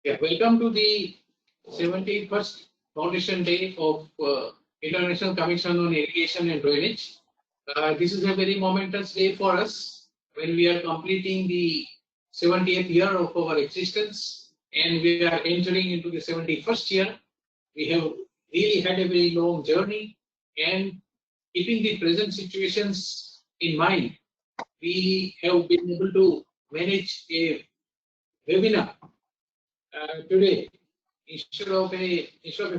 Yeah, welcome to the 71st Foundation Day of International Commission on Irrigation and Drainage. This is a very momentous day for us when we are completing the 70th year of our existence and we are entering into the 71st year. We have really had a very long journey, and keeping the present situations in mind, we have been able to manage a webinar today instead of a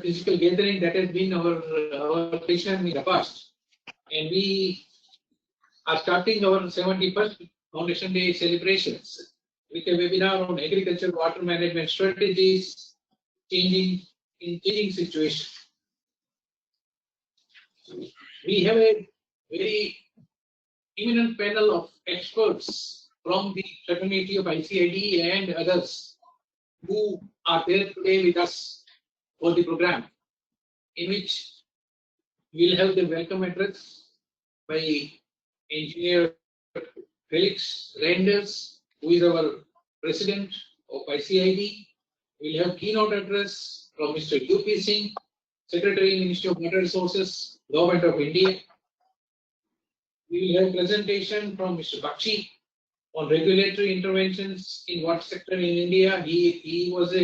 physical gathering that has been our tradition in the past. And we are starting our 71st Foundation Day celebrations with a webinar on agriculture water management strategies in changing situation. We have a very eminent panel of experts from the fraternity of ICID and others who are there today with us for the program, in which we'll have the welcome address by Engineer Felix Reinders, who is our President of ICID. We'll have keynote address from Mr. Singh, Secretary, Ministry of Water Resources, Govt of India. We will have presentation from Mr. Bakshi on regulatory interventions in water sector in India. He was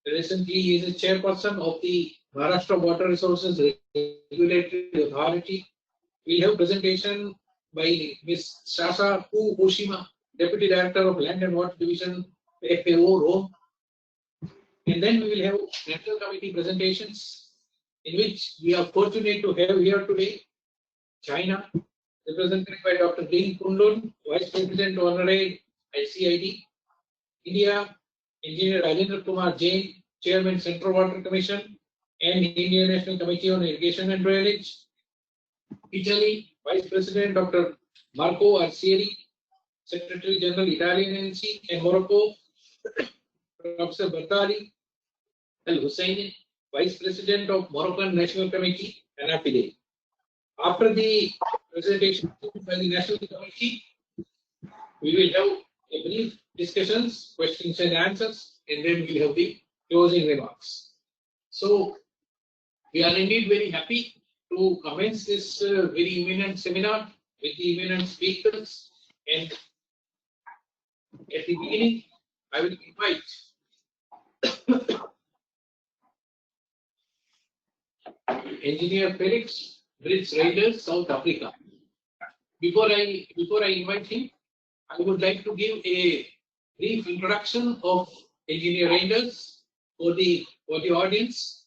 recently is a chairperson of the Maharashtra Water Resources Regulatory Authority. We have presentation by Ms. Sasha Koo-Oshima, Deputy Director of Land and Water Division, FAO, Rome. And then we will have National Committee presentations, in which we are fortunate to have here today China, represented by Dr. Kunlun, Vice President Honorary ICID. India, Engineer Rajendra Kumar Jain, Chairman Central Water Commission and Indian National Committee on Irrigation and Drainage. Italy, Vice President Dr. Marco Arcieri, Secretary General Italian NC, and Morocco, Professor BARTALI Houssine, Vice President of Moroccan National Committee, ANAFIDE. After the presentation by the National Committee, we will have a brief discussions, questions and answers, and then we will have the closing remarks. So, we are indeed very happy to commence this very eminent seminar with the eminent speakers. And at the beginning, I will invite Engineer Felix, Reinders, South Africa. Before I invite him, I would like to give a brief introduction of Engineer Reinders for the audience.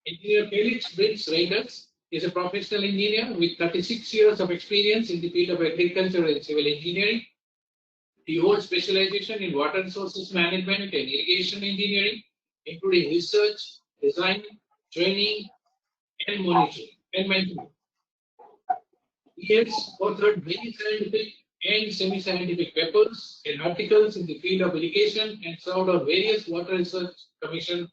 Engineer Felix Reinders is a professional engineer with 36 years of experience in the field of agriculture and civil engineering. He holds specialization in water resources management and irrigation engineering, including research, design, training, and monitoring and maintenance. He has authored many scientific and semi-scientific papers and articles in the field of irrigation and served on various water research commission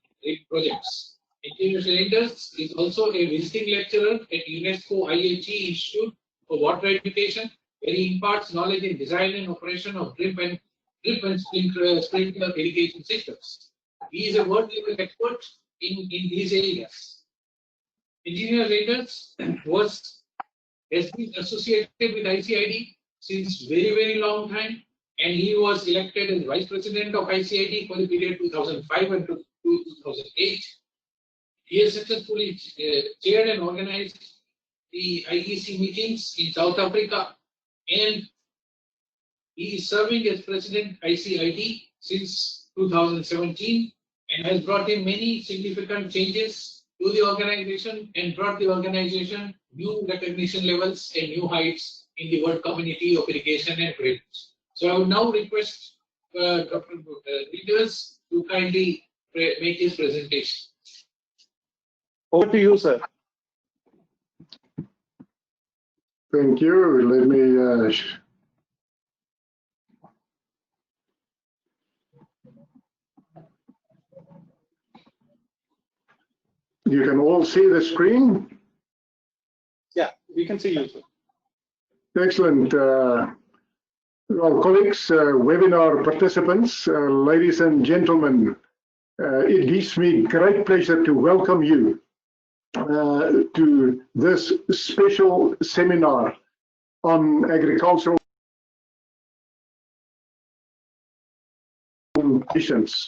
projects. Engineer Reinders is also a visiting lecturer at UNESCO IHE Institute for Water Education, where he imparts knowledge in design and operation of drip and sprinkler irrigation systems. He is a world-level expert in these areas. Engineer Reinders has been associated with ICID since very long time, and he was elected as Vice President of ICID for the period 2005 and 2008. He has successfully chaired and organized the IEC meetings in South Africa, and he is serving as President ICID since 2017 and has brought in many significant changes to the organization and brought the organization new recognition levels and new heights in the world community of irrigation and drainage. So I would now request Dr. Reinders to kindly make his presentation. Over to you, sir. Thank you. Let me you can all see the screen? Yeah, we can see you, sir. Excellent. Well, colleagues, webinar participants, ladies and gentlemen, it gives me great pleasure to welcome you to this special seminar on agricultural conditions.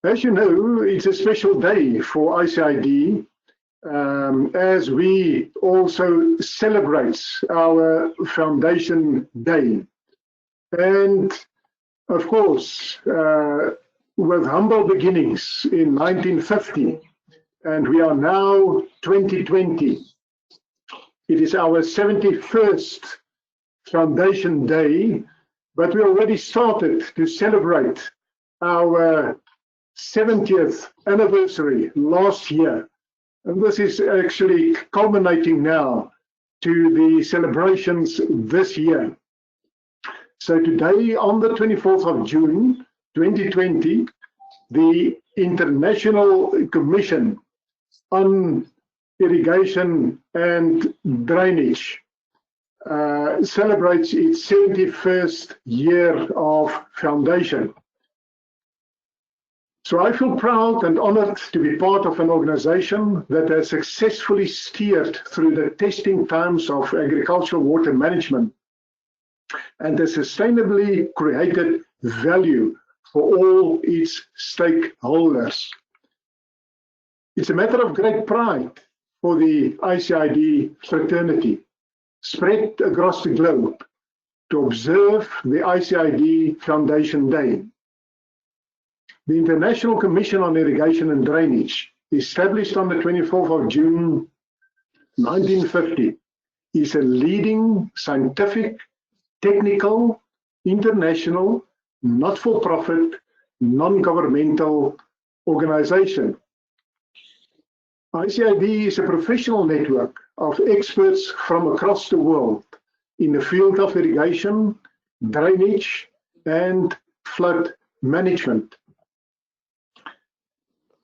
As you know, it's a special day for ICID, as we also celebrate our Foundation Day. And of course, with humble beginnings in 1950, and we are now 2020, it is our 71st Foundation Day, but we already started to celebrate our 70th anniversary last year. And this is actually culminating now to the celebrations this year. So today, on the 24th of June, 2020, the International Commission on Irrigation and Drainage celebrates its 71st year of foundation. So I feel proud and honored to be part of an organization that has successfully steered through the testing times of agricultural water management and has sustainably created value for all its stakeholders. It's a matter of great pride for the ICID fraternity spread across the globe to observe the ICID Foundation Day. The International Commission on Irrigation and Drainage, established on the 24th of June 1950, is a leading scientific, technical, international, not-for-profit, non-governmental organization. ICID is a professional network of experts from across the world in the field of irrigation, drainage, and flood management.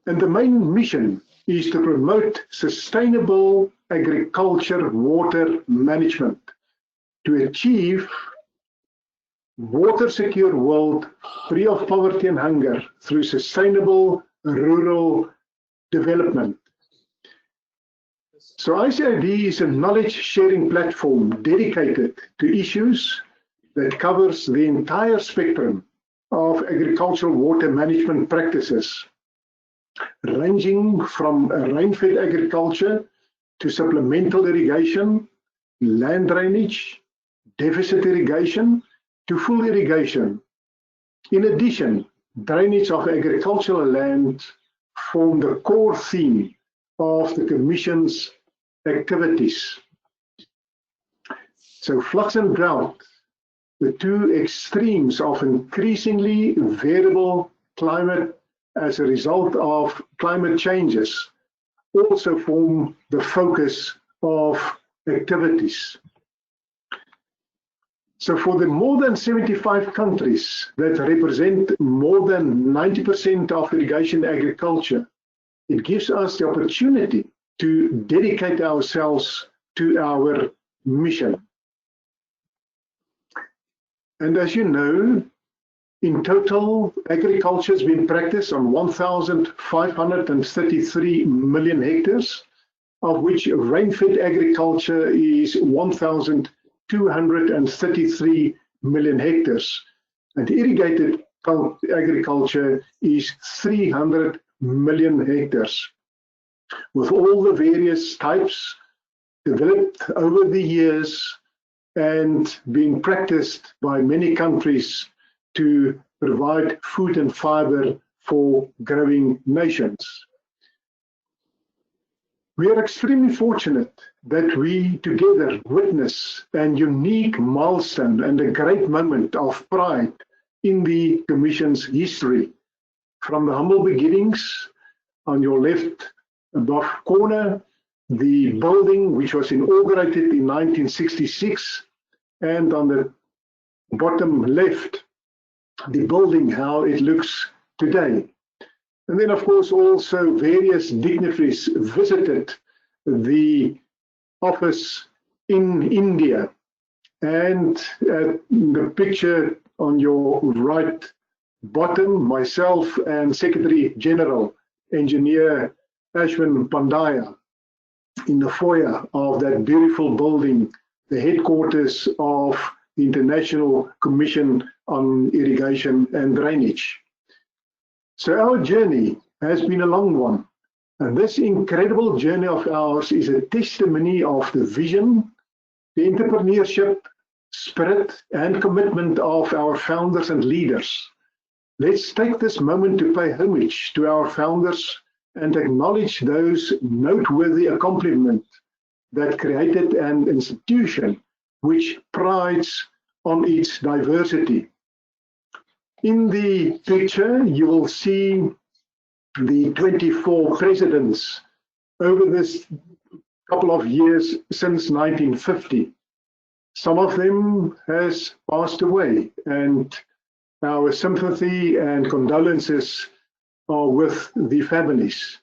And the main mission is to promote sustainable agriculture water management to achieve water-secure world free of poverty and hunger through sustainable rural development. So ICID is a knowledge-sharing platform dedicated to issues that covers the entire spectrum of agricultural water management practices, ranging from rain-fed agriculture to supplemental irrigation, land drainage, deficit irrigation, to full irrigation. In addition, drainage of agricultural land form the core theme of the Commission's activities. So floods and drought, the two extremes of increasingly variable climate as a result of climate changes, also form the focus of activities. So for the more than 75 countries that represent more than 90% of irrigation agriculture, it gives us the opportunity to dedicate ourselves to our mission. And as you know, in total, agriculture has been practiced on 1,533 million hectares, of which rain-fed agriculture is 1,233 million hectares, and irrigated agriculture is 300 million hectares. With all the various types developed over the years and being practiced by many countries to provide food and fiber for growing nations. We are extremely fortunate that we together witness a unique milestone and a great moment of pride in the Commission's history. From the humble beginnings, on your left above corner, the building which was inaugurated in 1966, and on the bottom left, the building, how it looks today. And then, of course, also various dignitaries visited the office in India And the picture on your right bottom, myself and Secretary General Engineer Ashwin Pandya in the foyer of that beautiful building, the headquarters of the International Commission on Irrigation and Drainage. So our journey has been a long one, and this incredible journey of ours is a testimony of the vision, the entrepreneurship, spirit, and commitment of our founders and leaders. Let's take this moment to pay homage to our founders and acknowledge those noteworthy accomplishments that created an institution which prides on its diversity. In the picture, you will see the 24 presidents over this couple of years since 1950. Some of them has passed away, and our sympathy and condolences are with the families.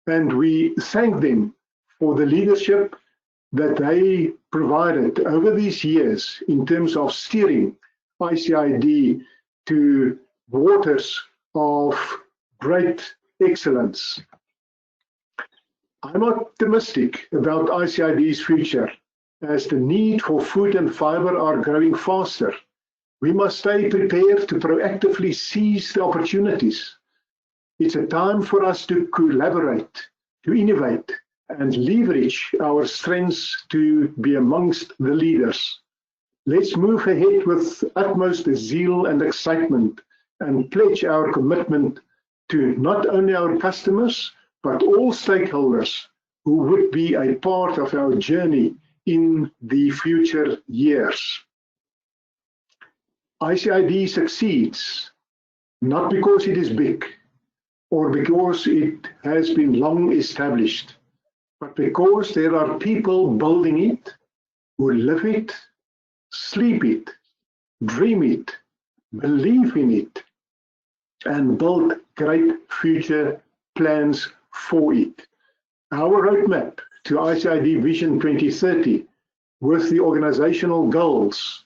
And we thank them for the leadership that they provided over these years in terms of steering ICID to waters of great excellence. I'm optimistic about ICID's future as the need for food and fiber are growing faster. We must stay prepared to proactively seize the opportunities. It's a time for us to collaborate, to innovate, and leverage our strengths to be amongst the leaders. Let's move ahead with utmost zeal and excitement and pledge our commitment to not only our customers, but all stakeholders who would be a part of our journey in the future years. ICID succeeds not because it is big or because it has been long established, but because there are people building it who live it, sleep it, dream it, believe in it, and build great future plans for it. Our roadmap to ICID Vision 2030 with the organizational goals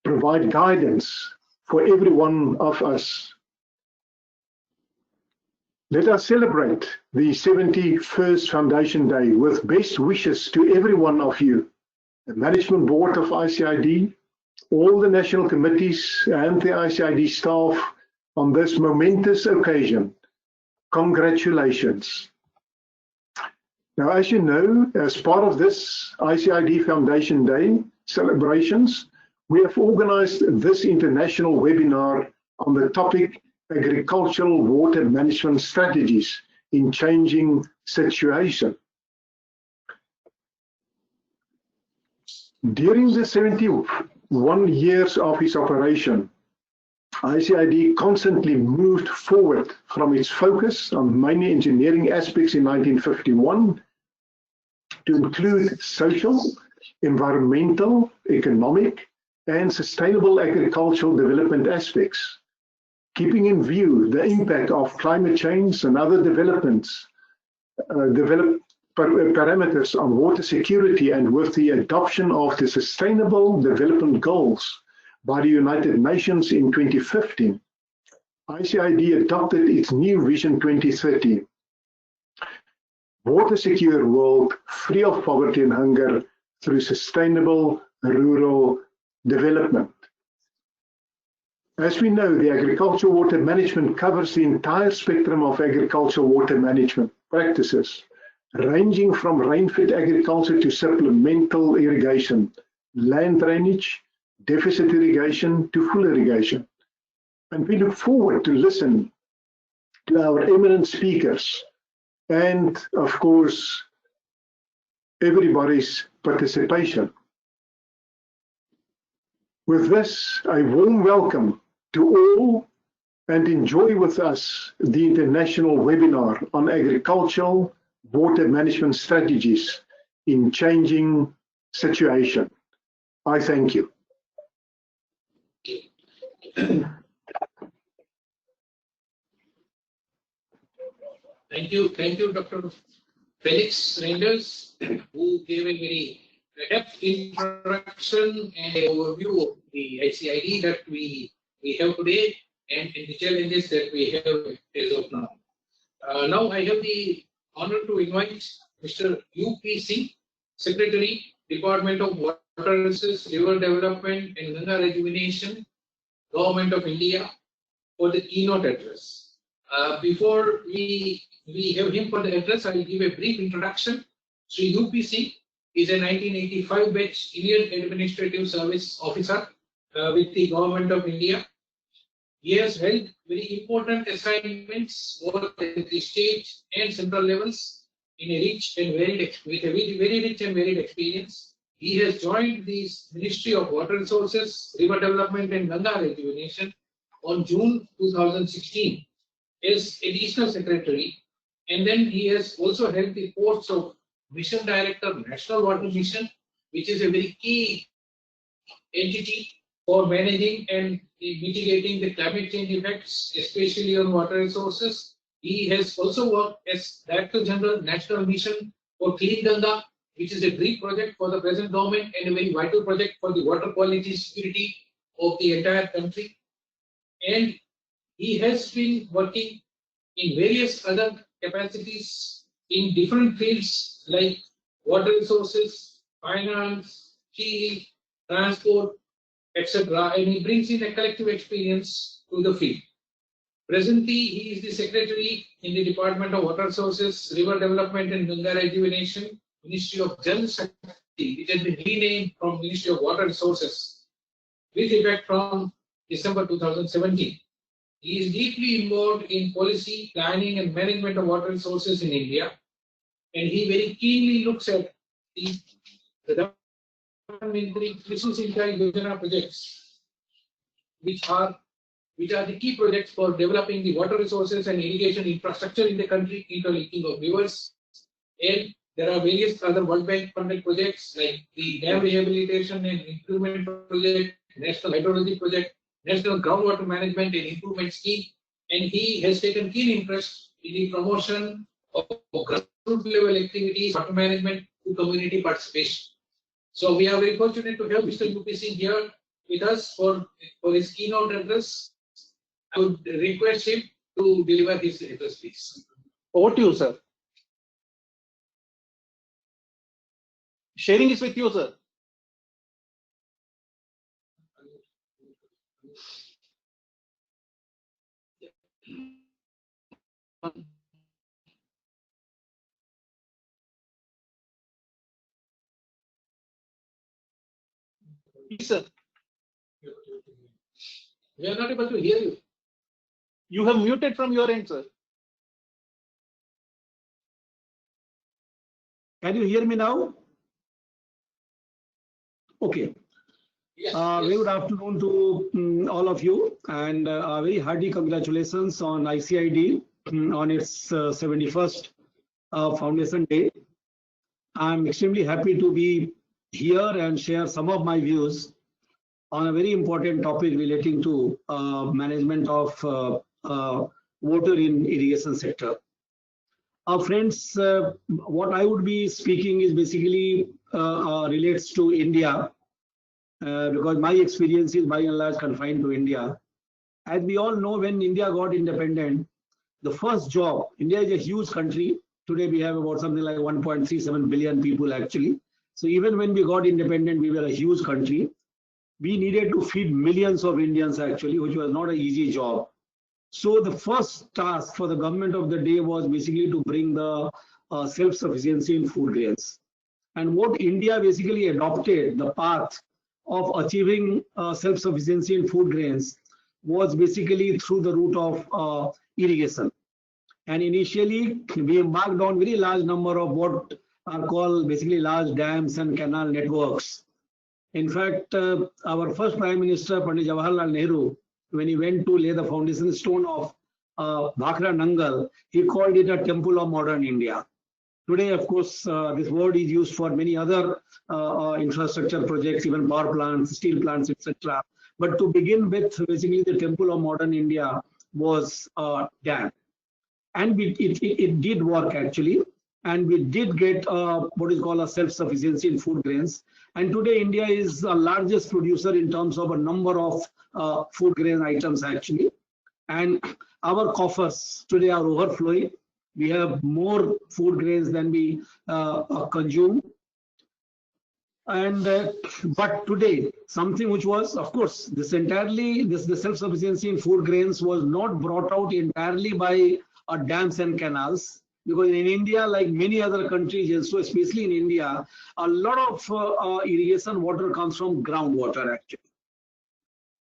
provide guidance for every one of us. Let us celebrate the 71st Foundation Day with best wishes to every one of you, the management board of ICID, all the national committees and the ICID staff on this momentous occasion. Congratulations. Now, as you know, as part of this ICID Foundation Day celebrations, we have organized this international webinar on the topic Agricultural Water Management Strategies in Changing Situation. During the 71 years of its operation, ICID constantly moved forward from its focus on mainly engineering aspects in 1951 to include social, environmental, economic, and sustainable agricultural development aspects, keeping in view the impact of climate change and other developments, parameters on water security, and with the adoption of the Sustainable Development Goals by the United Nations in 2015, ICID adopted its new Vision 2030. Water secure world free of poverty and hunger through sustainable rural development. As we know, the agricultural water management covers the entire spectrum of agricultural water management practices, ranging from rain-fed agriculture to supplemental irrigation, land drainage, deficit irrigation to full irrigation. And we look forward to listen to our eminent speakers and, of course, everybody's participation. With this, a warm welcome to all, and enjoy with us the international webinar on agricultural water management strategies in changing situation. I thank you. Thank you, Dr. Felix Reinders, who gave a very depth introduction and an overview of the ICID that we have today and the challenges that we have as of now. Now I have the honor to invite Mr. U.P. Singh, Secretary, Department of Water Resources, River Development and Ganga Rejuvenation, Government of India, for the keynote address. Before we have him for the address, I will give a brief introduction. Sri U.P. Singh is a 1985 batch Indian Administrative Service Officer with the Government of India. He has held very important assignments both at the state and central levels in a rich and varied, with a very rich and varied experience. He has joined the Ministry of Water Resources, River Development and Ganga Rejuvenation on June 2016 as Additional Secretary, and then he has also held the posts of Mission Director, National Water Mission, which is a very key entity for managing and mitigating the climate change effects, especially on water resources. He has also worked as Director General, National Mission for Clean Ganga, which is a dream project for the present government and a very vital project for the water quality security of the entire country. And he has been working in various other capacities in different fields like water resources, finance, steel, transport, etc. And he brings in a collective experience to the field. Presently, he is the Secretary in the Department of Water Resources, River Development and Ganga Rejuvenation, Ministry of Jal Shakti, which has been renamed from Ministry of Water Resources, with effect from December 2017. He is deeply involved in policy, planning and management of water resources in India, and he very keenly looks at the Yojana projects, which are the key projects for developing the water resources and irrigation infrastructure in the country, interlinking of rivers. And there are various other World Bank funded projects like the dam rehabilitation and improvement project, National Hydrology project, National Groundwater Management and Improvement Scheme, and he has taken keen interest in the promotion of grassroots level activities, water management to community participation. So we are very fortunate to have Mr. U.P. Singh here with us for his keynote address. I would request him to deliver his address, please. Over to you, sir. Sharing is with you, sir. Yes, sir. We are not able to hear you. You have muted from your end, sir. Can you hear me now? Okay. Yes, Very good afternoon to all of you, and a very hearty congratulations on ICID on its 71st Foundation Day. I'm extremely happy to be here and share some of my views on a very important topic relating to management of water in irrigation sector. Friends, what I would be speaking is basically relates to India, because my experience is by and large confined to India. As we all know, when India got independent, the first job, India is a huge country. Today we have about something like 1.37 billion people actually. So even when we got independent, we were a huge country. We needed to feed millions of Indians actually, which was not an easy job. So the first task for the government of the day was basically to bring the self-sufficiency in food grains. And what India basically adopted, the path of achieving self-sufficiency in food grains, was basically through the route of irrigation. And initially, we embarked on very large number of what are called basically large dams and canal networks. In fact, our first Prime Minister, Pandya Jawaharlal Nehru, when he went to lay the foundation stone of Bhakra Nangal, he called it a temple of modern India. Today, of course, this word is used for many other infrastructure projects, even power plants, steel plants, etc. But to begin with, basically the temple of modern India was dam. And it did work actually. and we did get what is called a self-sufficiency in food grains. And today India is the largest producer in terms of a number of food grain items actually. And our coffers today are overflowing. We have more food grains than we consume. And but today, something which was, of course, the self-sufficiency in food grains was not brought out entirely by dams and canals, because in India, like many other countries, also especially in India, a lot of irrigation water comes from groundwater actually.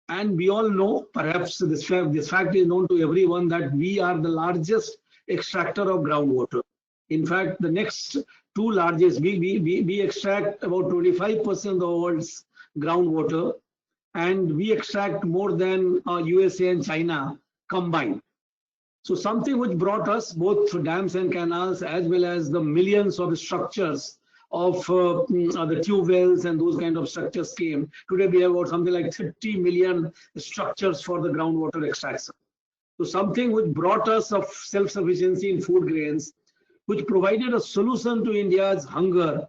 And we all know, perhaps this fact is known to everyone, that we are the largest extractor of groundwater. In fact, the next two largest, we extract about 25% of the world's groundwater, and we extract more than USA and China combined. So something which brought us both dams and canals, as well as the millions of structures of the tube wells and those kind of structures came. Today we have about something like 30 million structures for the groundwater extraction. So something which brought us of self-sufficiency in food grains, which provided a solution to India's hunger,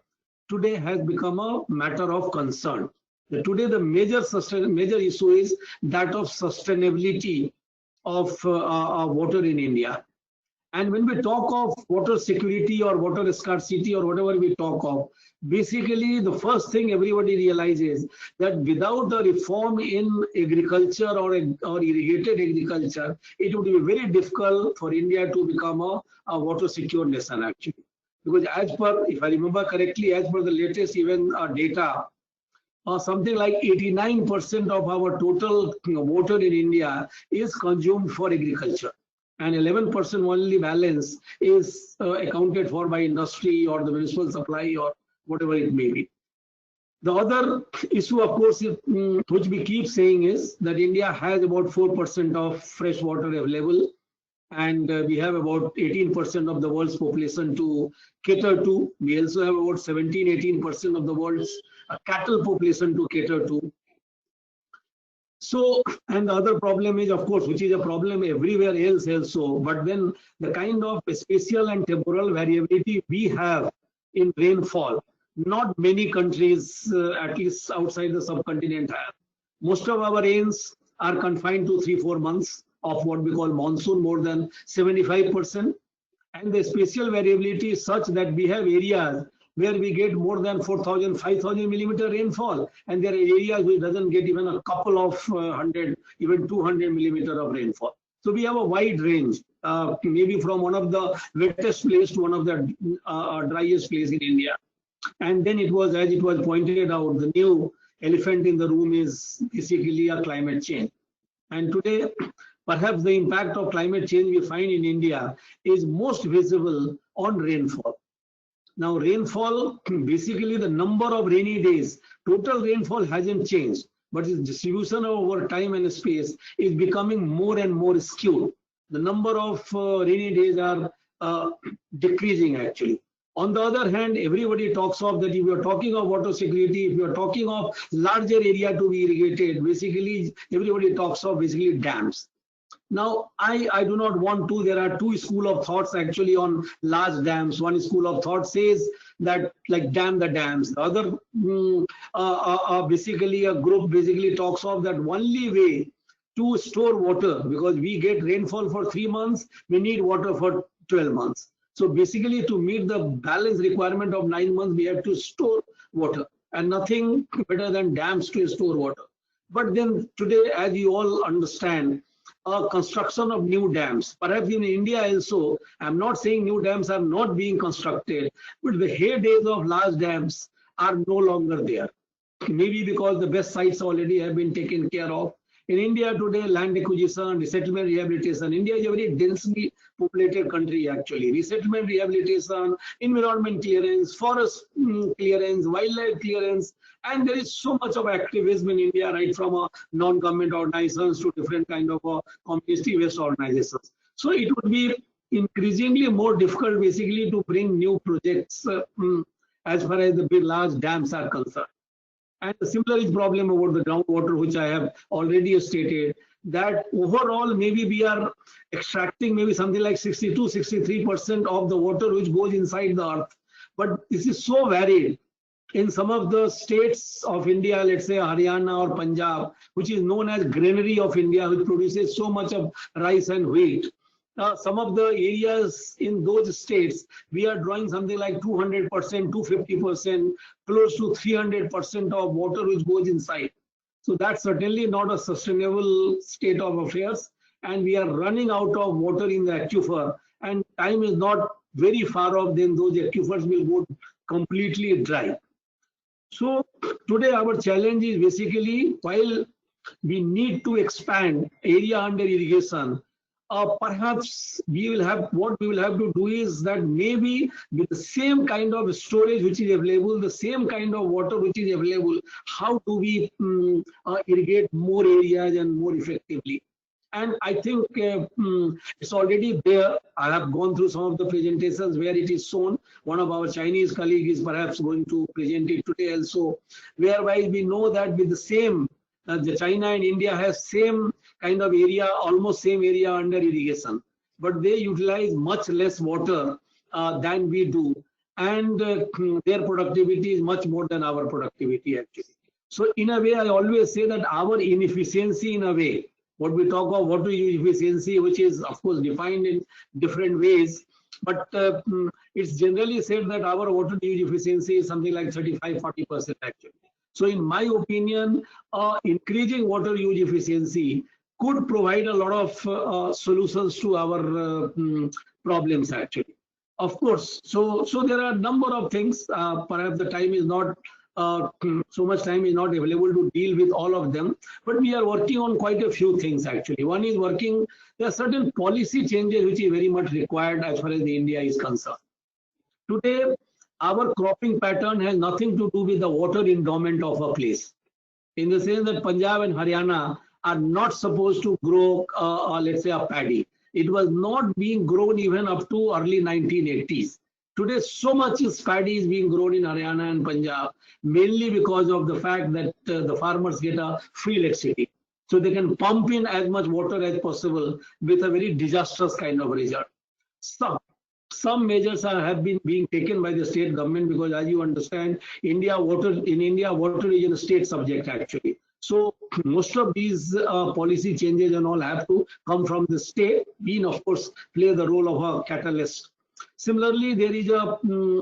today has become a matter of concern. Today the major issue is that of sustainability of water in India. And when we talk of water security or water scarcity or whatever we talk of, basically the first thing everybody realizes that without the reform in agriculture or irrigated agriculture, it would be very difficult for India to become a water secure nation actually. Because as per, if I remember correctly, as per the latest even data, something like 89% of our total water in India is consumed for agriculture. And 11% only balance is accounted for by industry or the municipal supply or whatever it may be. The other issue, of course, which we keep saying is that India has about 4% of fresh water available, and we have about 18% of the world's population to cater to. We also have about 17–18% of the world's cattle population to cater to. So, and the other problem is, of course, which is a problem everywhere else also, but then the kind of spatial and temporal variability we have in rainfall, not many countries, at least outside the subcontinent, have. Most of our rains are confined to 3–4 months of what we call monsoon, more than 75%. And the spatial variability is such that we have areas where we get more than 4,000, 5,000 millimeter rainfall, and there are areas which doesn't get even a couple of 100, even 200 millimeter of rainfall. So we have a wide range, maybe from one of the wettest place to one of the driest place in India. And then it was, as it was pointed out, the new elephant in the room is basically a climate change. And today, perhaps the impact of climate change we find in India is most visible on rainfall. Now, rainfall, basically the number of rainy days, total rainfall hasn't changed, but its distribution over time and space is becoming more and more skewed. The number of rainy days are decreasing actually. On the other hand, everybody talks of that if you are talking of water security, if you are talking of larger area to be irrigated, basically everybody talks of basically dams. Now, I do not want to, there are two schools of thoughts actually on large dams. One school of thought says that like dam the dams. The other, basically a group basically talks of that only way to store water, because we get rainfall for 3 months, we need water for 12 months. So basically to meet the balance requirement of 9 months, we have to store water, and nothing better than dams to store water. But then today, as you all understand, construction of new dams, perhaps in India also, I'm not saying new dams are not being constructed, but the heydays of large dams are no longer there. Maybe because the best sites already have been taken care of. In India today, land acquisition, resettlement, rehabilitation. India is a very densely populated country actually. Resettlement, rehabilitation, environment clearance, forest clearance, wildlife clearance, and there is so much of activism in India, right from non-government organizations to different kind of community-based organizations. So it would be increasingly more difficult basically to bring new projects as far as the big large dams are concerned. And the similar is problem about the groundwater, which I have already stated, that overall maybe we are extracting maybe something like 62-63% of the water which goes inside the earth. But this is so varied. In some of the states of India, let's say Haryana or Punjab, which is known as granary of India, which produces so much of rice and wheat. Some of the areas in those states, we are drawing something like 200%, 250%, close to 300% of water which goes inside. So that's certainly not a sustainable state of affairs. And we are running out of water in the aquifer. And time is not very far off, then those aquifers will go completely dry. So today our challenge is basically, while we need to expand area under irrigation, perhaps we will have, what we will have to do is that maybe with the same kind of storage which is available, the same kind of water which is available, how do we irrigate more areas and more effectively? And I think it's already there. I have gone through some of the presentations where it is shown. One of our Chinese colleagues is perhaps going to present it today also, whereby we know that with the same, the China and India has same kind of area, almost same area under irrigation, but they utilize much less water than we do. And their productivity is much more than our productivity actually. So in a way, I always say that our inefficiency in a way, what we talk of water use efficiency, which is of course defined in different ways, but it's generally said that our water use efficiency is something like 35-40% actually. So in my opinion, increasing water use efficiency could provide a lot of solutions to our problems actually. Of course, so there are a number of things, perhaps the time is not, so much time is not available to deal with all of them, but we are working on quite a few things actually. One is working, there are certain policy changes which is very much required as far as the India is concerned. Today, our cropping pattern has nothing to do with the water endowment of a place. In the sense that Punjab and Haryana are not supposed to grow, let's say, a paddy. It was not being grown even up to early 1980s. Today, so much paddy is being grown in Haryana and Punjab, mainly because of the fact that the farmers get a free electricity. So they can pump in as much water as possible with a very disastrous kind of result. Some measures have been being taken by the state government, because as you understand, in India, water is a state subject actually. So most of these policy changes and all have to come from the state. We, of course, play the role of a catalyst. Similarly, there is a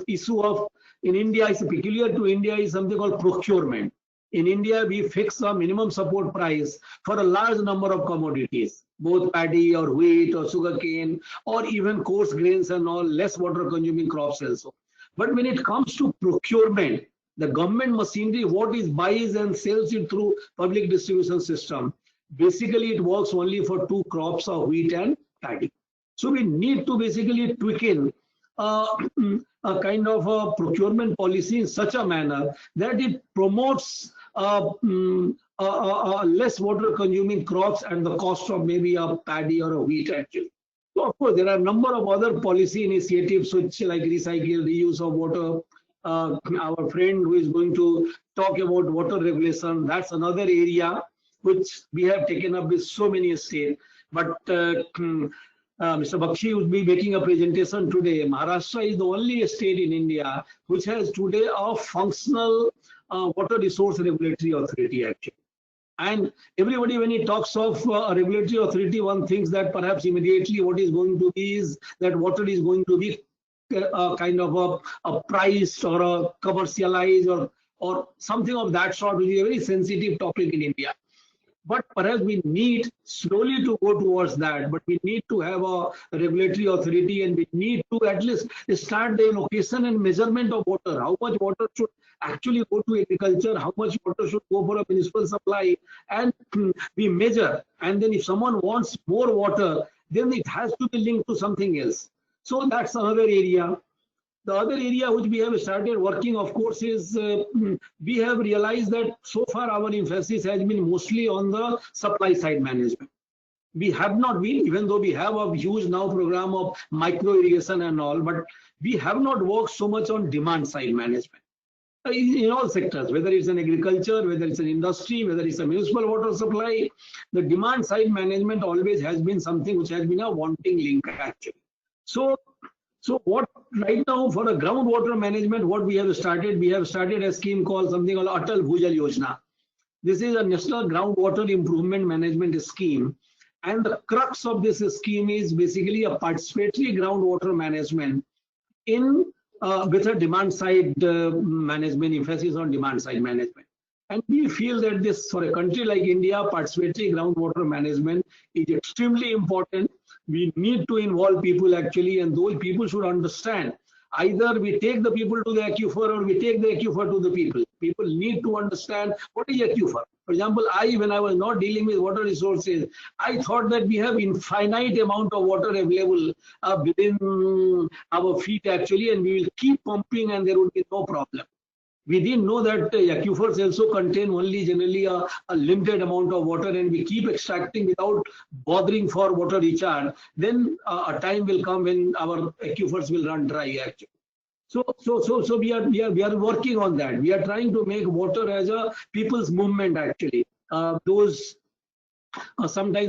issue of, in India, it's peculiar to India, is something called procurement. In India, we fix a minimum support price for a large number of commodities, both paddy or wheat or sugarcane or even coarse grains and all less water consuming crops also. But when it comes to procurement, the government machinery, what is buys and sells it through public distribution system, basically it works only for two crops of wheat and paddy. So we need to basically tweak in a kind of a procurement policy in such a manner that it promotes less water consuming crops at the cost of maybe a paddy or a wheat actually. So of course there are a number of other policy initiatives which like recycle, reuse of water. Our friend who is going to talk about water regulation, that's another area which we have taken up with so many states. But Mr. Bakshi will be making a presentation today. Maharashtra is the only state in India which has today a functional water resource regulatory authority actually. And everybody, when he talks of a regulatory authority, one thinks that perhaps immediately what is going to be is that water is going to be kind of a priced or a commercialized or something of that sort, which is a very sensitive topic in India. But perhaps we need slowly to go towards that, but we need to have a regulatory authority and we need to at least start the allocation and measurement of water. How much water should actually go to agriculture, how much water should go for a municipal supply, and we measure. And then if someone wants more water, then it has to be linked to something else. So that's another area. The other area which we have started working, of course, is we have realized that so far our emphasis has been mostly on the supply side management. We have not been, even though we have a huge now program of micro irrigation and all, but we have not worked so much on demand side management. in all sectors, whether it's in agriculture, whether it's in industry, whether it's a municipal water supply, the demand side management always has been something which has been a wanting link actually. So what right now for a groundwater management, what we have started a scheme called something called Atal Bhujal Yojana. This is a national groundwater improvement management scheme. And the crux of this scheme is basically a participatory groundwater management in with a demand side management, emphasis on demand side management. And we feel that this, for a country like India, participatory groundwater management is extremely important. We need to involve people actually, and those people should understand. Either we take the people to the aquifer or we take the aquifer to the people. People need to understand what is aquifer. For example, when I was not dealing with water resources, I thought that we have infinite amount of water available within our feet actually, and we will keep pumping and there would be no problem. We didn't know that aquifers also contain only generally a limited amount of water, and we keep extracting without bothering for water recharge. Then a time will come when our aquifers will run dry actually. So we are working on that. We are trying to make water as a people's movement actually. Sometimes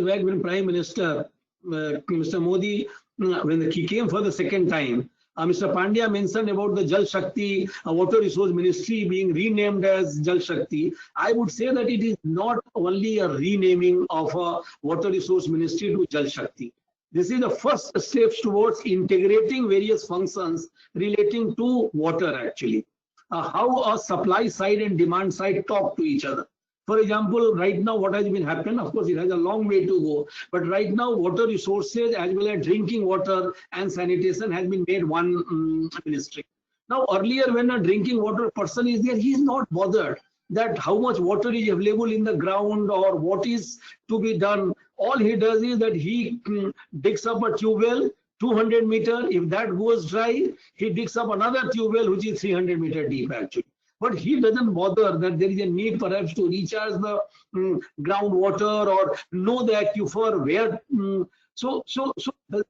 back when Prime Minister Mr. Modi, when he came for the second time, Mr. Pandya mentioned about the Jal Shakti Water Resource Ministry being renamed as Jal Shakti. I would say that it is not only a renaming of a Water Resource Ministry to Jal Shakti. This is the first steps towards integrating various functions relating to water actually. How a supply side and demand side talk to each other. For example, right now what has been happened, of course it has a long way to go, but right now water resources as well as drinking water and sanitation has been made one ministry. Now earlier when a drinking water person is there, he is not bothered that how much water is available in the ground or what is to be done. All he does is that he digs up a tube well, 200 meter, if that goes dry, he digs up another tube well which is 300 meter deep actually. But he doesn't bother that there is a need perhaps to recharge the groundwater or know the aquifer where. So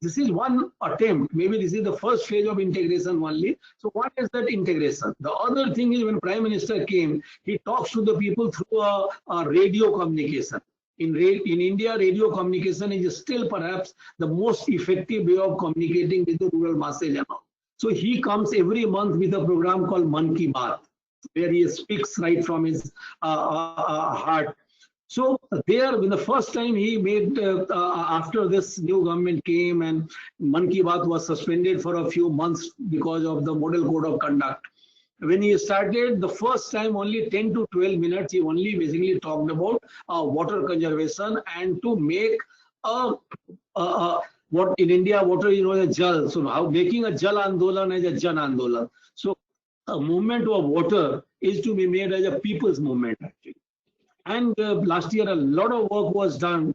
this is one attempt. Maybe this is the first phase of integration only. So what is that integration? The other thing is when Prime Minister came, he talks to the people through a radio communication. In India, radio communication is still perhaps the most effective way of communicating with the rural masses and all. So he comes every month with a program called Man Ki Baat, where he speaks right from his heart. So there, when the first time he made, after this new government came and Man Ki Baat was suspended for a few months because of the model code of conduct. When he started, the first time only 10 to 12 minutes, he only basically talked about water conservation and to make what in India, water is known as Jal. So how making a Jal Andolan as a Jan Andolan. So a movement of water is to be made as a people's movement actually. And last year a lot of work was done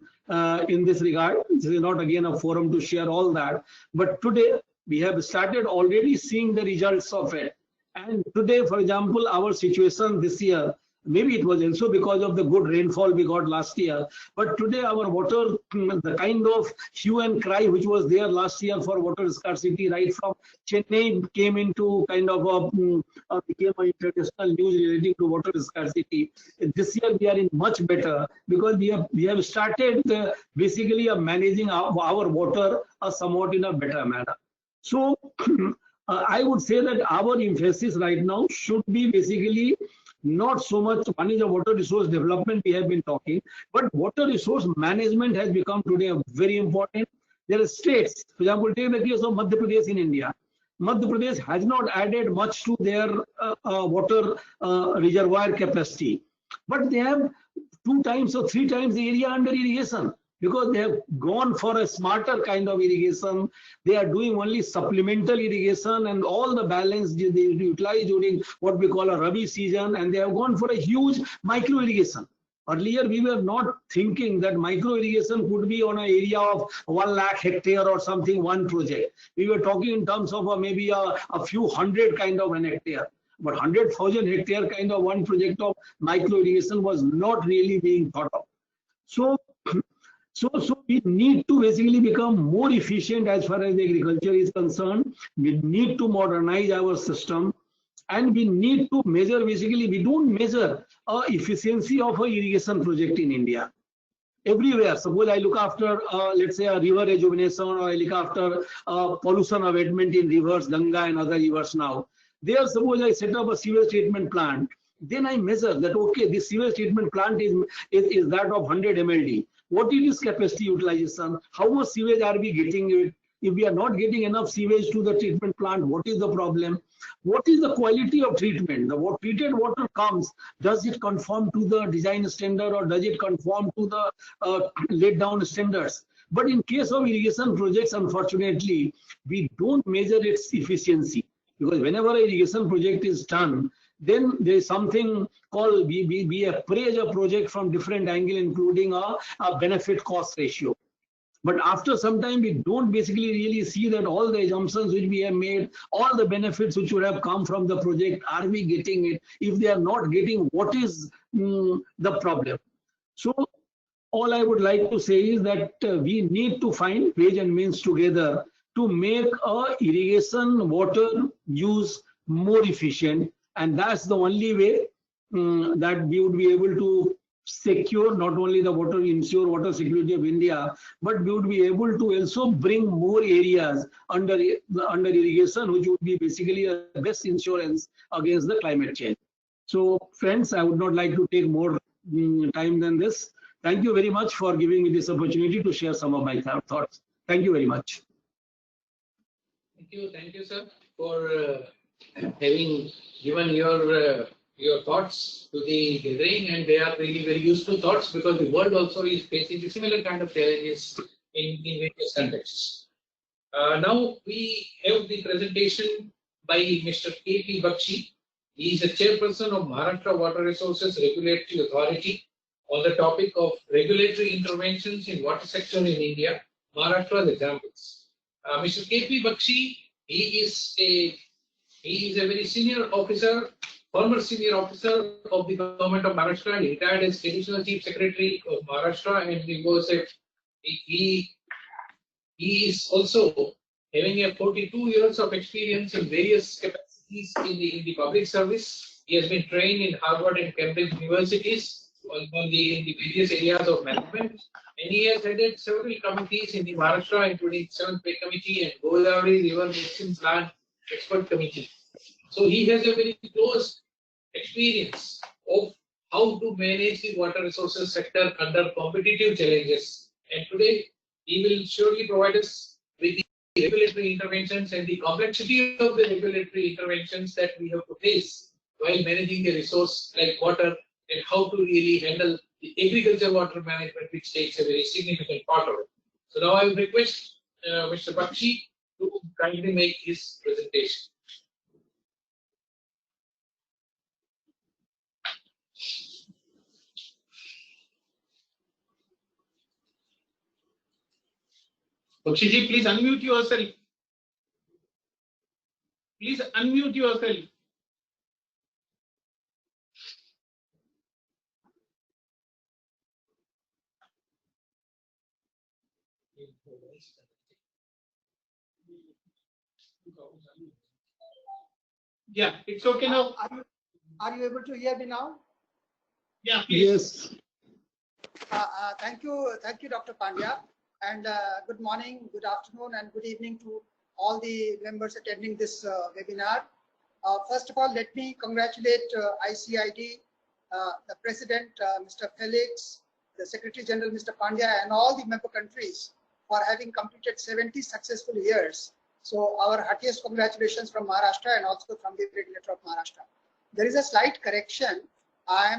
in this regard. This is not again a forum to share all that, but today we have started already seeing the results of it. And today, for example, our situation this year, maybe it was also because of the good rainfall we got last year, but today our water, the kind of hue and cry which was there last year for water scarcity, right from Chennai came into kind of became an international news relating to water scarcity. This year we are in much better because we have started basically managing our water somewhat in a better manner. So I would say that our emphasis right now should be basically not so much, one is the water resource development we have been talking, but water resource management has become today very important. There are states, for example, take the case of Madhya Pradesh in India. Madhya Pradesh has not added much to their water reservoir capacity, but they have 2 times or 3 times the area under irrigation. Because they have gone for a smarter kind of irrigation. They are doing only supplemental irrigation and all the balance they utilize during what we call a Rabi season, and they have gone for a huge micro irrigation. Earlier, we were not thinking that micro irrigation could be on an area of 1 lakh hectare or something, one project. We were talking in terms of maybe a few hundred kind of an hectare. But 100,000 hectare kind of one project of micro irrigation was not really being thought of. So we need to basically become more efficient as far as the agriculture is concerned. We need to modernize our system. And we need to measure, basically, we don't measure efficiency of an irrigation project in India. Everywhere, suppose I look after, let's say, a river rejuvenation, or I look after pollution abatement in rivers, Ganga and other rivers now. There, suppose I set up a sewage treatment plant, then I measure that, okay, this sewage treatment plant is that of 100 MLD. What is its capacity utilization? How much sewage are we getting? If we are not getting enough sewage to the treatment plant, what is the problem? What is the quality of treatment? The treated water comes, does it conform to the design standard, or does it conform to the laid down standards? But in case of irrigation projects, unfortunately, we don't measure its efficiency, because whenever an irrigation project is done, then there is something called, we appraise a project from different angle, including a benefit cost ratio. But after some time, we don't basically really see that all the assumptions which we have made, all the benefits which would have come from the project, are we getting it? If they are not getting, what is the problem? So all I would like to say is that we need to find ways and means together to make our irrigation water use more efficient. And that's the only way that we would be able to secure not only the ensure water security of India, but we would be able to also bring more areas under irrigation, which would be basically a best insurance against the climate change. So friends, I would not like to take more time than this. Thank you very much for giving me this opportunity to share some of my thoughts. Thank you very much. Thank you, sir, for having given your thoughts to the gathering, and they are really very useful thoughts, because the world also is facing similar kind of challenges in various contexts. Now we have the presentation by Mr. K.P. Bakshi. He is the chairperson of Maharashtra Water Resources Regulatory Authority, on the topic of regulatory interventions in water sector in India, Maharashtra's examples. Mr. K.P. Bakshi, he is a very senior officer, former senior officer of the government of Maharashtra, and he retired as Additional Chief Secretary of Maharashtra, and he is also having a 42 years of experience in various capacities in the public service. He has been trained in Harvard and Cambridge universities in the various areas of management, and he has headed several committees in the Maharashtra, including 7th Pay Committee and Godavari River Basin Plan Expert Committee. So he has a very close experience of how to manage the water resources sector under competitive challenges. And today he will surely provide us with the regulatory interventions and the complexity of the regulatory interventions that we have to face while managing a resource like water, and how to really handle the agriculture water management, which takes a very significant part of it. So now I will request Mr. Bakshi to kindly make his presentation. Bakshi ji, please unmute yourself. Please unmute yourself. Yeah, it's okay now. Are you able to hear me now? Yeah, please. Yes. Thank you, Dr. Pandya, and good morning, good afternoon, and good evening to all the members attending this webinar. First of all, let me congratulate ICID, the President, Mr. Felix, the Secretary General, Mr. Pandya, and all the member countries for having completed 70 successful years. So our heartiest congratulations from Maharashtra and also from the regulator of Maharashtra. There is a slight correction. I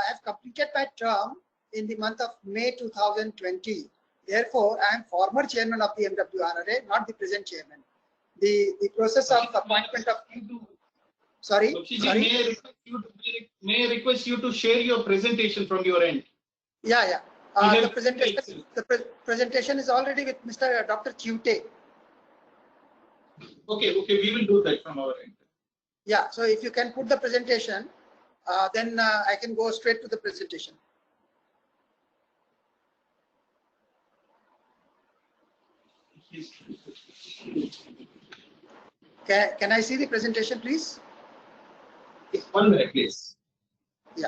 have completed my term in the month of May 2020. Therefore, I am former chairman of the MWRRA, not the present chairman. The process of appointment of sorry. May I request you to share your presentation from your end? Yeah. The presentation is already with Mr. Dr. Keynote. Okay, we will do that from our end. Yeah, so if you can put the presentation, then I can go straight to the presentation. Can I see the presentation, please? 1 minute, please. Yeah.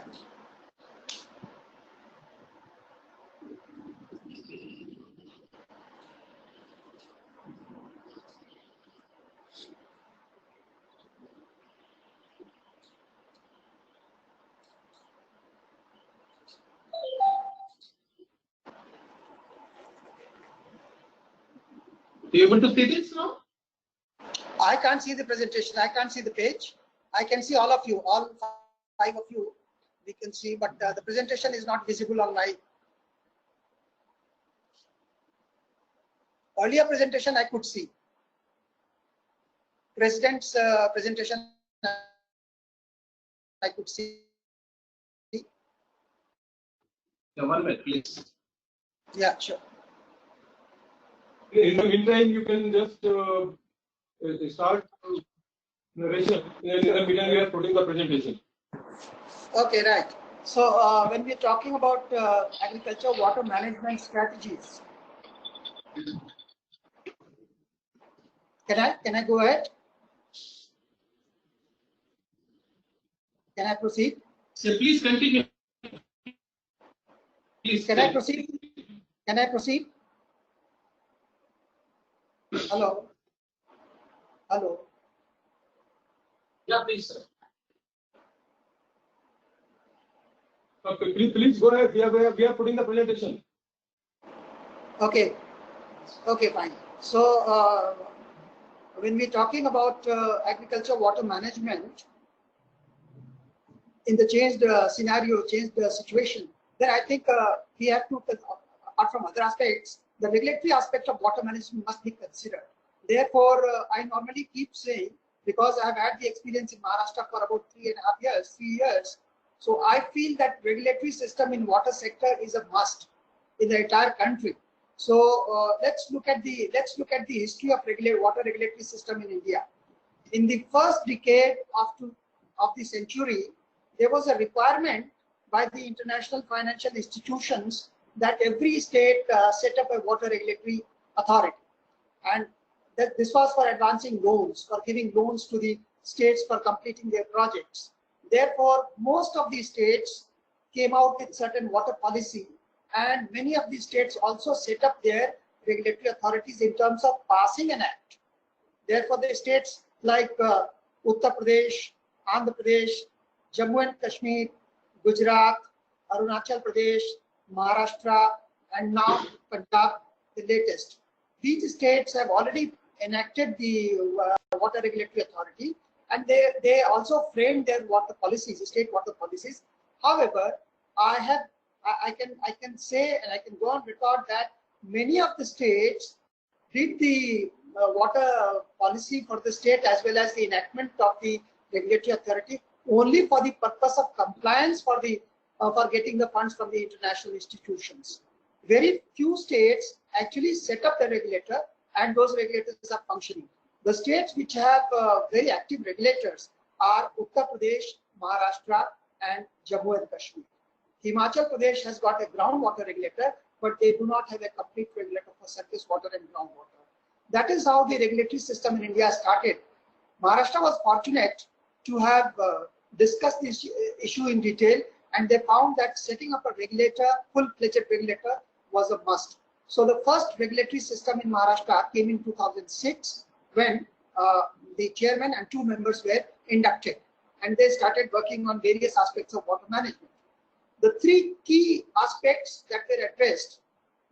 Are you able to see this now? I can't see the presentation. I can't see the page. I can see all of you, all 5 of you. We can see, but the presentation is not visible on my earlier presentation. I could see President's presentation. I could see. Yeah, 1 minute, please. Yeah, sure. In the meantime, you can just start narration. In the meantime, we are putting the presentation. Okay, right. So when we're talking about agriculture water management strategies, can I go ahead? Can I proceed? So please continue. Please. Can I proceed? Can I proceed? Hello. Hello. Yeah, please, sir. Okay, please go ahead. We are putting the presentation. Okay. Okay, fine. So when we're talking about agriculture water management in the changed scenario, changed situation, then I think we have to, apart from other aspects, the regulatory aspect of water management must be considered. Therefore, I normally keep saying, because I have had the experience in Maharashtra for about 3 years, so I feel that regulatory system in water sector is a must in the entire country. So let's look at the history of water regulatory system in India. In the first decade of the century, there was a requirement by the international financial institutions that every state set up a water regulatory authority, and that this was for advancing loans, for giving loans to the states for completing their projects. Therefore, most of these states came out with certain water policy, and many of these states also set up their regulatory authorities in terms of passing an act. Therefore, the states like Uttar Pradesh, Andhra Pradesh, Jammu and Kashmir, Gujarat, Arunachal Pradesh, Maharashtra, and now Punjab, the latest. These states have already enacted the water regulatory authority, and they also framed their water policies, state water policies. However, I can say, and I can go on record, that many of the states did the water policy for the state as well as the enactment of the regulatory authority only for the purpose of compliance for getting the funds from the international institutions. Very few states actually set up the regulator, and those regulators are functioning. The states which have very active regulators are Uttar Pradesh, Maharashtra, and Jammu and Kashmir. Himachal Pradesh has got a groundwater regulator, but they do not have a complete regulator for surface water and groundwater. That is how the regulatory system in India started. Maharashtra was fortunate to have discussed this issue in detail, and they found that setting up a regulator, full-fledged regulator, was a must. So the first regulatory system in Maharashtra came in 2006 when the chairman and 2 members were inducted, and they started working on various aspects of water management. The 3 key aspects that were addressed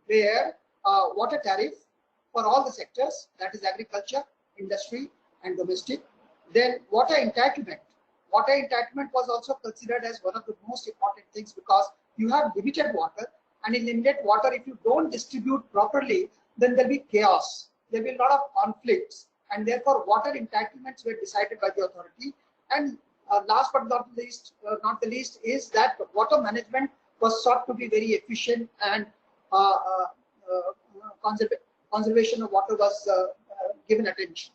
were water tariff for all the sectors, that is agriculture, industry, and domestic. Then water entitlement. Water entitlement was also considered as one of the most important things, because you have limited water, and in limited water, if you don't distribute properly, then there'll be chaos. There'll be a lot of conflicts, and therefore water entitlements were decided by the authority. And last but not the least is that water management was sought to be very efficient, and conservation of water was given attention.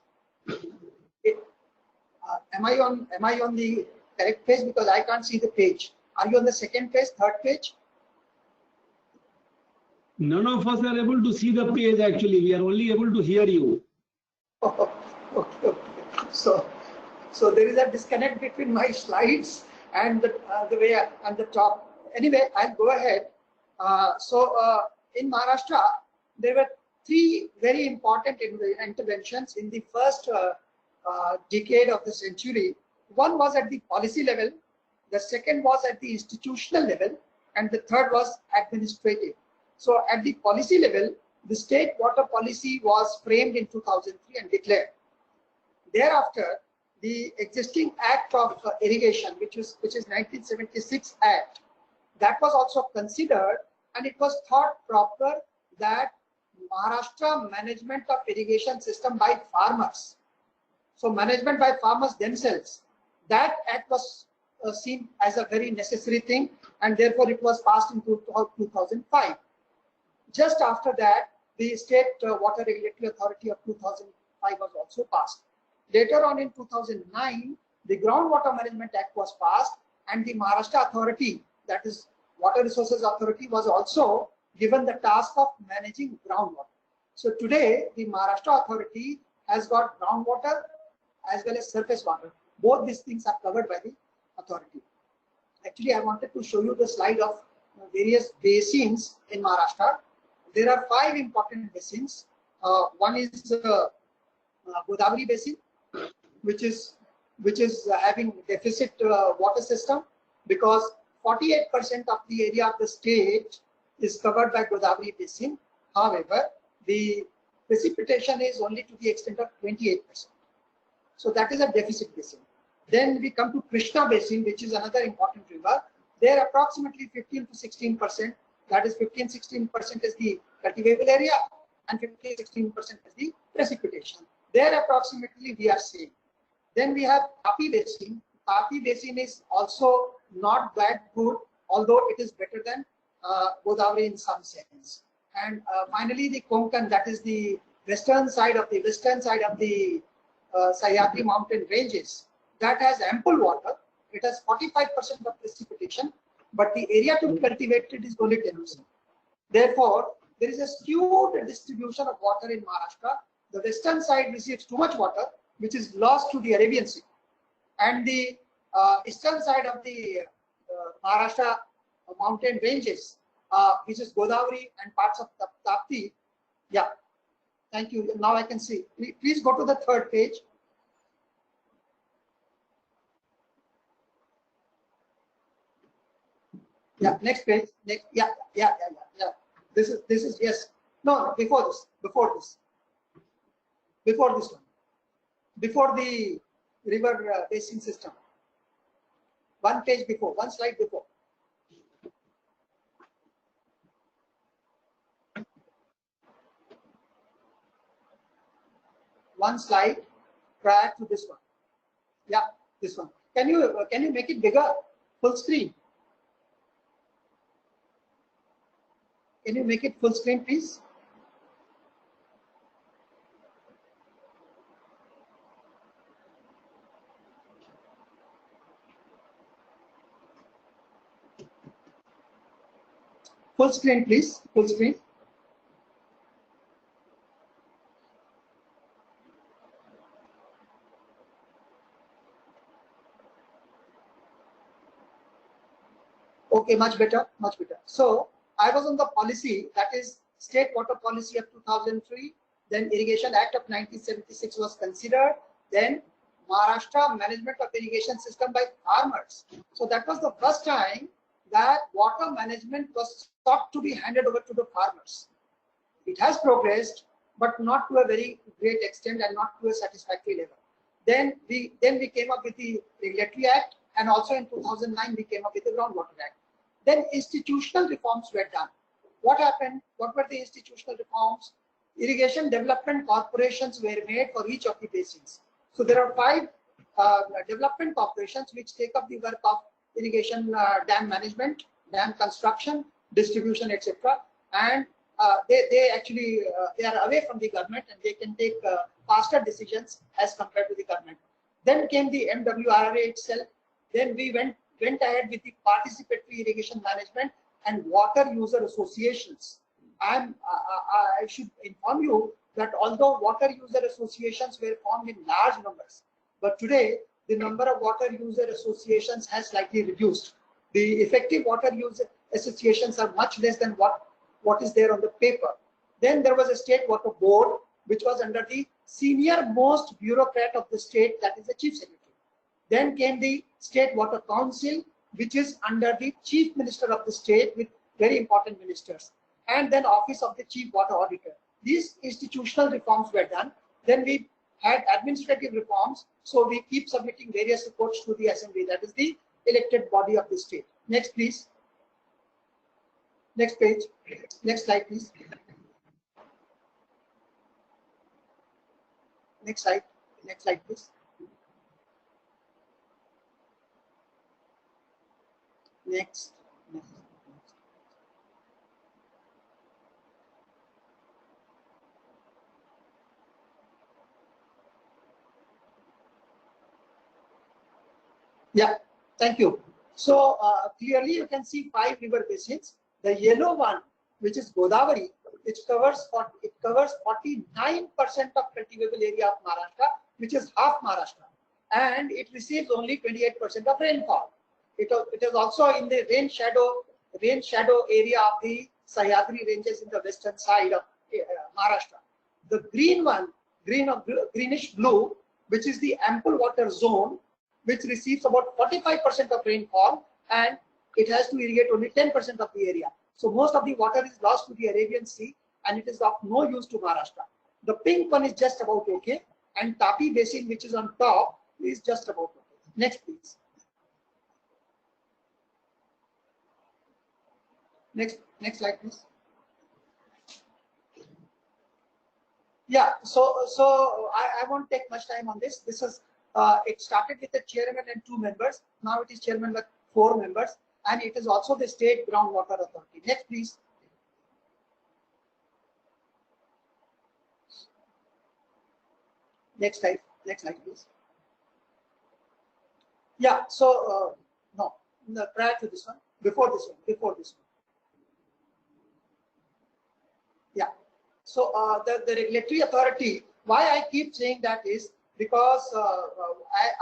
Am I on the correct page? Because I can't see the page. Are you on the second page, third page? None of us are able to see the page actually. We are only able to hear you. Okay. So So there is a disconnect between my slides and the way on the top. Anyway, I'll go ahead. In Maharashtra, there were three very important interventions in the first decade of the century. One was at the policy level, the second was at the institutional level, and the third was administrative. So at the policy level, the state water policy was framed in 2003 and declared. Thereafter, the existing Act of Irrigation, which is 1976 Act, that was also considered, and it was thought proper that Maharashtra management of irrigation system by farmers, so management by farmers themselves, that act was seen as a very necessary thing, and therefore it was passed in 2005. Just after that, the State Water Regulatory Authority of 2005 was also passed. Later on in 2009, the Groundwater Management Act was passed, and the Maharashtra Authority, that is Water Resources Authority, was also given the task of managing groundwater. So today, the Maharashtra Authority has got groundwater as well as surface water. Both these things are covered by the authority. Actually, I wanted to show you the slide of various basins in Maharashtra. There are 5 important basins. One is Godavari Basin, which is having deficit water system, because 48% of the area of the state is covered by Godavari Basin. However, the precipitation is only to the extent of 28%. So that is a deficit basin. Then we come to Krishna Basin, which is another important river. There approximately 15 to 16%, that is 15-16% is the cultivable area and 15-16% is the precipitation. There approximately we are seeing. Then we have Tapi Basin. Tapi Basin is also not that good, although it is better than Godavari in some sense. And finally, the Konkan, that is the western side of the Sahyadri mountain ranges, that has ample water. It has 45% of precipitation, but the area to be cultivated is only 10%. Therefore, there is a skewed distribution of water in Maharashtra. The western side receives too much water, which is lost to the Arabian Sea, and the eastern side of the Maharashtra mountain ranges, which is Godavari and parts of Tapti. Yeah, thank you. Now I can see. Please go to the third page. Yeah, next page. Next. Yeah. This is yes. No, before this one. Before the river basin system. One page before, one slide before. One slide prior to this one. Yeah, this one. Can you make it bigger? Full screen. Can you make it full screen, please? Full screen, please. Full screen. Okay, much better, much better. So I was on the policy, that is State Water Policy of 2003. Then Irrigation Act of 1976 was considered. Then Maharashtra Management of Irrigation System by Farmers. So that was the first time that water management was thought to be handed over to the farmers. It has progressed, but not to a very great extent and not to a satisfactory level. Then we came up with the Regulatory Act, and also in 2009 we came up with the Groundwater Act. Then institutional reforms were done. What happened? What were the institutional reforms? Irrigation development corporations were made for each of the basins. So there are 5 development corporations which take up the work of irrigation dam management, dam construction, distribution, etc. And they actually they are away from the government, and they can take faster decisions as compared to the government. Then came the MWRRA itself. Then we went ahead with the participatory irrigation management and water user associations. I should inform you that although water user associations were formed in large numbers, but today the number of water user associations has slightly reduced. The effective water user associations are much less than what is there on the paper. Then there was a state water board, which was under the senior most bureaucrat of the state, that is the chief secretary. Then came the state water council, which is under the chief minister of the state with very important ministers. And then office of the chief water auditor. These institutional reforms were done. Then we had administrative reforms. So we keep submitting various reports to the assembly, that is the elected body of the state. Next, please. Next page. Next slide, please. Next slide. Next slide, please. Next. Yeah, thank you. So clearly you can see 5 river basins. The yellow one, which is Godavari, it covers 49% of cultivable area of Maharashtra, which is half Maharashtra, and it receives only 28% of rainfall. It is also in the rain shadow area of the Sahyadri ranges in the western side of Maharashtra. The green one, greenish blue, which is the ample water zone, which receives about 45% of rainfall, and it has to irrigate only 10% of the area. So most of the water is lost to the Arabian Sea, and it is of no use to Maharashtra. The pink one is just about okay, and Tapi Basin, which is on top, is just about okay. Next, please. Next slide, please. Yeah, so I won't take much time on this. This is it started with the chairman and 2 members. Now it is chairman with 4 members, and it is also the state groundwater authority. Next, please. Next slide, please. Yeah, so no, prior to this one, before this one. Yeah, so the regulatory authority, why I keep saying that is because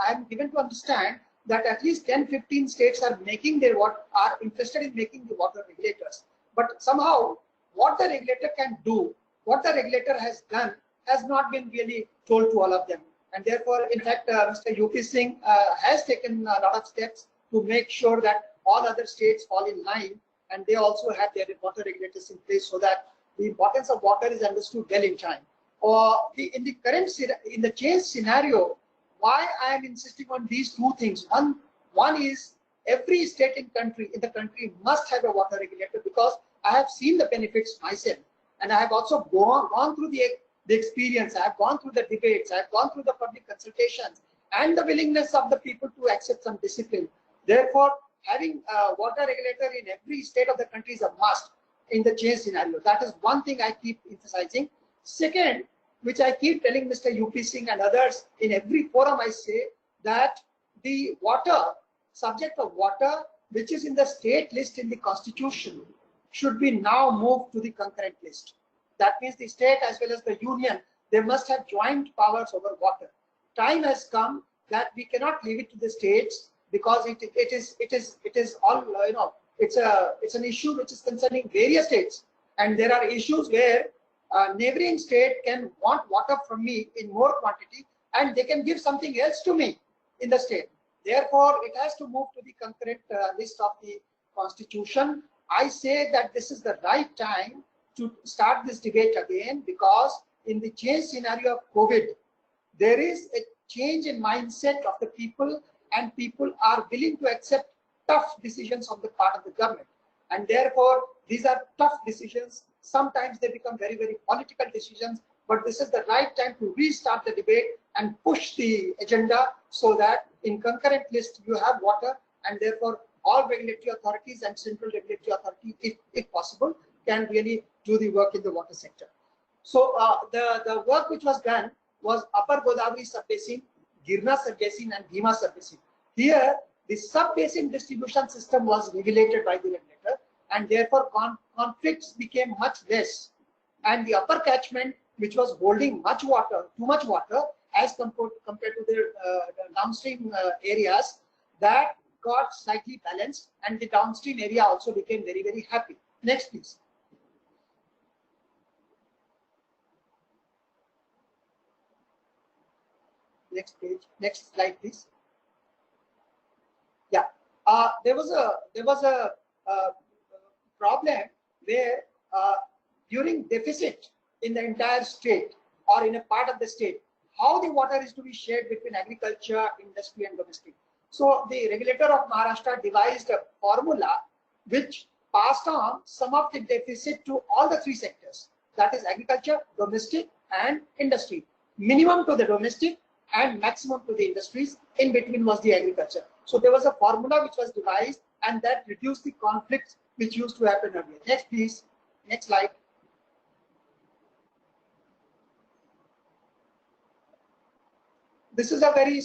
I'm given to understand that at least 10-15 states are making their are interested in making the water regulators. But somehow what the regulator can do, what the regulator has done, has not been really told to all of them. And therefore, in fact, Mr. UP Singh has taken a lot of steps to make sure that all other states fall in line, and they also have their water regulators in place so that the importance of water is understood well in time. In the change scenario, why I am insisting on these 2 things. One is every state in the country must have a water regulator, because I have seen the benefits myself, and I have also gone through the experience. I have gone through the debates. I have gone through the public consultations and the willingness of the people to accept some discipline. Therefore, having a water regulator in every state of the country is a must in the change scenario. That is one thing I keep emphasizing. Second, which I keep telling Mr. UP Singh and others in every forum, I say that the subject of water, which is in the state list in the constitution, should be now moved to the concurrent list. That means the state as well as the union, they must have joint powers over water. Time has come that we cannot leave it to the states, because it is all, it's an issue which is concerning various states, and there are issues where a neighboring state can want water from me in more quantity, and they can give something else to me in the state. Therefore, it has to move to the concurrent list of the constitution. I say that this is the right time to start this debate again, because in the change scenario of COVID, there is a change in mindset of the people, and people are willing to accept tough decisions on the part of the government. And therefore, these are tough decisions. Sometimes they become very, very political decisions, but this is the right time to restart the debate and push the agenda so that in concurrent list you have water, and therefore all regulatory authorities and central regulatory authority, if possible, can really do the work in the water sector. So the work which was done was Upper Godavari sub-basin, Girna sub-basin, and Bhima sub-basin. Here, the sub-basin distribution system was regulated by the regulator, and therefore conflicts became much less. And the upper catchment, which was holding too much water, as compared to their downstream areas, that got slightly balanced, and the downstream area also became very, very happy. Next, please. Next page. Next slide, please. Yeah. There was a problem where during deficit in the entire state or in a part of the state, how the water is to be shared between agriculture, industry, and domestic. So the regulator of Maharashtra devised a formula which passed on some of the deficit to all the three sectors, that is agriculture, domestic, and industry. Minimum to the domestic and maximum to the industries. In between was the agriculture. So there was a formula which was devised, and that reduced the conflicts which used to happen earlier. Next, please. Next slide. This is a very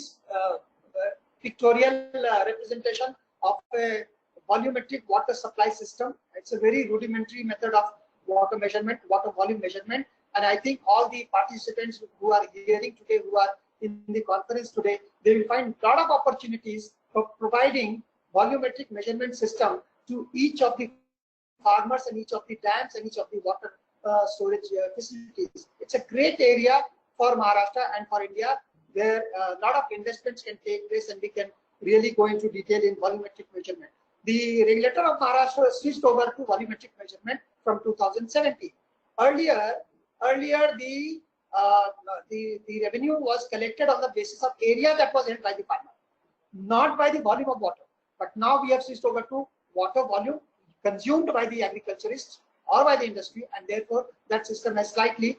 pictorial representation of a volumetric water supply system. It's a very rudimentary method of water measurement, water volume measurement. And I think all the participants who are hearing today, who are in the conference today, they will find a lot of opportunities for providing volumetric measurement system to each of the farmers and each of the dams and each of the water storage facilities. It's a great area for Maharashtra and for India, where a lot of investments can take place, and we can really go into detail in volumetric measurement. The regulator of Maharashtra switched over to volumetric measurement from 2017. Earlier the revenue was collected on the basis of area that was held by the farmer, not by the volume of water. But now we have switched over to water volume consumed by the agriculturists or by the industry, and therefore that system has slightly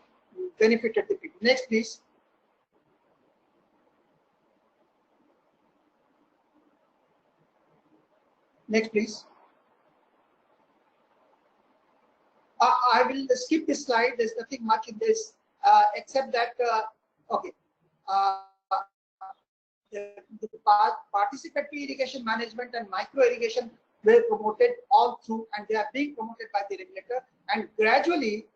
benefited the people. Next, please. Next, please. I will skip this slide. There's nothing much in this except that, okay. The participatory irrigation management and micro irrigation were promoted all through, and they are being promoted by the regulator. And gradually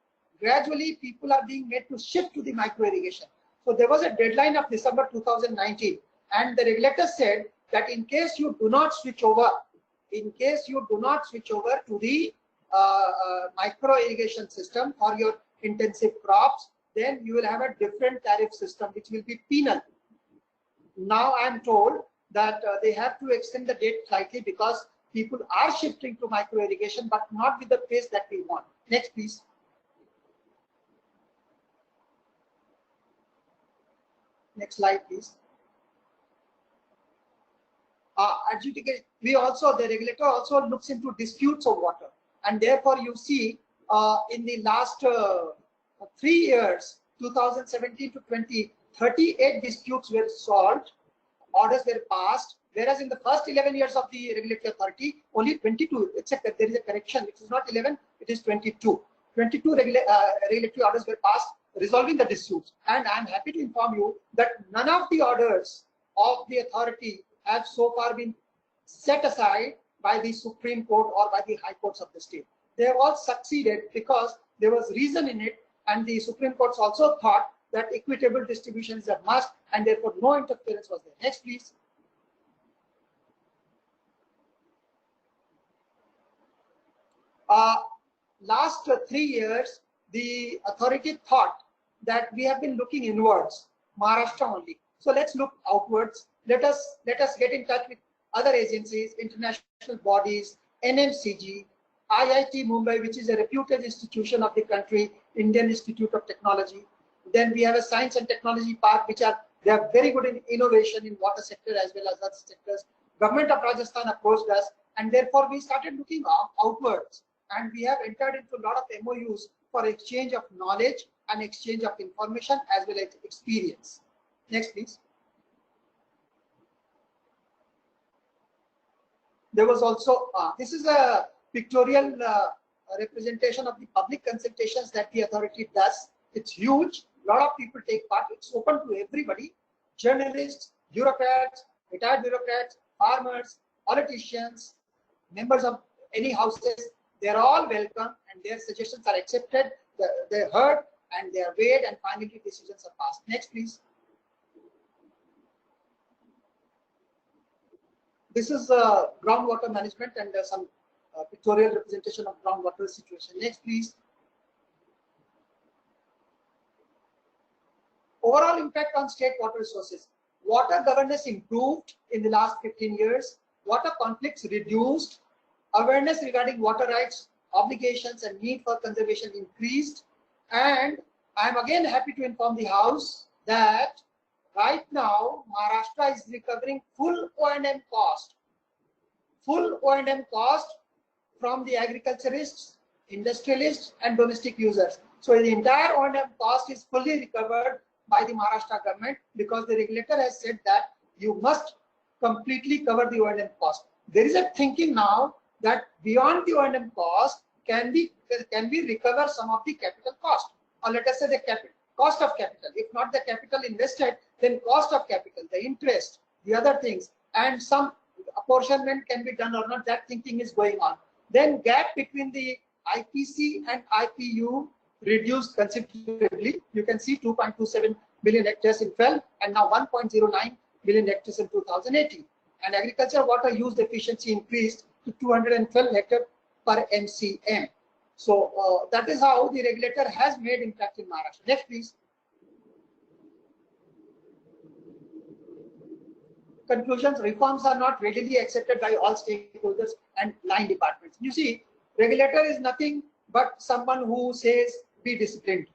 people are being made to shift to the micro irrigation. So there was a deadline of December 2019, and the regulator said that in case you do not switch over to the micro irrigation system for your intensive crops, then you will have a different tariff system which will be penal. Now I am told that they have to extend the date slightly because people are shifting to micro irrigation, but not with the pace that we want. Next, please. Next slide, please. Adjudicate. The regulator also looks into disputes of water, and therefore you see in the last 3 years, 2017 to 20, 38 disputes were solved, orders were passed, whereas in the first 11 years of the regulatory authority, only 22, except that there is a correction, it is not 11, it is 22. 22 regulatory orders were passed resolving the disputes. And I am happy to inform you that none of the orders of the authority have so far been set aside by the Supreme Court or by the High Courts of the state. They have all succeeded because there was reason in it, and the Supreme Courts also thought that equitable distribution is a must, and therefore no interference was there. Next, please. Last 3 years, the authority thought that we have been looking inwards, Maharashtra only. So let's look outwards. Let us get in touch with other agencies, international bodies, NMCG, IIT Mumbai, which is a reputed institution of the country, Indian Institute of Technology. Then we have a science and technology park, they are very good in innovation in water sector as well as other sectors. Government of Rajasthan approached us, and therefore we started looking outwards, and we have entered into a lot of MOUs for exchange of knowledge and exchange of information as well as experience. Next, please. There was also, this is a pictorial representation of the public consultations that the authority does. It's huge. A lot of people take part. It's open to everybody. Journalists, bureaucrats, retired bureaucrats, farmers, politicians, members of any houses, they're all welcome, and their suggestions are accepted. They're heard and they are weighed, and finally decisions are passed. Next, please. This is groundwater management and some pictorial representation of groundwater situation. Next, please. Overall impact on state water resources. Water governance improved in the last 15 years. Water conflicts reduced. Awareness regarding water rights, obligations, and need for conservation increased. And I am again happy to inform the House that right now Maharashtra is recovering full O&M cost. Full O&M cost from the agriculturists, industrialists, and domestic users. So the entire O&M cost is fully recovered by the Maharashtra government because the regulator has said that you must completely cover the O&M cost. There is a thinking now that beyond the O&M cost, can we recover some of the capital cost, or let us say the cost of capital. If not the capital invested, then cost of capital, the interest, the other things, and some apportionment can be done or not. That thinking is going on. Then gap between the IPC and IPU reduced considerably. You can see 2.27 billion hectares in FEL and now 1.09 billion hectares in 2018. And agriculture water use efficiency increased to 212 hectares per MCM. So that is how the regulator has made impact in Maharashtra. Next, please. Conclusions: reforms are not readily accepted by all stakeholders and line departments. You see, regulator is nothing but someone who says be disciplined.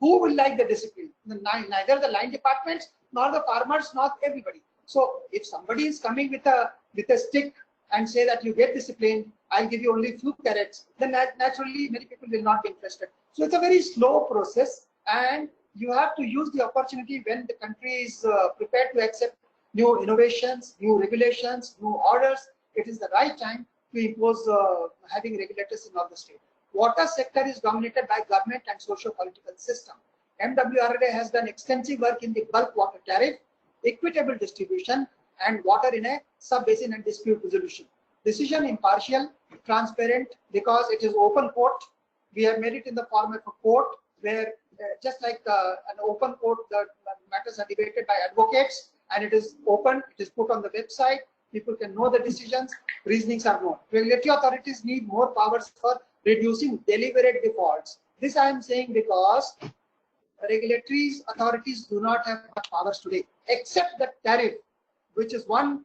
Who will like the discipline? Neither the line departments nor the farmers, not everybody. So if somebody is coming with a stick and say that you get disciplined, I'll give you only few carrots, then naturally many people will not be interested. So it's a very slow process, and you have to use the opportunity when the country is prepared to accept new innovations, new regulations, new orders. It is the right time to impose having regulators in all the states. Water sector is dominated by government and socio-political system. MWRRA has done extensive work in the bulk water tariff, equitable distribution, and water in a sub-basin and dispute resolution. Decision impartial, transparent, because it is open court. We have made it in the form of a court where just like an open court, the matters are debated by advocates, and it is open, it is put on the website, people can know the decisions, reasonings are known. Regulatory authorities need more powers for reducing deliberate defaults. This I am saying because regulatory authorities do not have much powers today, except the tariff, which is one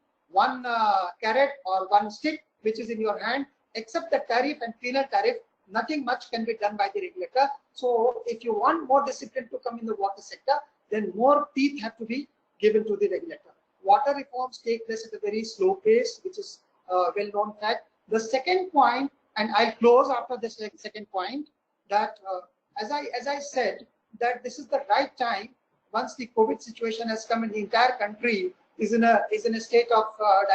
carrot or one stick, which is in your hand. Except the tariff and penal tariff, nothing much can be done by the regulator. So if you want more discipline to come in the water sector, then more teeth have to be given to the regulator. Water reforms take place at a very slow pace, which is a well-known fact. The second point, and I'll close after the second point, that as I said, that this is the right time. Once the COVID situation has come, and the entire country is in a state of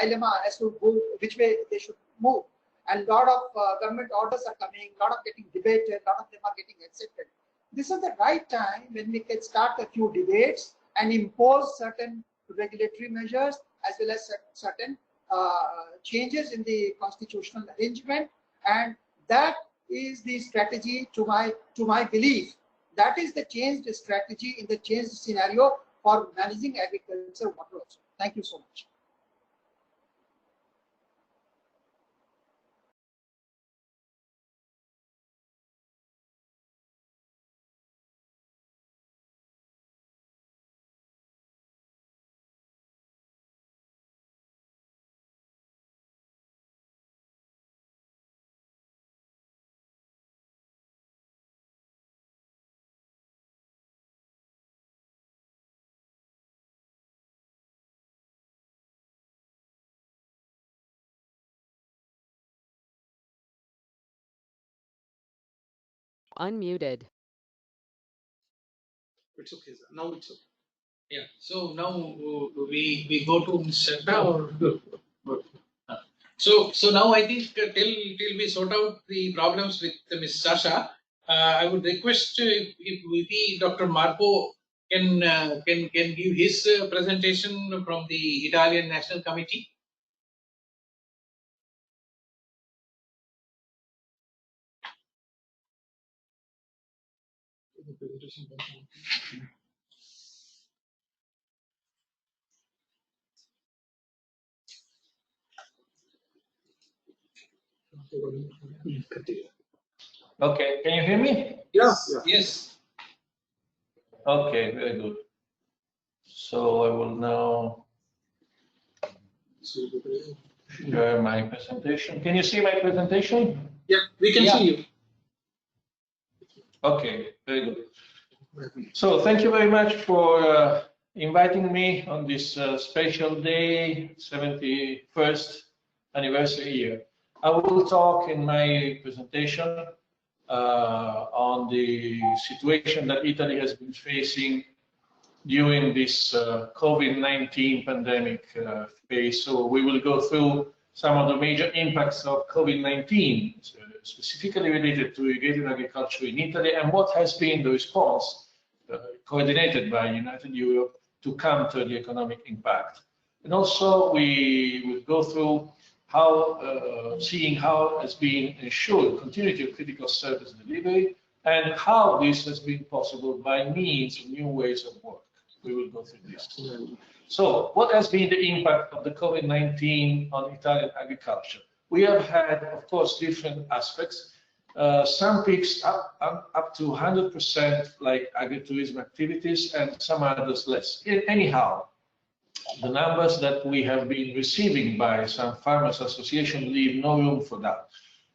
dilemma as to which way they should move, and a lot of government orders are coming, a lot of getting debated, a lot of them are getting accepted. This is the right time when we can start a few debates and impose certain regulatory measures as well as certain changes in the constitutional arrangement, and that is the strategy to my belief. That is the changed strategy in the changed scenario for managing agriculture water also. Thank you so much. Unmuted. It's okay, sir. Now it's okay. Yeah. So now we go to Ms. Sasha or so now I think till we sort out the problems with Ms. Sasha, I would request if we Dr. Marco can give his presentation from the Italian National Committee. Okay, can you hear me? Yes. Yes. Okay, very good. So I will now share my presentation. Can you see my presentation? Yeah, we can see you. Okay, very good. So thank you very much for inviting me on this special day, 71st anniversary year. I will talk in my presentation on the situation that Italy has been facing during this COVID-19 pandemic phase. So we will go through some of the major impacts of COVID-19, specifically related to irrigated agriculture in Italy, and what has been the response coordinated by United Europe to counter the economic impact. And also we will go through how, seeing how has been ensured continuity of critical service delivery and how this has been possible by means of new ways of work. We will go through this. So what has been the impact of the COVID-19 on Italian agriculture? We have had, of course, different aspects. Some peaks up to 100% like agritourism activities and some others less. Anyhow, the numbers that we have been receiving by some farmers association leave no room for doubt.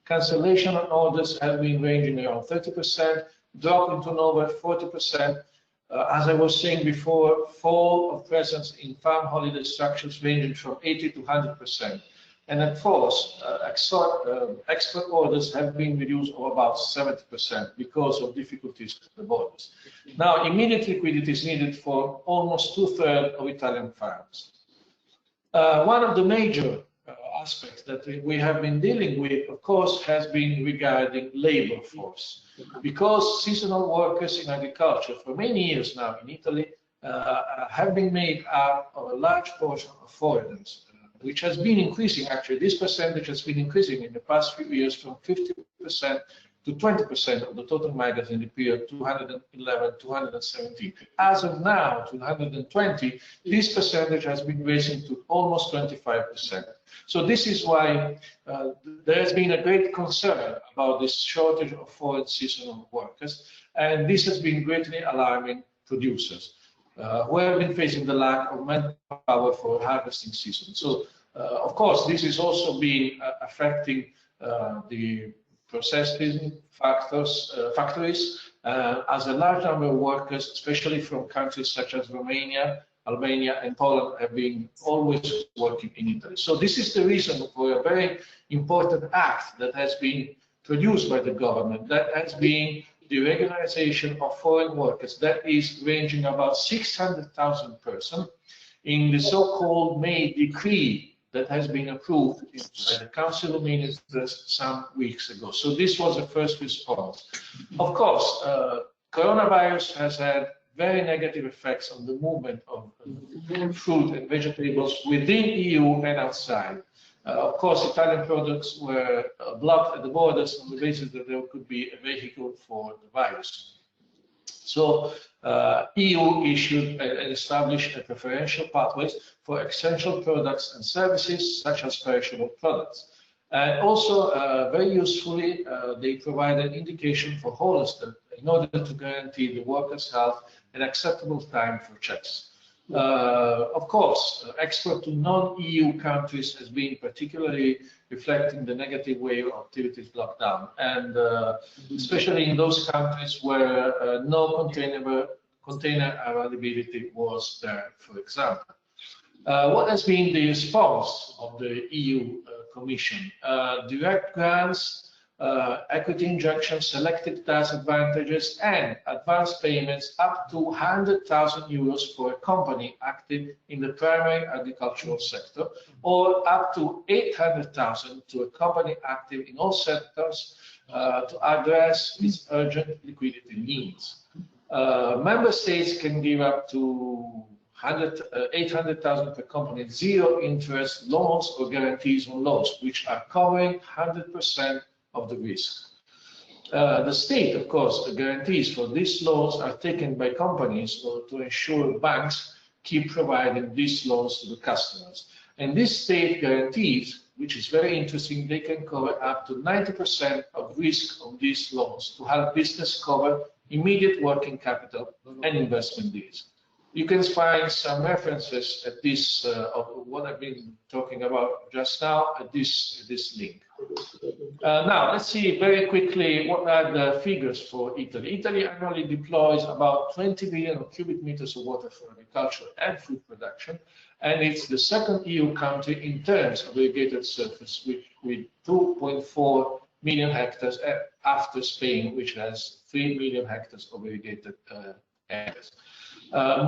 Cancellation on orders have been ranging around 30%, drop in turnover 40%. As I was saying before, fall of presence in farm holiday structures ranging from 80 to 100%. And at force, export orders have been reduced of about 70% because of difficulties at the borders. Now, immediate liquidity is needed for almost 2/3 of Italian farms. One of the major aspects that we have been dealing with, of course, has been regarding labor force. Because seasonal workers in agriculture for many years now in Italy have been made up of a large portion of foreigners, which has been increasing. Actually, this percentage has been increasing in the past few years from 50% to 20% of the total migrants in the period 2011-2017. As of now, 2020, this percentage has been raising to almost 25%. So this is why there has been a great concern about this shortage of foreign seasonal workers, and this has been greatly alarming producers who have been facing the lack of manpower for harvesting season. So, of course, this is also been affecting the processing factories, as a large number of workers, especially from countries such as Romania, Albania, and Poland, have been always working in Italy. So this is the reason for a very important act that has been produced by the government, that has been the regularization of foreign workers, that is ranging about 600,000 persons in the so-called May decree that has been approved by the Council of Ministers some weeks ago. So this was the first response. Of course, coronavirus has had very negative effects on the movement of fruit and vegetables within EU and outside. Of course, Italian products were blocked at the borders on the basis that there could be a vehicle for the virus. So EU issued and established a preferential pathways for essential products and services such as perishable products. And also, very usefully, they provided indication for haulers in order to guarantee the workers' health and acceptable time for checks. Of course, export to non-EU countries has been particularly reflecting the negative wave of activities locked down, and especially in those countries where no container availability was there, for example. What has been the response of the EU Commission? Direct grants, equity injections, selected tax advantages, and advance payments up to 100,000 euros for a company active in the primary agricultural sector, or up to 800,000 to a company active in all sectors to address its urgent liquidity needs. Member states can give up to 800,000 per company, zero interest loans or guarantees on loans, which are covering 100% of the risk. The state, of course, the guarantees for these loans are taken by companies to ensure banks keep providing these loans to the customers. And these state guarantees which is very interesting, they can cover up to 90% of risk of these loans to help business cover immediate working capital and investment needs. You can find some references at this of what I've been talking about just now at this link. Now let's see very quickly what are the figures for Italy. Italy annually deploys about 20 billion cubic meters of water for agriculture and food production, and it's the second EU country in terms of irrigated surface, with 2.4 million hectares after Spain, which has 3 million hectares of irrigated areas.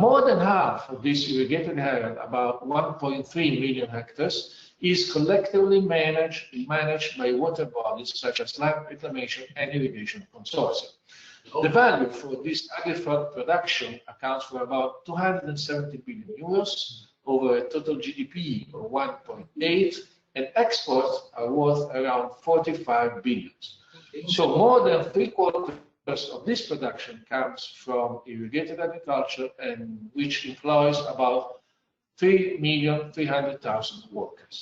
More than half of this irrigated area, about 1.3 million hectares, is collectively managed by water bodies such as land reclamation and irrigation consortia. The value for this agri-food production accounts for about 270 billion euros over a total GDP of 1.8, and exports are worth around 45 billion. So more than 3/4 of this production comes from irrigated agriculture, and which employs about 3,300,000 workers.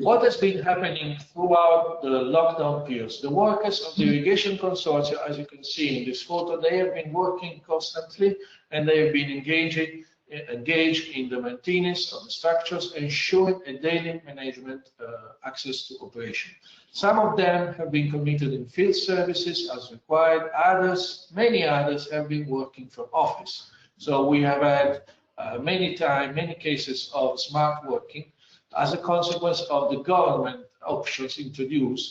What has been happening throughout the lockdown periods? The workers of the irrigation consortia, as you can see in this photo, they have been working constantly, and they have been engaged in the maintenance of the structures, ensuring a daily management access to operation. Some of them have been committed in field services as required. Others, many others, have been working from office. So we have had many cases of smart working as a consequence of the government options introduced,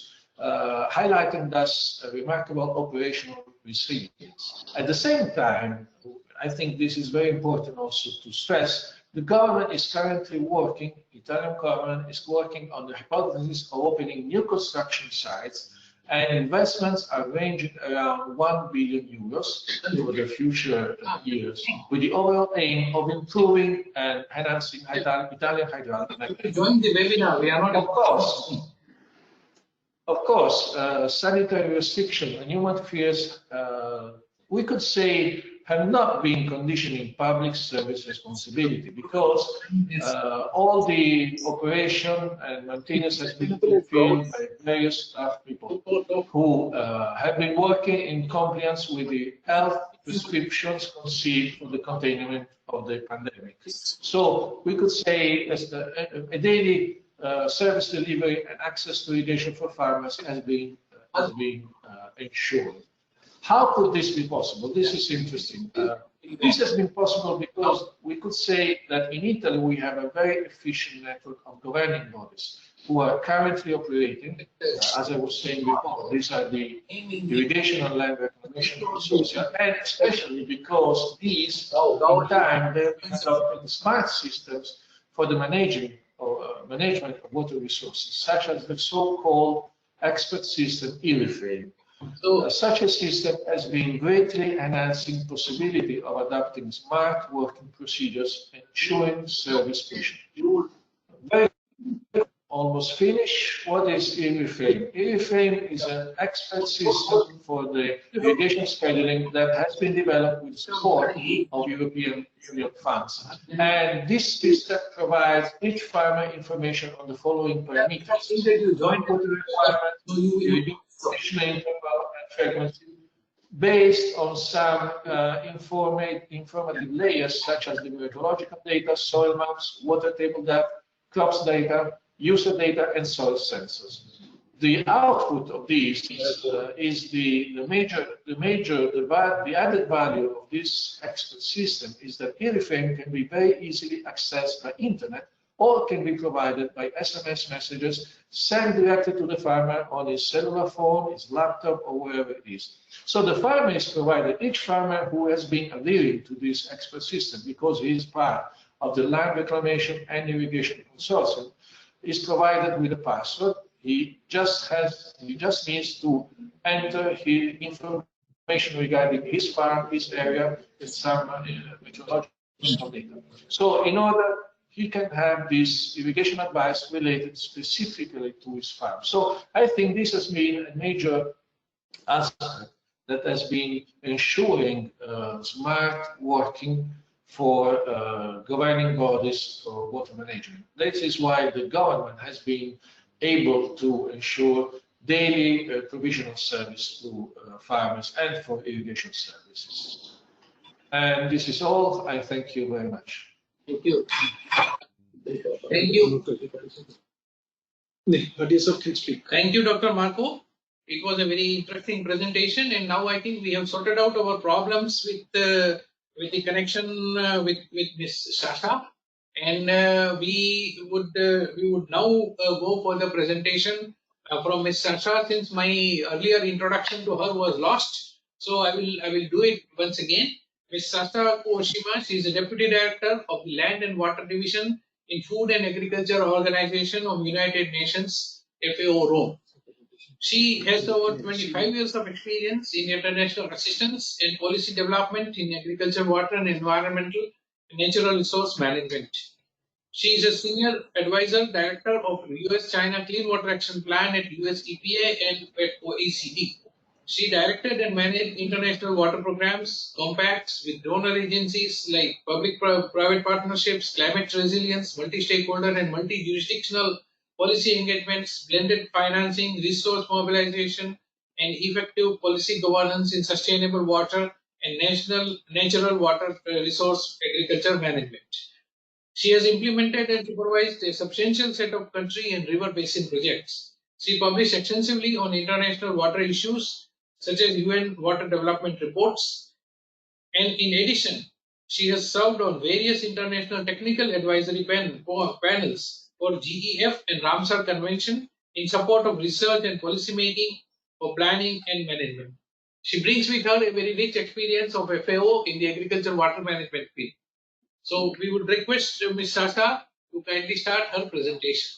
highlighting thus a remarkable operational resilience. At the same time, I think this is very important also to stress, the government is currently working, Italian government is working on the hypothesis of opening new construction sites, and investments are ranging around 1 billion euros for the future years, with the overall aim of improving and enhancing Italian hydraulic mechanism. Join the webinar, we are not. Of course, sanitary restriction and human fears, we could say, have not been conditioning public service responsibility, because all the operation and maintenance has been fulfilled by various staff people who have been working in compliance with the health prescriptions conceived for the containment of the pandemic. So we could say a daily service delivery and access to irrigation for farmers has been ensured. How could this be possible? This is interesting. This has been possible because we could say that in Italy we have a very efficient network of governing bodies who are currently operating. As I was saying before, these are the irrigation and land reclamation consortia, and especially because these, in time, they have developed smart systems for the management of water resources, such as the so-called expert system Irrigation. So such a system has been greatly enhancing possibility of adapting smart working procedures and ensuring service patient. Almost finished. What is Irrigation? Irrigation is an expert system for the irrigation scheduling that has been developed with support of European Union funds. And this system provides each farmer information on the following parameters: water requirement, interval and frequency, based on some informative layers such as the meteorological data, soil maps, water table data, crops data, user data, and soil sensors. The output of these is the added value of this expert system is that Irrigation can be very easily accessed by internet, or can be provided by SMS messages sent directly to the farmer on his cellular phone, his laptop, or wherever it is. So the farmer is provided, each farmer who has been adhering to this expert system, because he is part of the land reclamation and irrigation consortium, is provided with a password. He just needs to enter his information regarding his farm, his area, and some meteorological data. So in order he can have this irrigation advice related specifically to his farm. So I think this has been a major aspect that has been ensuring smart working for governing bodies for water management. This is why the government has been able to ensure daily provision of service to farmers and for irrigation services. And this is all. I thank you very much. Thank you. Thank you. Thank you, Dr. Marco. It was a very interesting presentation, and now I think we have sorted out our problems with the connection with Ms. Sasha, and we would now go for the presentation from Ms. Sasha, since my earlier introduction to her was lost. So I will do it once again. Ms. Sasha Koo-Oshima, she is the Deputy Director of the Land and Water Division in Food and Agriculture Organization of United Nations, FAO Rome. She has over 25 years of experience in international assistance and policy development in agriculture, water and environmental and natural resource management. She is a Senior Advisor Director of US-China Clean Water Action Plan at US EPA and at OECD. She directed and managed international water programs, compacts with donor agencies like public-private partnerships, climate resilience, multi-stakeholder and multi-jurisdictional policy engagements, blended financing, resource mobilization, and effective policy governance in sustainable water and natural water resource agriculture management. She has implemented and supervised a substantial set of country and river basin projects. She published extensively on international water issues, such as UN Water Development Reports. And in addition, she has served on various international technical advisory panels for GEF and Ramsar Convention in support of research and policy making for planning and management. She brings with her a very rich experience of FAO in the agriculture water management field. So we would request Ms. Sasha to kindly start her presentation.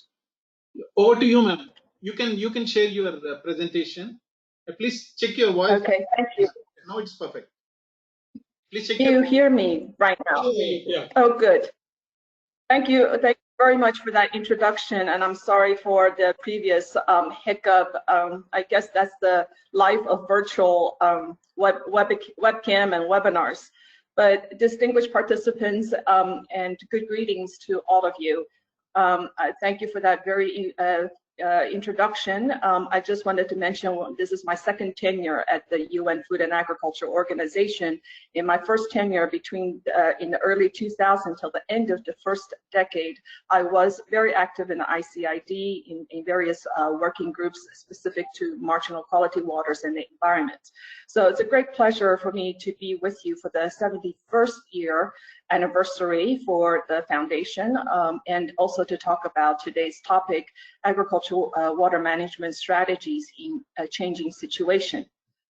Over to you, ma'am. You can share your presentation. Please check your voice. Okay, thank you. Now it's perfect. Please check. You hear me right now? Yeah. Oh, good. Thank you. Thank you very much for that introduction. And I'm sorry for the previous hiccup. I guess that's the life of virtual webcam and webinars. But distinguished participants and good greetings to all of you. I thank you for that very introduction. I just wanted to mention this is my second tenure at the UN Food and Agriculture Organization. In my first tenure between in the early 2000s till the end of the first decade, I was very active in the ICID in various working groups specific to marginal quality waters and the environment. So it's a great pleasure for me to be with you for the 71st year anniversary for the foundation, and also to talk about today's topic, agricultural water management strategies in a changing situation.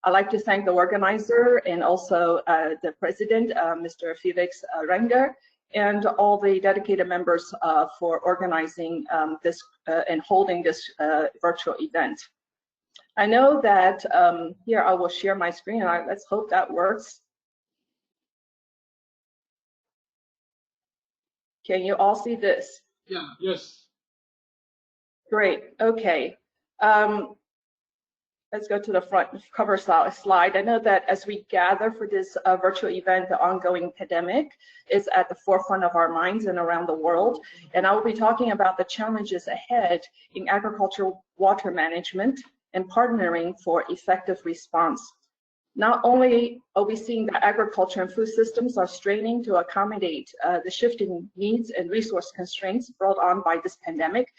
I'd like to thank the organizer and also the president, Mr. Felix Reinders, and all the dedicated members for organizing this and holding this virtual event. I know that here I will share my screen, and let's hope that works. Can you all see this? Yeah. Yes. Great. Okay. Let's go to the front cover slide. I know that as we gather for this virtual event, the ongoing pandemic is at the forefront of our minds and around the world. And I will be talking about the challenges ahead in agricultural water management and partnering for effective response. Not only are we seeing that agriculture and food systems are straining to accommodate the shifting needs and resource constraints brought on by this pandemic,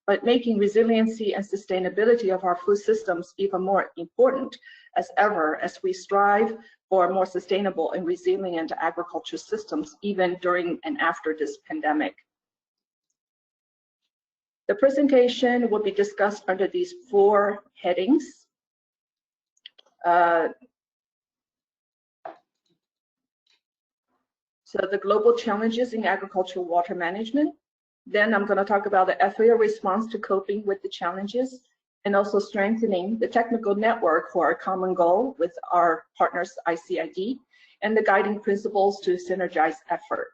but making resiliency and sustainability of our food systems even more important as ever as we strive for more sustainable and resilient agriculture systems even during and after this pandemic. The presentation will be discussed under these 4 headings. So the global challenges in agricultural water management. Then I'm going to talk about the FAO response to coping with the challenges and also strengthening the technical network for our common goal with our partners ICID and the guiding principles to synergize effort.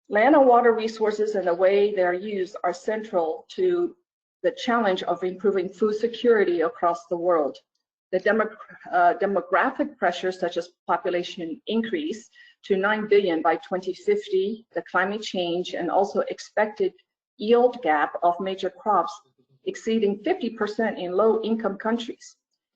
Land and water resources and the way they are used are central to the challenge of improving food security across the world. The demographic pressures such as population increase, to 9 billion by 2050, the climate change and also expected yield gap of major crops exceeding 50% in low-income countries,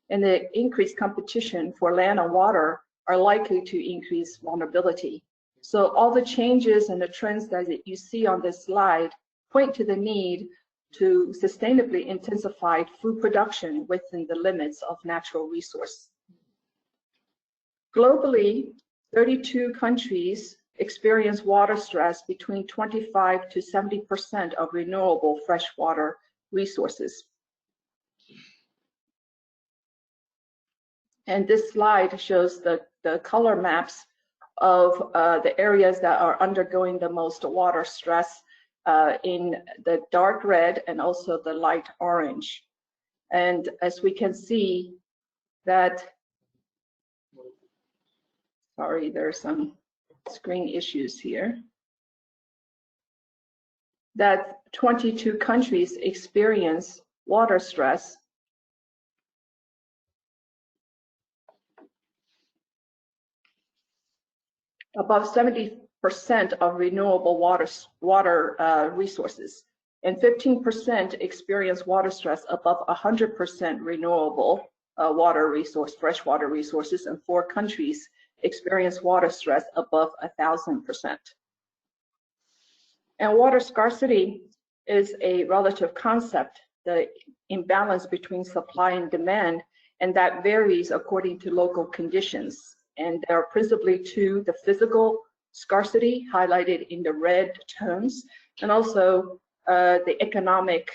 and the increased competition for land and water are likely to increase vulnerability. So all the changes and the trends that you see on this slide point to the need to sustainably intensify food production within the limits of natural resource. Globally, 32 countries experience water stress between 25 to 70% of renewable freshwater resources. And this slide shows the color maps of the areas that are undergoing the most water stress in the dark red and also the light orange. And as we can see that, sorry, there are some screen issues here, that 22 countries experience water stress above 70% of renewable water resources, and 15% experience water stress above 100% renewable freshwater resources, and 4 countries experience water stress above 1,000%. And water scarcity is a relative concept, the imbalance between supply and demand, and that varies according to local conditions. And there are principally 2, the physical scarcity highlighted in the red tones, and also the economic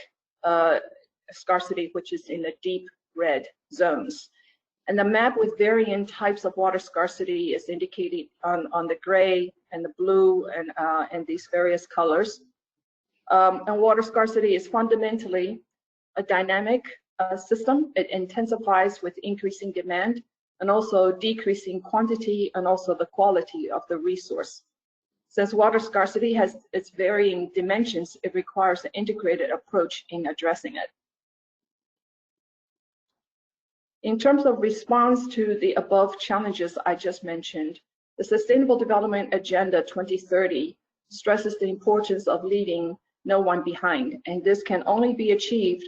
scarcity, which is in the deep red zones. And the map with varying types of water scarcity is indicated on the gray and the blue and these various colors. And water scarcity is fundamentally a dynamic system. It intensifies with increasing demand and also decreasing quantity and also the quality of the resource. Since water scarcity has its varying dimensions, it requires an integrated approach in addressing it. In terms of response to the above challenges I just mentioned, the Sustainable Development Agenda 2030 stresses the importance of leaving no one behind, and this can only be achieved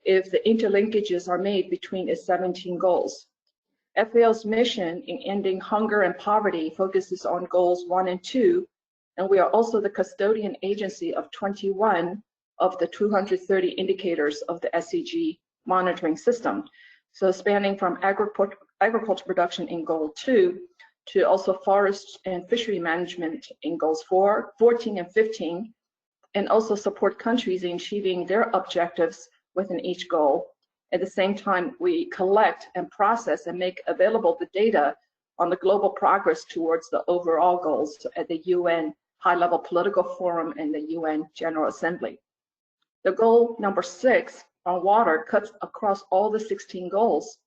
if the interlinkages are made between its 17 goals. FAO's mission in ending hunger and poverty focuses on goals 1 and 2, and we are also the custodian agency of 21 of the 230 indicators of the SDG monitoring system. So spanning from agriculture production in goal 2 to also forest and fishery management in goals 4, 14, and 15, and also support countries in achieving their objectives within each goal. At the same time, we collect and process and make available the data on the global progress towards the overall goals at the UN High-Level Political Forum and the UN General Assembly. The goal number 6 on water cuts across all the 16 goals,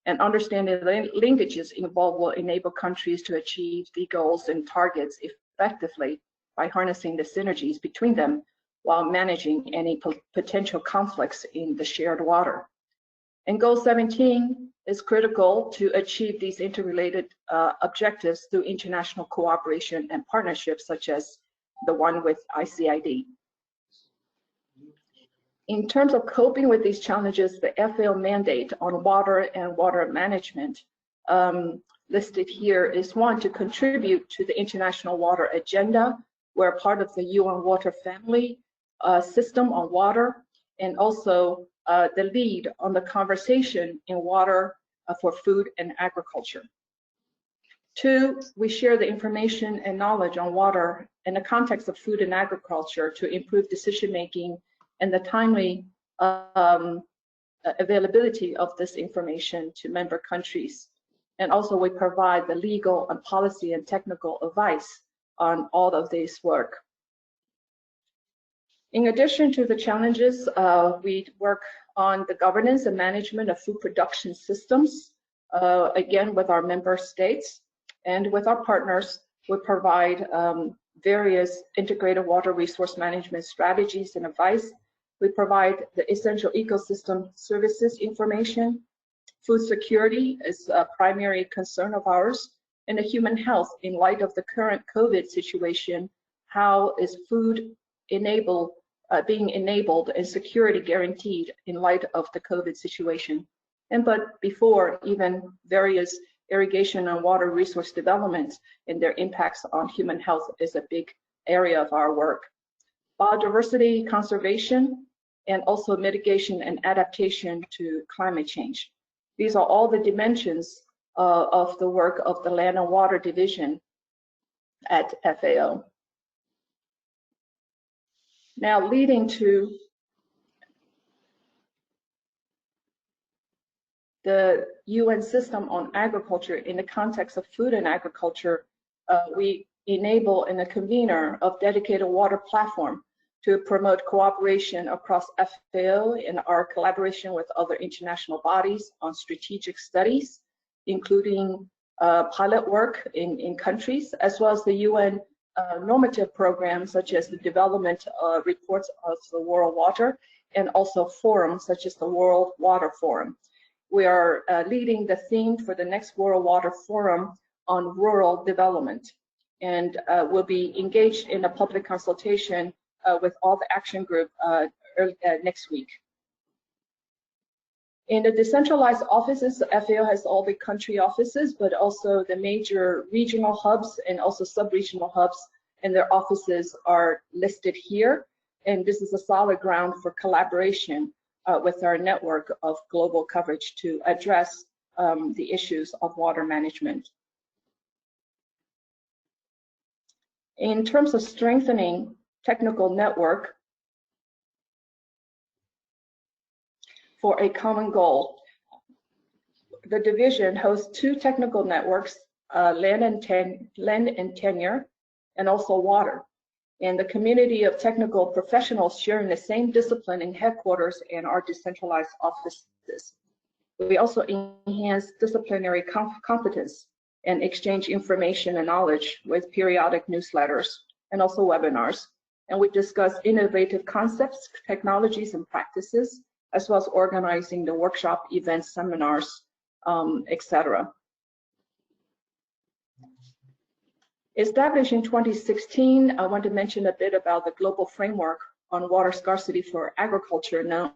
and understanding the linkages involved will enable countries to achieve the goals and targets effectively by harnessing the synergies between them while managing any potential conflicts in the shared water. And goal 17 is critical to achieve these interrelated objectives through international cooperation and partnerships such as the one with ICID. In terms of coping with these challenges, the FAO mandate on water and water management listed here is 1, to contribute to the international water agenda. We're part of the UN Water Family system on water, and also the lead on the conversation in water for food and agriculture. 2, we share the information and knowledge on water in the context of food and agriculture to improve decision-making and the timely availability of this information to member countries. And also we provide the legal and policy and technical advice on all of this work. In addition to the challenges, we work on the governance and management of food production systems, again with our member states. And with our partners, we provide various integrated water resource management strategies and advice. We provide the essential ecosystem services information. Food security is a primary concern of ours, and the human health in light of the current COVID situation. How is food being enabled and security guaranteed in light of the COVID situation? But before even various irrigation and water resource developments and their impacts on human health is a big area of our work. Biodiversity conservation and also mitigation and adaptation to climate change. These are all the dimensions of the work of the Land and Water Division at FAO. Now, leading to the UN system on agriculture in the context of food and agriculture, we enable in a convener of dedicated water platform to promote cooperation across FAO in our collaboration with other international bodies on strategic studies, including pilot work in countries, as well as the UN normative programs such as the development reports of the World Water, and also forums such as the World Water Forum. We are leading the theme for the next World Water Forum on rural development, and will be engaged in a public consultation with all the action group next week. In the decentralized offices, FAO has all the country offices, but also the major regional hubs and also sub-regional hubs, and their offices are listed here. And this is a solid ground for collaboration with our network of global coverage to address the issues of water management. In terms of strengthening technical network for a common goal, the division hosts 2 technical networks, land and tenure, and also water. And the community of technical professionals sharing the same discipline in headquarters and our decentralized offices. We also enhance disciplinary competence and exchange information and knowledge with periodic newsletters and also webinars. And we discuss innovative concepts, technologies, and practices, as well as organizing the workshop, events, seminars, etc. Established in 2016, I want to mention a bit about the global framework on water scarcity for agriculture, known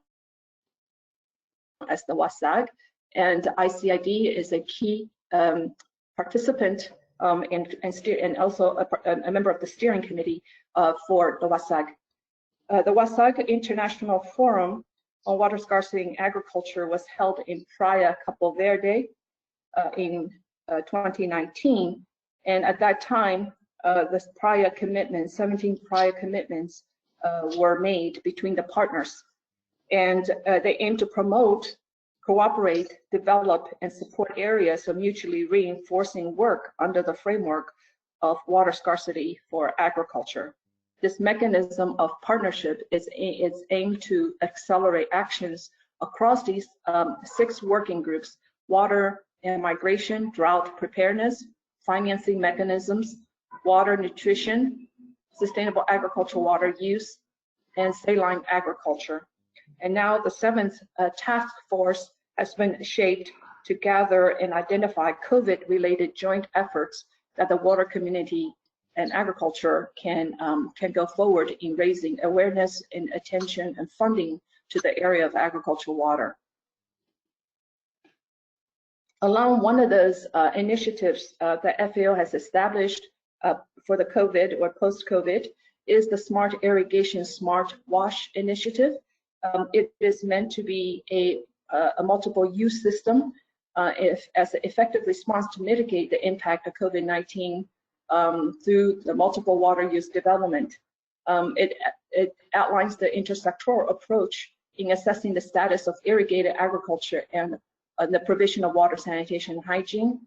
as the WASAG, and ICID is a key participant and also a member of the steering committee for the WASAG. The WASAG International Forum on Water Scarcity in Agriculture was held in Praia, Capo Verde in 2019. And at that time, this Praia commitment, 17 Praia commitments were made between the partners. And they aim to promote, cooperate, develop, and support areas of mutually reinforcing work under the framework of water scarcity for agriculture. This mechanism of partnership is aimed to accelerate actions across these 6 working groups: water and migration, drought preparedness, financing mechanisms, water nutrition, sustainable agricultural water use, and saline agriculture. And now the 7th task force has been shaped to gather and identify COVID-related joint efforts that the water community and agriculture can go forward in raising awareness and attention and funding to the area of agricultural water. Along one of those initiatives that FAO has established for the COVID or post-COVID is the Smart Irrigation Smart Wash initiative. It is meant to be a multiple use system as an effective response to mitigate the impact of COVID-19 through the multiple water use development. It outlines the intersectoral approach in assessing the status of irrigated agriculture and the provision of water, sanitation, and hygiene.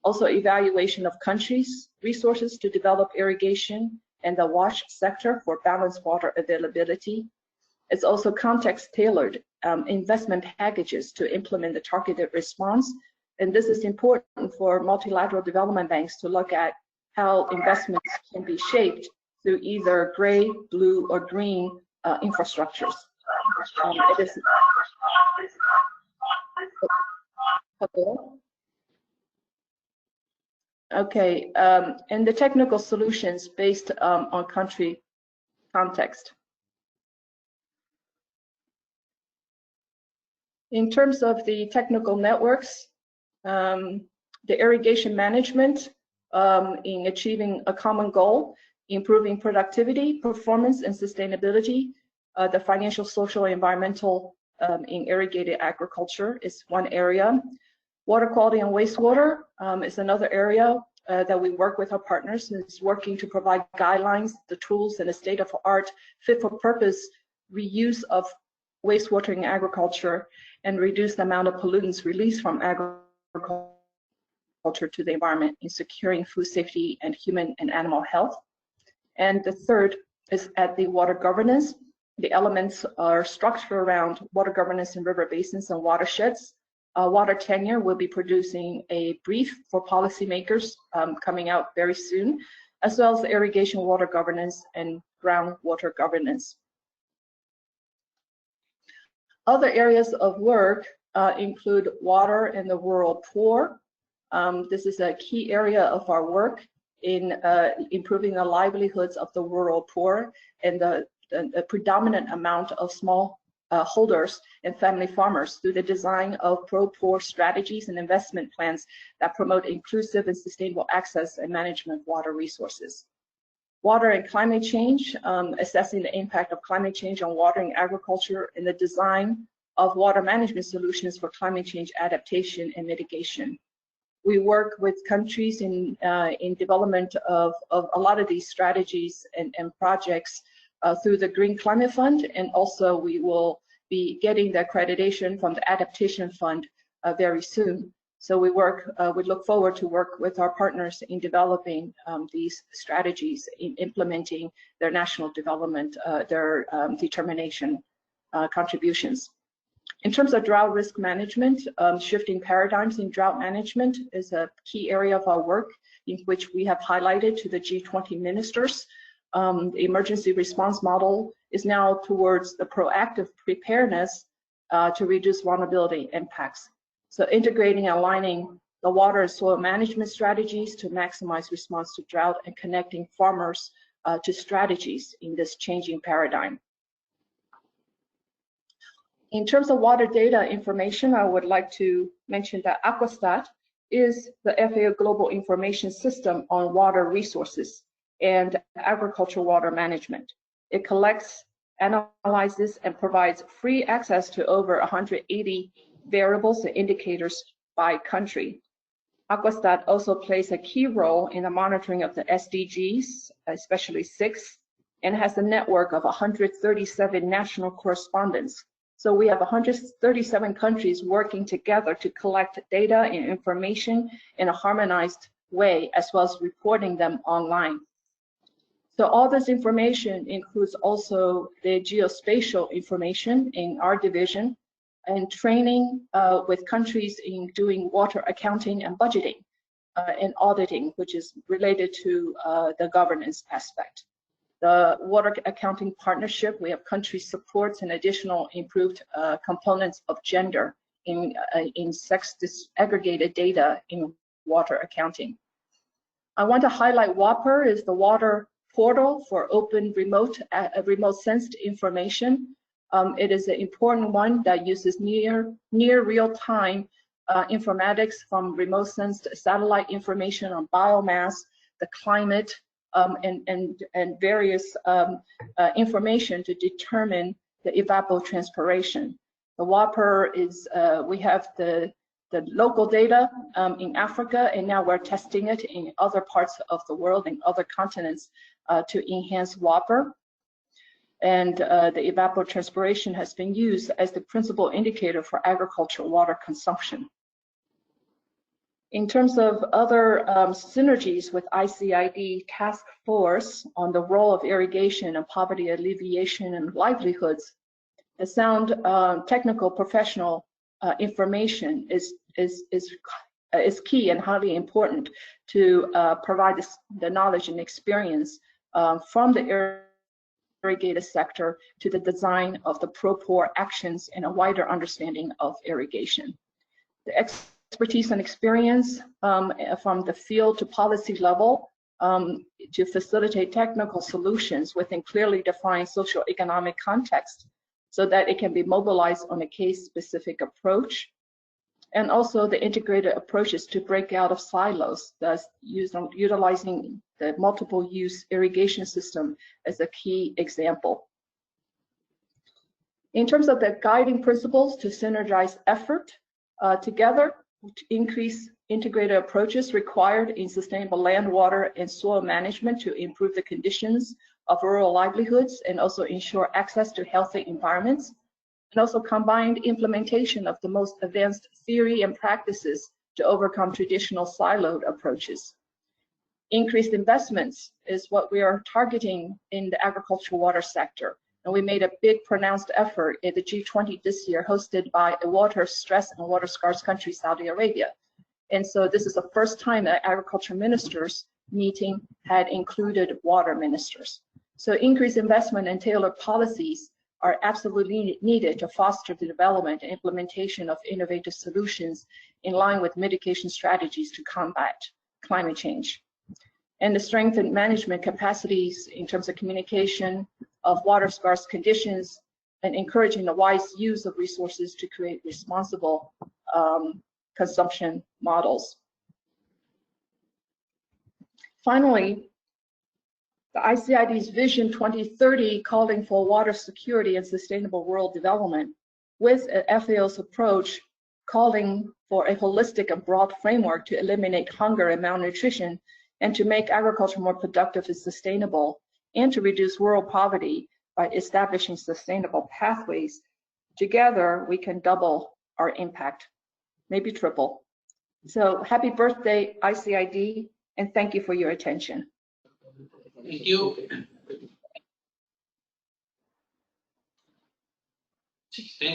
Also evaluation of countries' resources to develop irrigation and the wash sector for balanced water availability. It's also context-tailored investment packages to implement the targeted response. And this is important for multilateral development banks to look at how investments can be shaped through either gray, blue, or green infrastructures. It is Okay, and the technical solutions based on country context. In terms of the technical networks, the irrigation management in achieving a common goal, improving productivity, performance, and sustainability, the financial, social, and environmental in irrigated agriculture is one area. Water quality and wastewater is another area that we work with our partners, and is working to provide guidelines, the tools, and a state-of-the-art, fit-for-purpose reuse of wastewater in agriculture, and reduce the amount of pollutants released from agriculture to the environment in securing food safety and human and animal health. And the third is at the water governance. The elements are structured around water governance in river basins and watersheds. Water Tenure will be producing a brief for policymakers coming out very soon, as well as irrigation water governance and groundwater governance. Other areas of work include water and the rural poor. This is a key area of our work in improving the livelihoods of the rural poor and the predominant amount of small holders and family farmers through the design of pro-poor strategies and investment plans that promote inclusive and sustainable access and management of water resources. Water and climate change, assessing the impact of climate change on water and agriculture and the design of water management solutions for climate change adaptation and mitigation. We work with countries in development of a lot of these strategies and projects through the Green Climate Fund, and also we will be getting the accreditation from the Adaptation Fund very soon. So we look forward to work with our partners in developing these strategies, in implementing their national development, their determination contributions. In terms of drought risk management, shifting paradigms in drought management is a key area of our work, in which we have highlighted to the G20 ministers. The emergency response model is now towards the proactive preparedness to reduce vulnerability impacts. So integrating and aligning the water and soil management strategies to maximize response to drought, and connecting farmers to strategies in this changing paradigm. In terms of water data information, I would like to mention that Aquastat is the FAO Global Information System on water resources and agricultural water management. It collects, analyzes, and provides free access to over 180 variables and indicators by country. Aquastat also plays a key role in the monitoring of the SDGs, especially 6, and has a network of 137 national correspondents. So we have 137 countries working together to collect data and information in a harmonized way, as well as reporting them online. So all this information includes also the geospatial information in our division, and training with countries in doing water accounting and budgeting and auditing, which is related to the governance aspect. The water accounting partnership, we have country supports and additional improved components of gender in sex disaggregated data in water accounting. I want to highlight WAPR is the water portal for open remote sensed information. It is an important one that uses near real-time informatics from remote sensed satellite information on biomass, the climate, and various information to determine the evapotranspiration. The WAPR is, we have the local data in Africa, and now we're testing it in other parts of the world, in other continents, to enhance WAPR. And the evapotranspiration has been used as the principal indicator for agricultural water consumption. In terms of other synergies with ICID task force on the role of irrigation and poverty alleviation and livelihoods, the sound technical professional information is key and highly important to provide the knowledge and experience from the irrigated sector to the design of the pro-poor actions and a wider understanding of irrigation. The expertise and experience from the field to policy level to facilitate technical solutions within clearly defined socio-economic context so that it can be mobilized on a case-specific approach. And also the integrated approaches to break out of silos, thus utilizing the multiple use irrigation system as a key example. In terms of the guiding principles to synergize effort together to increase integrated approaches required in sustainable land, water, and soil management to improve the conditions of rural livelihoods and also ensure access to healthy environments, and also combined implementation of the most advanced theory and practices to overcome traditional siloed approaches. Increased investments is what we are targeting in the agricultural water sector. And we made a big pronounced effort at the G20 this year, hosted by a water-stressed and water-scarce country, Saudi Arabia. And so this is the first time that agriculture ministers meeting had included water ministers. So increased investment and tailored policies are absolutely needed to foster the development and implementation of innovative solutions in line with mitigation strategies to combat climate change. And to strengthen management capacities in terms of communication of water scarce conditions and encouraging the wise use of resources to create responsible consumption models. Finally, the ICID's Vision 2030 calling for water security and sustainable rural development with an FAO's approach calling for a holistic and broad framework to eliminate hunger and malnutrition and to make agriculture more productive and sustainable, and to reduce rural poverty by establishing sustainable pathways. Together, we can double our impact, maybe triple. So happy birthday, ICID, and thank you for your attention. Thank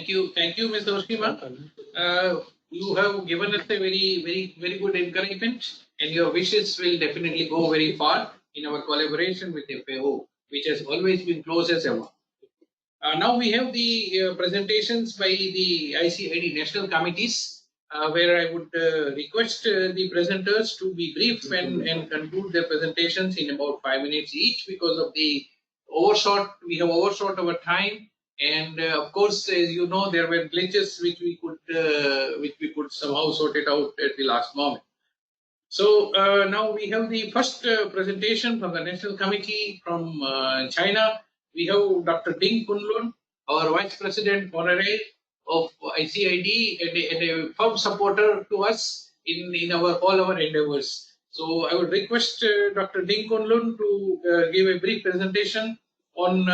you. Thank you, Ms. Koo-Oshima. You have given us a very good encouragement, and your wishes will definitely go very far in our collaboration with FAO, which has always been close as ever. Now we have the presentations by the ICID national committees, where I would request the presenters to be brief and conclude their presentations in about 5 minutes each, because of the overshot. We have overshot our time. And of course, as you know, there were glitches which we could somehow sort it out at the last moment. So now we have the first presentation from the National Committee from China. We have Dr. Ding Kunlun, our Vice President Honorary of ICID, and a firm supporter to us in all our endeavors. So I would request Dr. Ding Kunlun to give a brief presentation on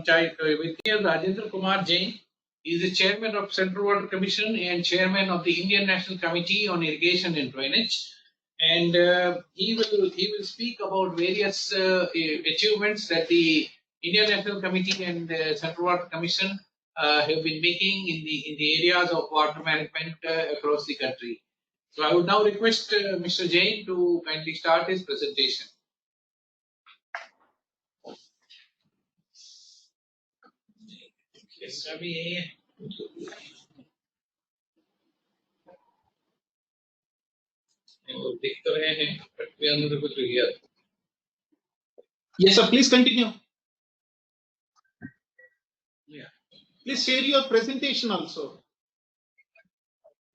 China with here Rajendra Kumar Jain. He is the chairman of Central Water Commission and chairman of the Indian National Committee on Irrigation and Drainage. And he will speak about various achievements that the Indian National Committee and the Central Water Commission have been making in the areas of water management across the country. So I would now request Mr. Jain to kindly start his presentation. Yes, Yes, sir. Please continue. Yeah. Please share your presentation also.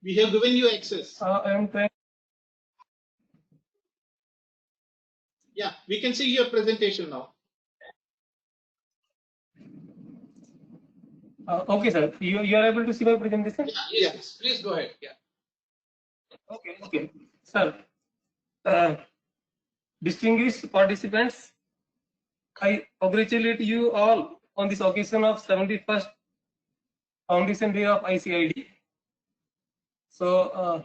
We have given you access. Yeah, we can see your presentation now. Okay, sir. You are able to see my presentation? Yes, please go ahead. Yeah. Okay. Sir, distinguished participants, I congratulate you all on this occasion of 71st Foundation Day of ICID. So,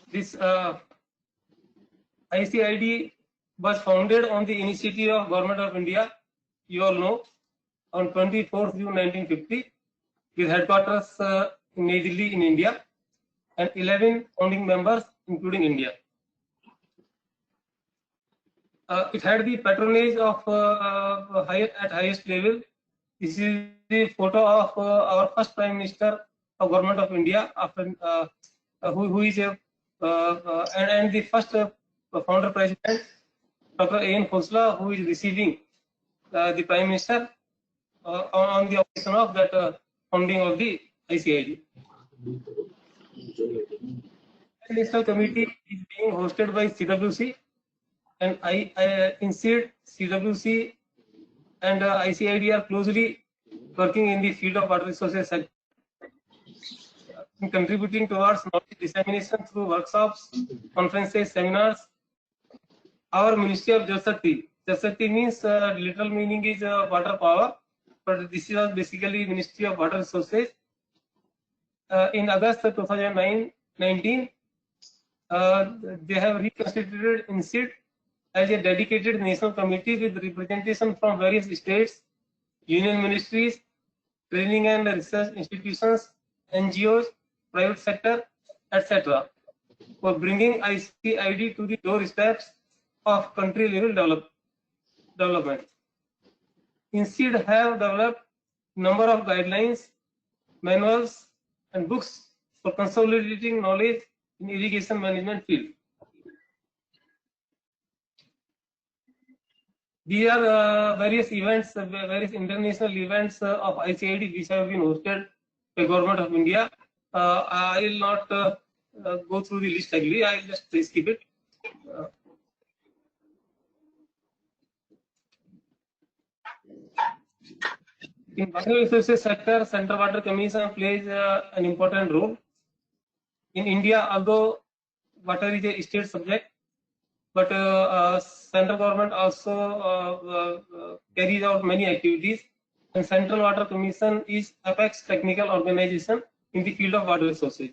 this ICID was founded on the initiative of Government of India, you all know, on 24th June 1950, with headquarters in New Delhi in India, and 11 founding members, including India. It had the patronage of at highest level. This is the photo of our first Prime Minister of Government of India, after who is a and the first founder president, Dr. A.N. Khosla, who is receiving the Prime Minister on the occasion of that founding of the ICID. The National Committee is being hosted by CWC, and INCID, CWC, and ICID are closely working in the field of water resources sector, contributing towards knowledge dissemination through workshops, conferences, seminars. Our Ministry of Jal Shakti means literal meaning is water power, but this is basically Ministry of Water Resources. In August 2019, they have reconstituted INCID as a dedicated national committee with representation from various states, union ministries, training and research institutions, NGOs, private sector, etc., for bringing ICID to the doorsteps of country level development. INCID have developed number of guidelines, manuals, and books for consolidating knowledge in irrigation management field. These are various events, various international events of ICID which have been hosted by Government of India. I will not go through the list again. I will just skip it. In water resources sector, Central Water Commission plays an important role. In India, although water is a state subject, but central government also carries out many activities, and Central Water Commission is apex technical organization in the field of water resources.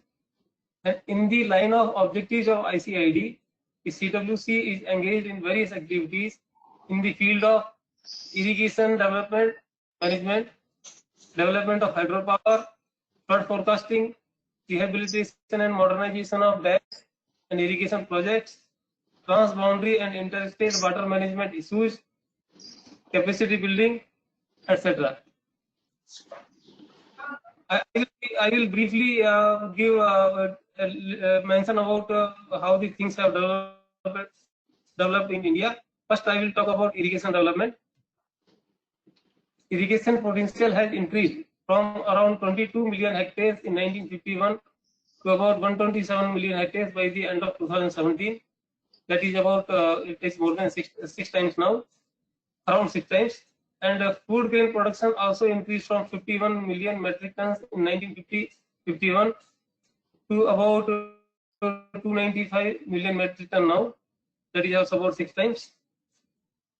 And in the line of objectives of ICID, the CWC is engaged in various activities in the field of irrigation development, management, development of hydropower, flood forecasting, rehabilitation and modernization of dams and irrigation projects, transboundary and interstate water management issues, capacity building, etc. I will briefly give mention about how the things have developed in India. First, I will talk about irrigation development. Irrigation potential has increased from around 22 million hectares in 1951 to about 127 million hectares by the end of 2017. That is about, it is more than six times now, around 6 times. And food grain production also increased from 51 million metric tons in 1951 to about 295 million metric ton now. That is also about 6 times.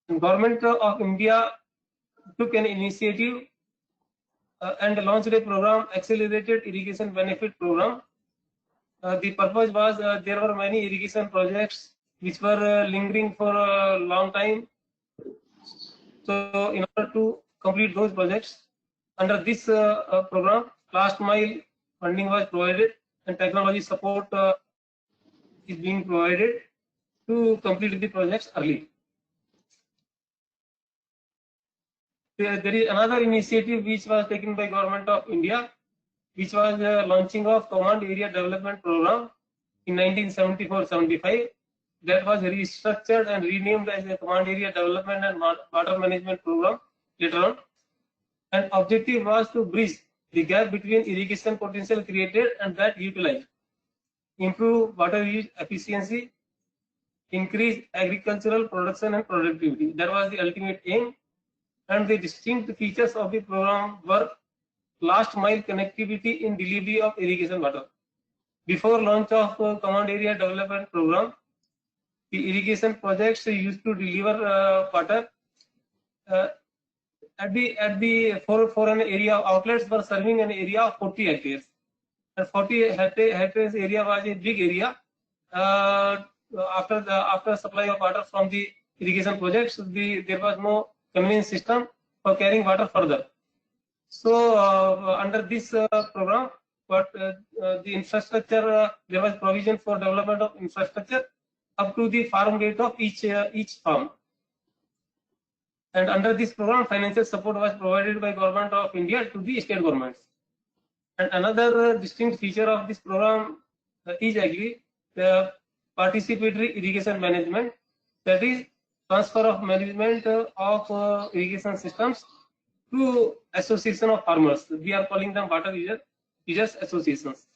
And Government of India took an initiative and launched a program, Accelerated Irrigation Benefit Program. The purpose was there were many irrigation projects which were lingering for a long time. So in order to complete those projects, under this program, last mile funding was provided and technology support is being provided to complete the projects early. There is another initiative which was taken by Government of India, which was launching of Command Area Development Program in 1974-75. That was restructured and renamed as the Command Area Development and Water Management Program later on. And objective was to bridge the gap between irrigation potential created and that utilized, improve water use efficiency, increase agricultural production and productivity. That was the ultimate aim. And the distinct features of the program were last mile connectivity in delivery of irrigation water. Before launch of Command Area Development Program, the irrigation projects used to deliver water for an area of outlets were serving an area of 40 hectares. And 40 hectares area was a big area. After supply of water from the irrigation projects, there was no conveyance system for carrying water further. So under this program, but the infrastructure, there was provision for development of infrastructure up to the farm gate of each farm. And under this program, financial support was provided by Government of India to the state governments. And another distinct feature of this program is actually the participatory irrigation management, that is transfer of management of irrigation systems to association of farmers. We are calling them water users associations.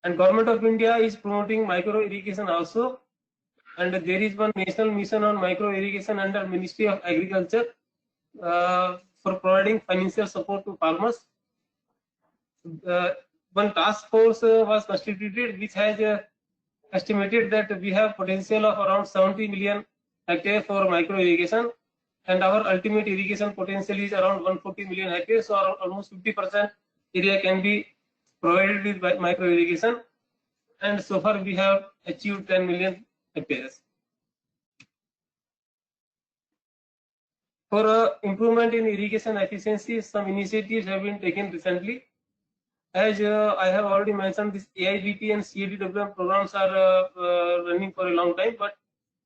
And Government of India is promoting micro irrigation also. And there is one national mission on micro irrigation under Ministry of Agriculture for providing financial support to farmers. One task force was constituted which has estimated that we have potential of around 70 million hectares for micro irrigation, and our ultimate irrigation potential is around 140 million hectares, so almost 50% area can be provided with micro irrigation, and so far we have achieved 10 million hectares. For improvement in irrigation efficiency, some initiatives have been taken recently. As I have already mentioned, this AIBT and CAD development programs are running for a long time, but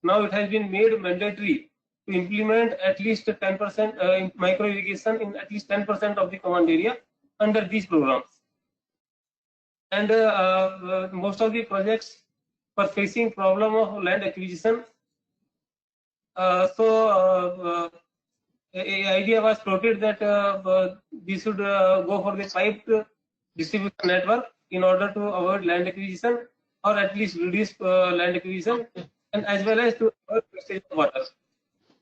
now it has been made mandatory to implement at least 10% micro irrigation in at least 10% of the command area under these programs. And most of the projects were facing problem of land acquisition. So an idea was floated that we should go for the piped distribution network in order to avoid land acquisition, or at least reduce land acquisition, and as well as to avoid wastage of water.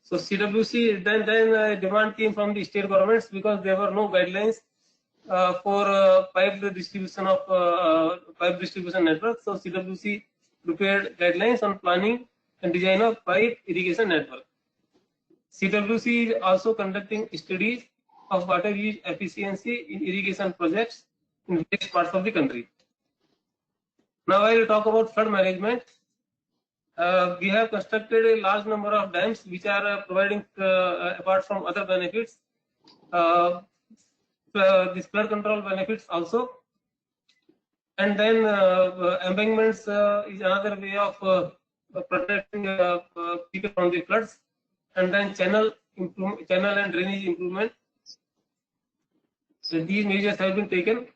So CWC, then a demand came from the state governments because there were no guidelines for piped distribution of pipe distribution network. So CWC prepared guidelines on planning and design of pipe irrigation network. CWC is also conducting studies of water use efficiency in irrigation projects in various parts of the country. Now I will talk about flood management. We have constructed a large number of dams which are providing, apart from other benefits, this flood control benefits also. And then embankments is another way of protecting people from the floods. And then channel and drainage improvement. So these measures have been taken,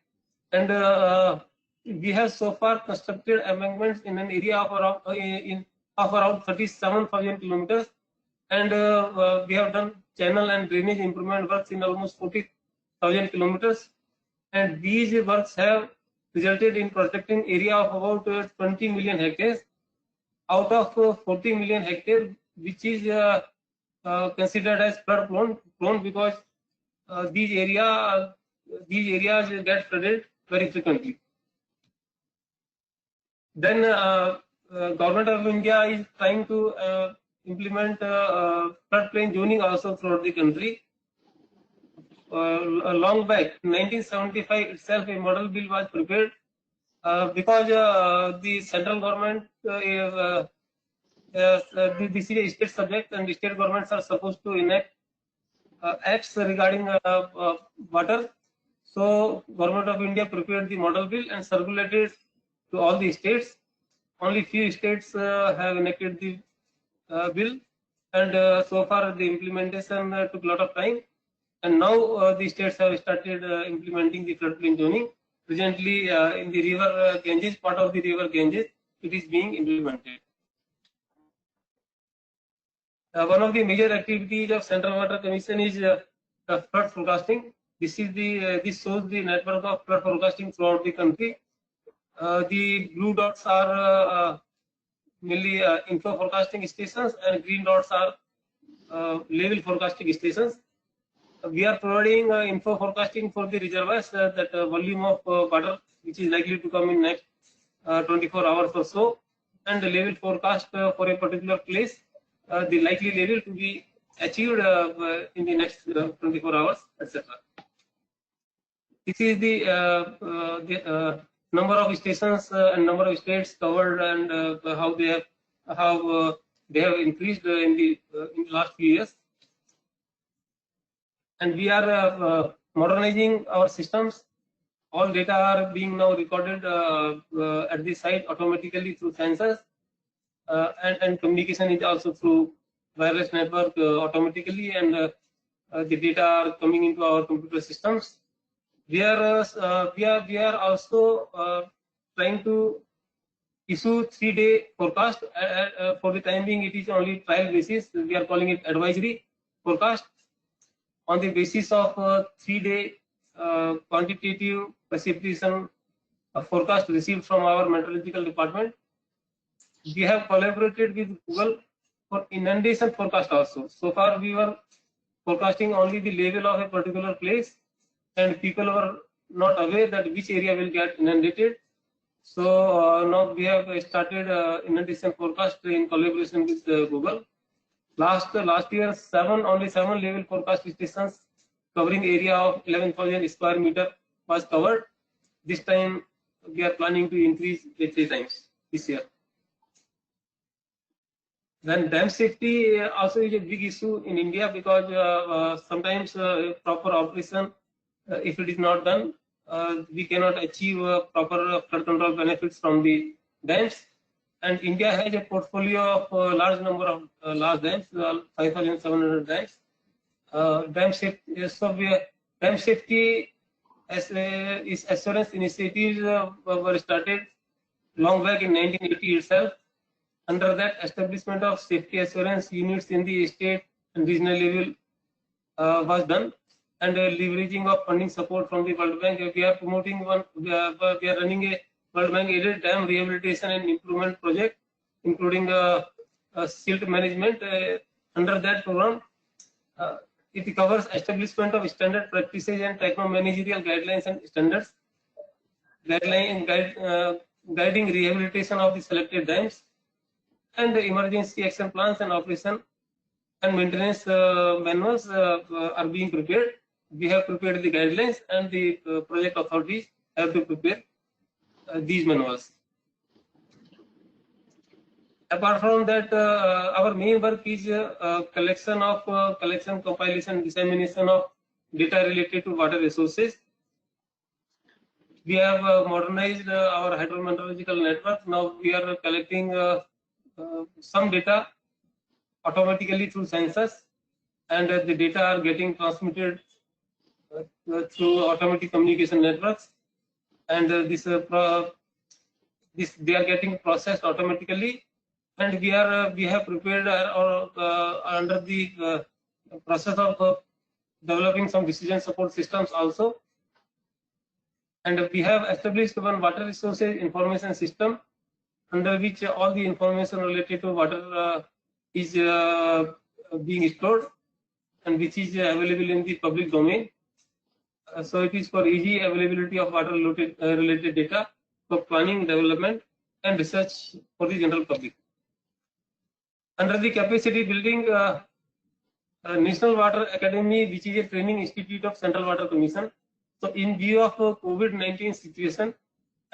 and we have so far constructed embankments in an area of around 37,000 kilometers, and we have done channel and drainage improvement works in almost 40,000 kilometers, and these works have resulted in protecting area of about 20 million hectares out of 40 million hectares, which is considered as flood prone because these areas get flooded very frequently. Then Government of India is trying to implement floodplain zoning also throughout the country. Long back, in 1975 itself, a model bill was prepared because the central government this is a state subject, and the state governments are supposed to enact acts regarding water. So Government of India prepared the model bill and circulated to all the states. Only few states have enacted the bill, and so far the implementation took a lot of time. And now the states have started implementing the floodplain zoning. Recently, in the river Ganges, part of the river Ganges, it is being implemented. One of the major activities of Central Water Commission is flood forecasting. This shows the network of flood forecasting throughout the country. The blue dots are mainly info forecasting stations, and green dots are level forecasting stations. We are providing info forecasting for the reservoirs, that volume of water which is likely to come in next 24 hours or so, and the level forecast for a particular place, the likely level to be achieved in the next 24 hours, etc. This is the number of stations and number of states covered, and how they have increased in the last few years. And we are modernizing our systems. All data are being now recorded at the site automatically through sensors, and communication is also through wireless network automatically, and the data are coming into our computer systems. We are also trying to issue 3-day forecast. For the time being, it is only trial basis. We are calling it advisory forecast. On the basis of 3-day quantitative precipitation forecast received from our meteorological department, we have collaborated with Google for inundation forecast also. So far, we were forecasting only the level of a particular place, and people were not aware that which area will get inundated. So now we have started inundation forecast in collaboration with Google. Last year, only seven level forecast stations covering area of 11,000 square meter was covered. This time we are planning to increase it 3 times this year. Then dam safety also is a big issue in India, because sometimes proper operation, if it is not done, we cannot achieve proper flood control benefits from the dams. And India has a portfolio of a large number of large dams, 5,700 dams. Dam safety is assurance initiatives were started long back in 1980 itself. Under that, establishment of safety assurance units in the state and regional level was done, and leveraging of funding support from the World Bank. We are promoting we are running a World Bank aided dam rehabilitation and improvement project, including silt management. Under that program, it covers establishment of standard practices and techno-managerial guidelines and standards, guiding rehabilitation of the selected dams, and the emergency action plans and operation and maintenance manuals are being prepared. We have prepared the guidelines, and the project authorities have to prepare these manuals. Apart from that, our main work is collection, compilation, dissemination of data related to water resources. We have modernized our hydrometeorological network. Now we are collecting some data automatically through sensors, and the data are getting transmitted through automatic communication networks, and they are getting processed automatically. And we have prepared under the process of developing some decision support systems also. And we have established one water resources information system, under which all the information related to water is being stored, and which is available in the public domain. So it is for easy availability of water related data for planning, development, and research for the general public. Under the capacity building, National Water Academy, which is a training institute of Central Water Commission. So in view of COVID-19 situation,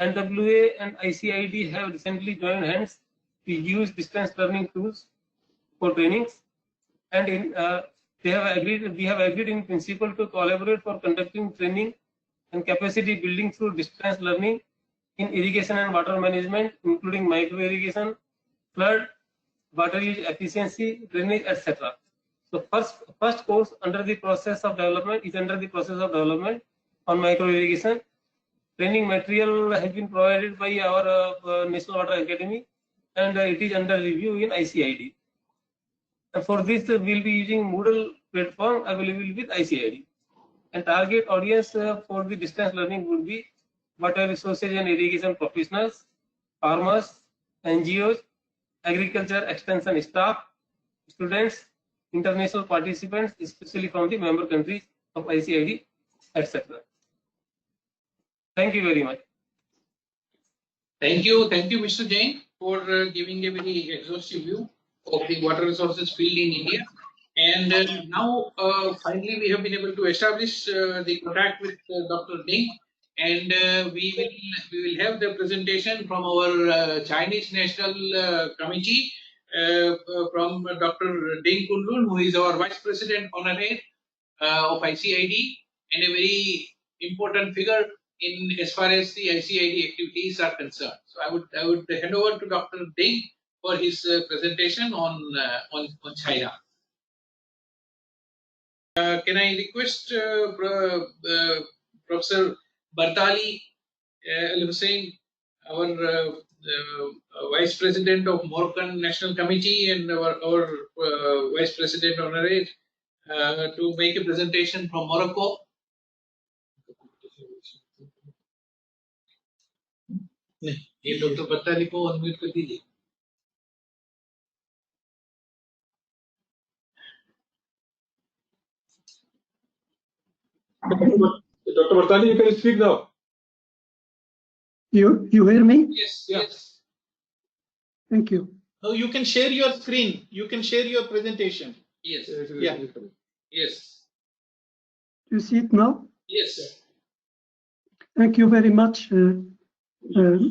MWRRA and ICID have recently joined hands to use distance learning tools for trainings, and we have agreed in principle to collaborate for conducting training and capacity building through distance learning in irrigation and water management, including micro irrigation, flood, water use efficiency, drainage, etc. So first course under the process of development on micro irrigation. Training material has been provided by our National Water Academy, and it is under review in ICID. And for this, we will be using Moodle platform available with ICID. And target audience for the distance learning would be water resources and irrigation professionals, farmers, NGOs, agriculture extension staff, students, international participants, especially from the member countries of ICID, etc. Thank you very much. Thank you, Mr. Jain, for giving a very exhaustive view of the water resources field in India. And now, finally, we have been able to establish the contact with Dr. Ding, and we will have the presentation from our Chinese National Committee from Dr. Ding Kunlun, who is our Vice President Honorary of ICID, and a very important figure in as far as the ICID activities are concerned. So I would hand over to Dr. Ding for his presentation on China. Can I request Professor BARTALI Houssine, our Vice President of Moroccan National Committee and our Vice President Honorary, to make a presentation from Morocco. ये doctor BARTALI को unmute कर दीजिए. Dr. BARTALI, you can speak now. You hear me? Yes, Yeah. yes. Thank you. No, you can share your screen. You can share your presentation. Yes, Yeah. yes, Do you see it now? yes. Thank you very much,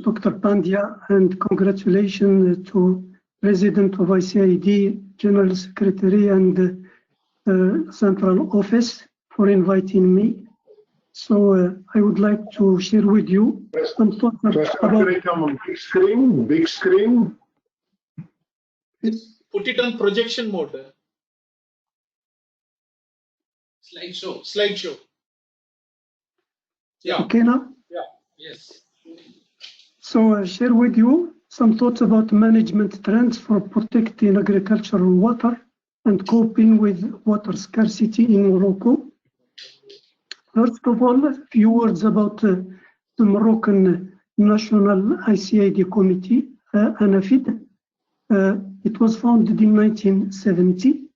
Dr. Pandya, and congratulations to President of ICID, General Secretary, and Central Office for inviting me. So I would like to share with you some thoughts about. Big screen, big screen. Put it on projection mode. Slideshow. Slideshow. Yeah. Okay now? Yes. So I share with you some thoughts about management trends for protecting agricultural water and coping with water scarcity in Morocco. First of all, a few words about the Moroccan National ICID Committee, ANAFIDE. It was founded in 1970.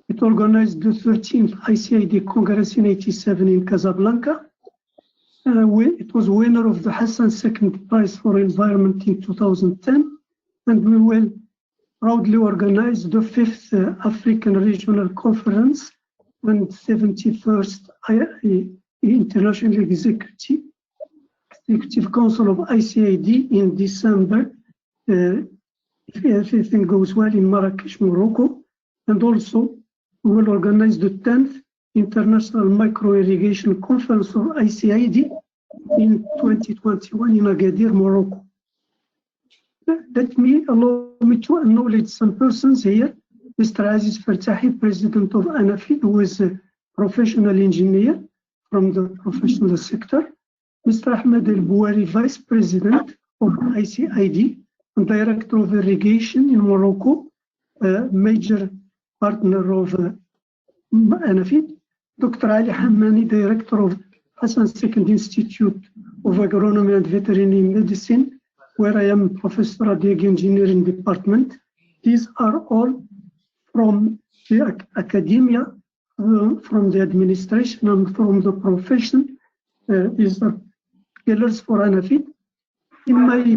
It organized the 13th ICID Congress in 1987 in Casablanca. It was winner of the Hassan Second Prize for Environment in 2010, and we will proudly organize the 5th African Regional Conference and 71st International Executive Council of ICID in December, if everything goes well, in Marrakesh, Morocco. And also, we will organize the 10th International Micro-Irrigation Conference of ICID in 2021 in Agadir, Morocco. Allow me to acknowledge some persons here. Mr. Aziz Fertahi, President of ANAFIDE, who is a professional engineer from the professional sector. Mr. Ahmed El-Bouari, Vice President of ICID and Director of Irrigation in Morocco, a major partner of ANAFIDE. Dr. Ali Hammani, Director of Hassan II Institute of Agronomy and Veterinary Medicine, where I am Professor at the Engineering Department. These are all from the academia, from the administration, and from the profession. These are pillars for ANAFIDE. In my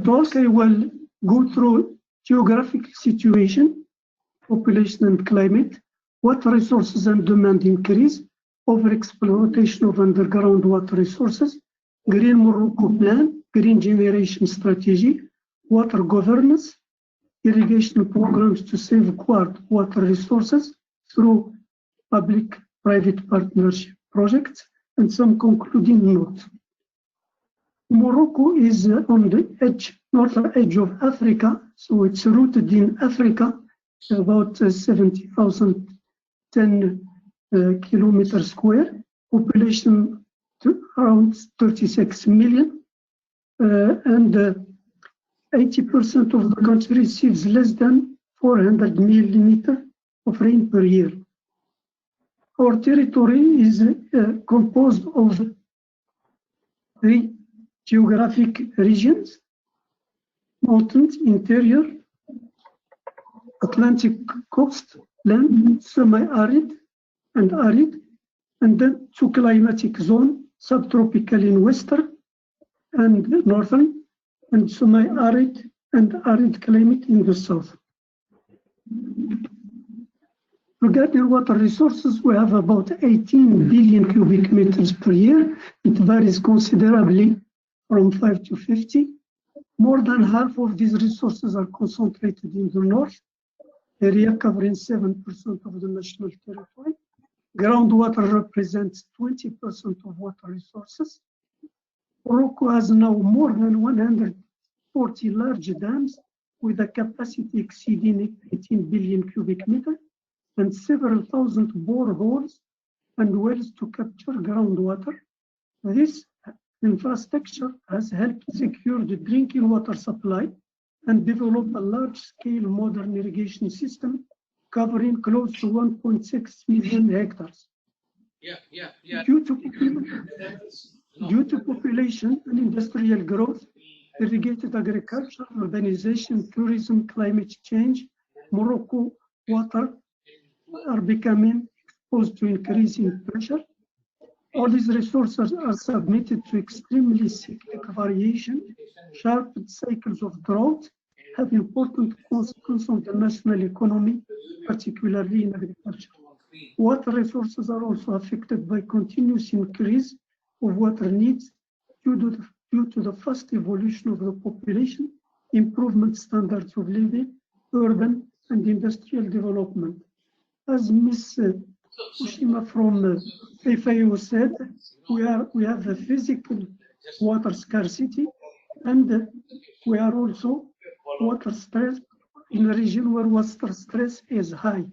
talk, I will go through geographic situation, population and climate, water resources and demand increase, over-exploitation of underground water resources, Green Morocco Plan, Green Generation Strategy, water governance, irrigation programs to safeguard water resources through public-private partnership projects, and some concluding notes. Morocco is on the northern edge of Africa, so it's rooted in Africa, about 70,010 kilometers square, population to around 36 million, and 80% of the country receives less than 400 millimeters of rain per year. Our territory is composed of 3 geographic regions: mountains, interior, Atlantic coast, land, semi-arid and arid, and then 2 climatic zones, subtropical in western and northern, and semi-arid and arid climate in the south. Regarding water resources, we have about 18 billion cubic meters per year. It varies considerably from 5 to 50. More than half of these resources are concentrated in the north area, covering 7% of the national territory. Groundwater represents 20% of water resources. Morocco has now more than 140 large dams with a capacity exceeding 18 billion cubic meters and several thousand boreholes and wells to capture groundwater. This infrastructure has helped secure the drinking water supply and develop a large-scale modern irrigation system covering close to 1.6 million hectares. Due to population and industrial growth, irrigated agriculture, urbanization, tourism, climate change, Morocco water are becoming exposed to increasing pressure. All these resources are submitted to extremely cyclic variation. Sharp cycles of drought have important consequences on the national economy, particularly in agriculture. Water resources are also affected by continuous increase of water needs due to the fast evolution of the population, improvement standards of living, urban and industrial development. As Ms. Koo-Oshima from FAO said, we have a physical water scarcity, and we are also water stress in a region where water stress is high.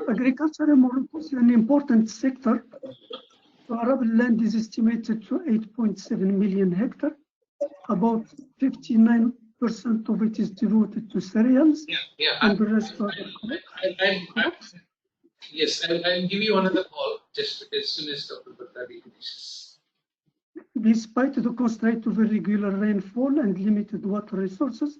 Agriculture in Morocco is an important sector. Arable land is estimated to 8.7 million hectares. About 59% of it is devoted to cereals, and the rest are crops. Yes, I'll give you another call just as soon as Dr. BARTALI finishes. Despite the constraint of irregular rainfall and limited water resources,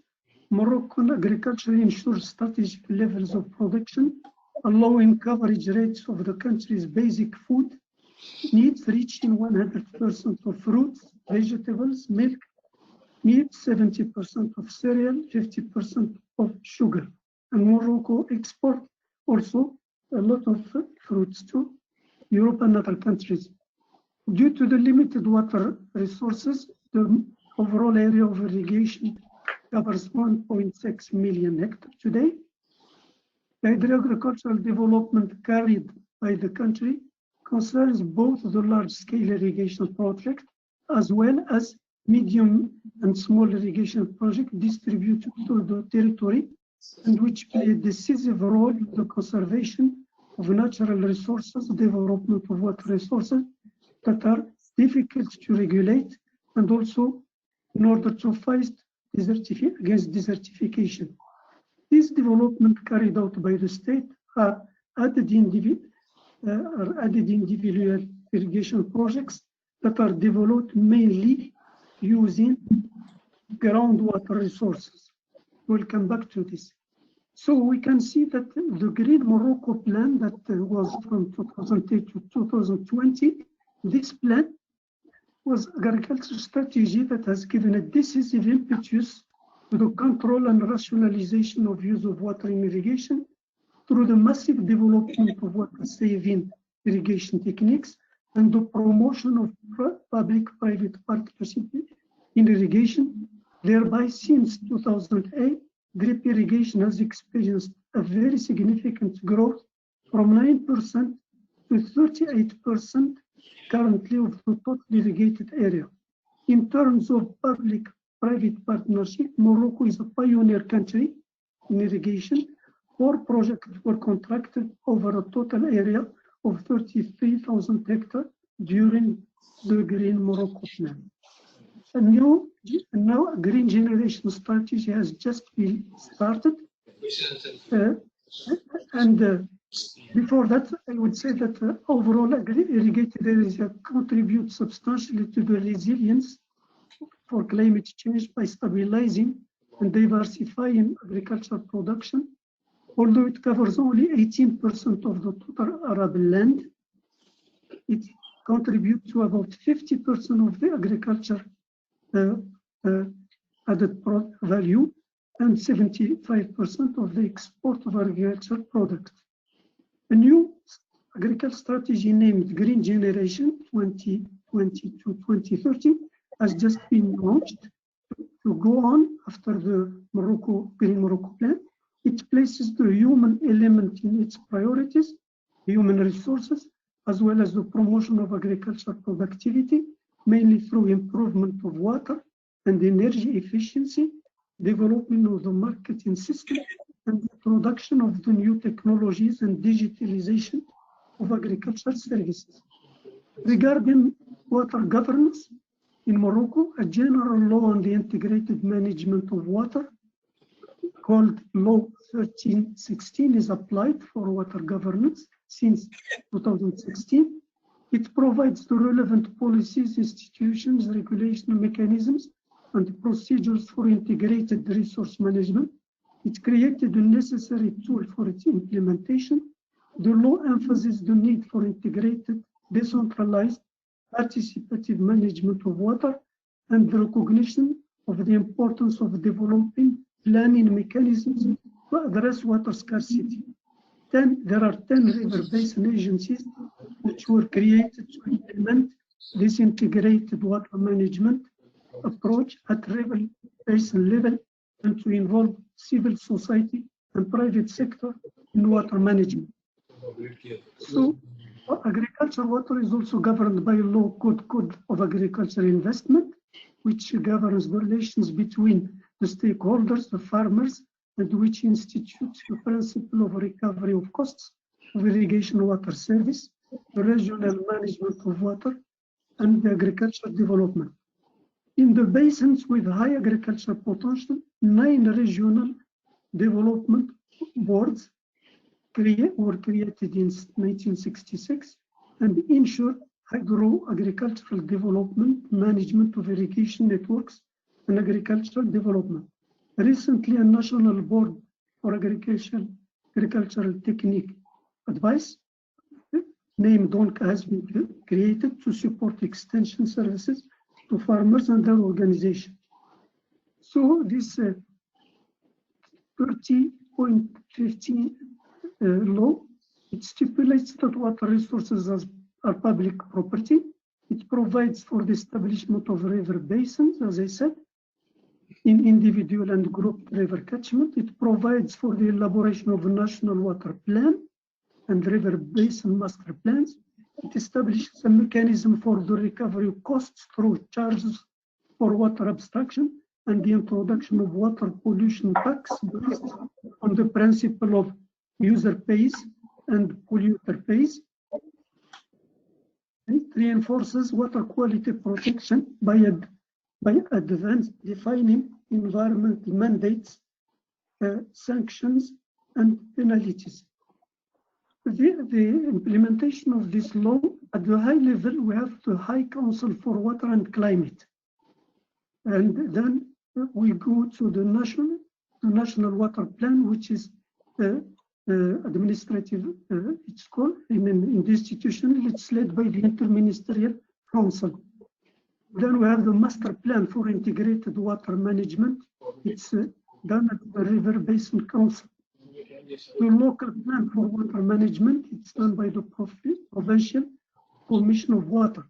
Moroccan agriculture ensures strategic levels of production, allowing coverage rates of the country's basic food needs reaching 100% of fruits, vegetables, milk, meat, 70% of cereal, 50% of sugar. And Morocco export also a lot of fruits to Europe and other countries. Due to the limited water resources, the overall area of irrigation covers 1.6 million hectares today. The agricultural development carried by the country concerns both the large-scale irrigation project as well as medium and small irrigation projects distributed to the territory, and which play a decisive role in the conservation of natural resources, development of water resources that are difficult to regulate, and also in order to fight against desertification. These developments carried out by the state are added individual irrigation projects that are developed mainly using groundwater resources. We'll come back to this. So we can see that the Green Morocco plan that was from 2008 to 2020, this plan was agricultural strategy that has given a decisive impetus to the control and rationalization of use of water in irrigation through the massive development of water-saving irrigation techniques and the promotion of public-private partnership in irrigation. Thereby, since 2008, drip irrigation has experienced a very significant growth from 9% to 38% currently of the total irrigated area. In terms of public-private partnership, Morocco is a pioneer country in irrigation. 4 projects were contracted over a total area of 33,000 hectares during the Green Morocco plan. Now a green generation strategy has just been started. Before that, I would say that overall irrigated areas contribute substantially to the resilience for climate change by stabilizing and diversifying agricultural production. Although it covers only 18% of the total arable land, it contributes to about 50% of the agriculture added value and 75% of the export of agricultural products. A new agricultural strategy named Green Generation 2020 to 2030 has just been launched to go on after the Green Morocco plan. It places the human element in its priorities, human resources, as well as the promotion of agricultural productivity, mainly through improvement of water and energy efficiency, development of the marketing system, and the production of the new technologies and digitalization of agricultural services. Regarding water governance, in Morocco, a general law on the integrated management of water called Law 1316 is applied for water governance since 2016. It provides the relevant policies, institutions, regulation mechanisms, and procedures for integrated resource management. It created the necessary tool for its implementation. The law emphasizes the need for integrated, decentralized, participative management of water and the recognition of the importance of developing planning mechanisms to address water scarcity. There are 10 river basin agencies which were created to implement this integrated water management approach at river basin level and to involve civil society and private sector in water management. So, agricultural water is also governed by a law called Code of Agricultural Investment, which governs the relations between the stakeholders, the farmers, and which institutes the principle of recovery of costs of irrigation water service, the regional management of water, and the agricultural development. In the basins with high agricultural potential, 9 regional development boards were created in 1966 and ensure agro-agricultural development, management of irrigation networks, and agricultural development. Recently, a national board for agricultural technique advice named DONC has been created to support extension services to farmers and their organization. So this 30.15 law, it stipulates that water resources are public property. It provides for the establishment of river basins, as I said, in individual and group river catchment. It provides for the elaboration of a national water plan and river basin master plans. It establishes a mechanism for the recovery of costs through charges for water abstraction and the introduction of water pollution tax based on the principle of user pays and polluter pays. It reinforces water quality protection by defining environmental mandates, sanctions, and penalties. The implementation of this law at the high level, we have the High Council for Water and Climate. And then we go to the National Water Plan, which is administrative, it's called, in the institution, it's led by the Interministerial Council. Then we have the Master Plan for Integrated Water Management. It's done at the River Basin Council. The Local Plan for Water Management, it's done by the Provincial Commission of Water.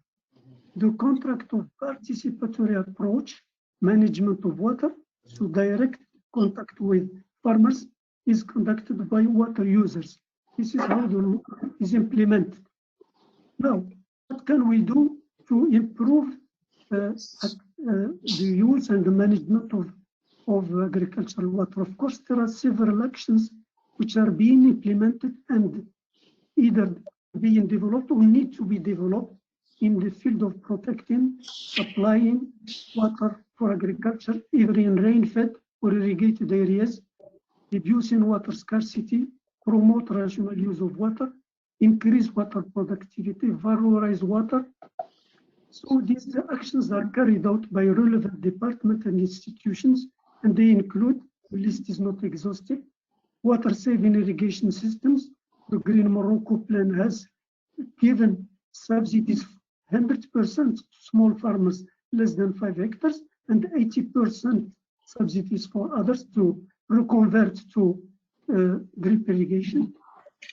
The Contract of Participatory Approach, Management of Water, so direct contact with farmers, is conducted by water users. This is how the law is implemented. Now, what can we do to improve the use and the management of agricultural water? Of course, there are several actions which are being implemented and either being developed or need to be developed in the field of protecting, supplying water for agriculture, either in rain-fed or irrigated areas, reducing water scarcity, promote rational use of water, increase water productivity, valorize water. So these actions are carried out by relevant departments and institutions, and they include, the list is not exhaustive, water saving irrigation systems. The Green Morocco plan has given subsidies 100% to small farmers less than 5 hectares and 80% subsidies for others to reconvert to drip irrigation.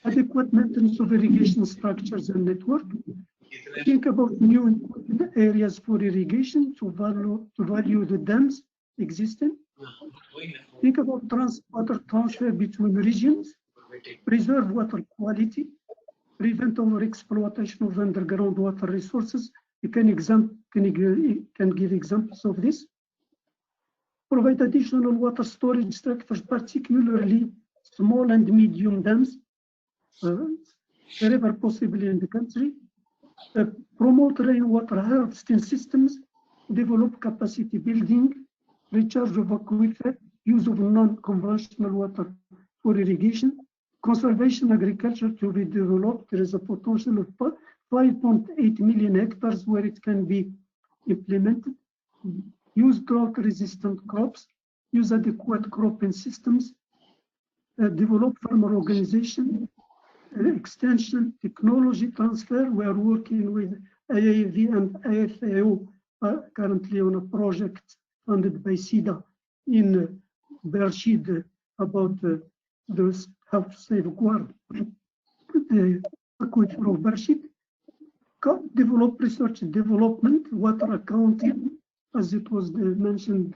Adequate maintenance of irrigation structures and network. Think about new areas for irrigation to value the dams existing. Think about water transfer between regions, preserve water quality, prevent over-exploitation of underground water resources. You can give examples of this. provide additional water storage structures, particularly small and medium dams, wherever possible in the country, promote rainwater harvesting systems, develop capacity building, recharge of aquifer, use of non-conventional water for irrigation, conservation agriculture to be developed. There is a potential of 5.8 million hectares where it can be implemented. Use drought-resistant crops, use adequate cropping systems, develop farmer organization, extension, technology transfer. We are working with IAV and IFAO currently on a project funded by SIDA in Bakshi about those how to safeguard the aquifer of Bakshi. Develop research and development, water accounting, as it was mentioned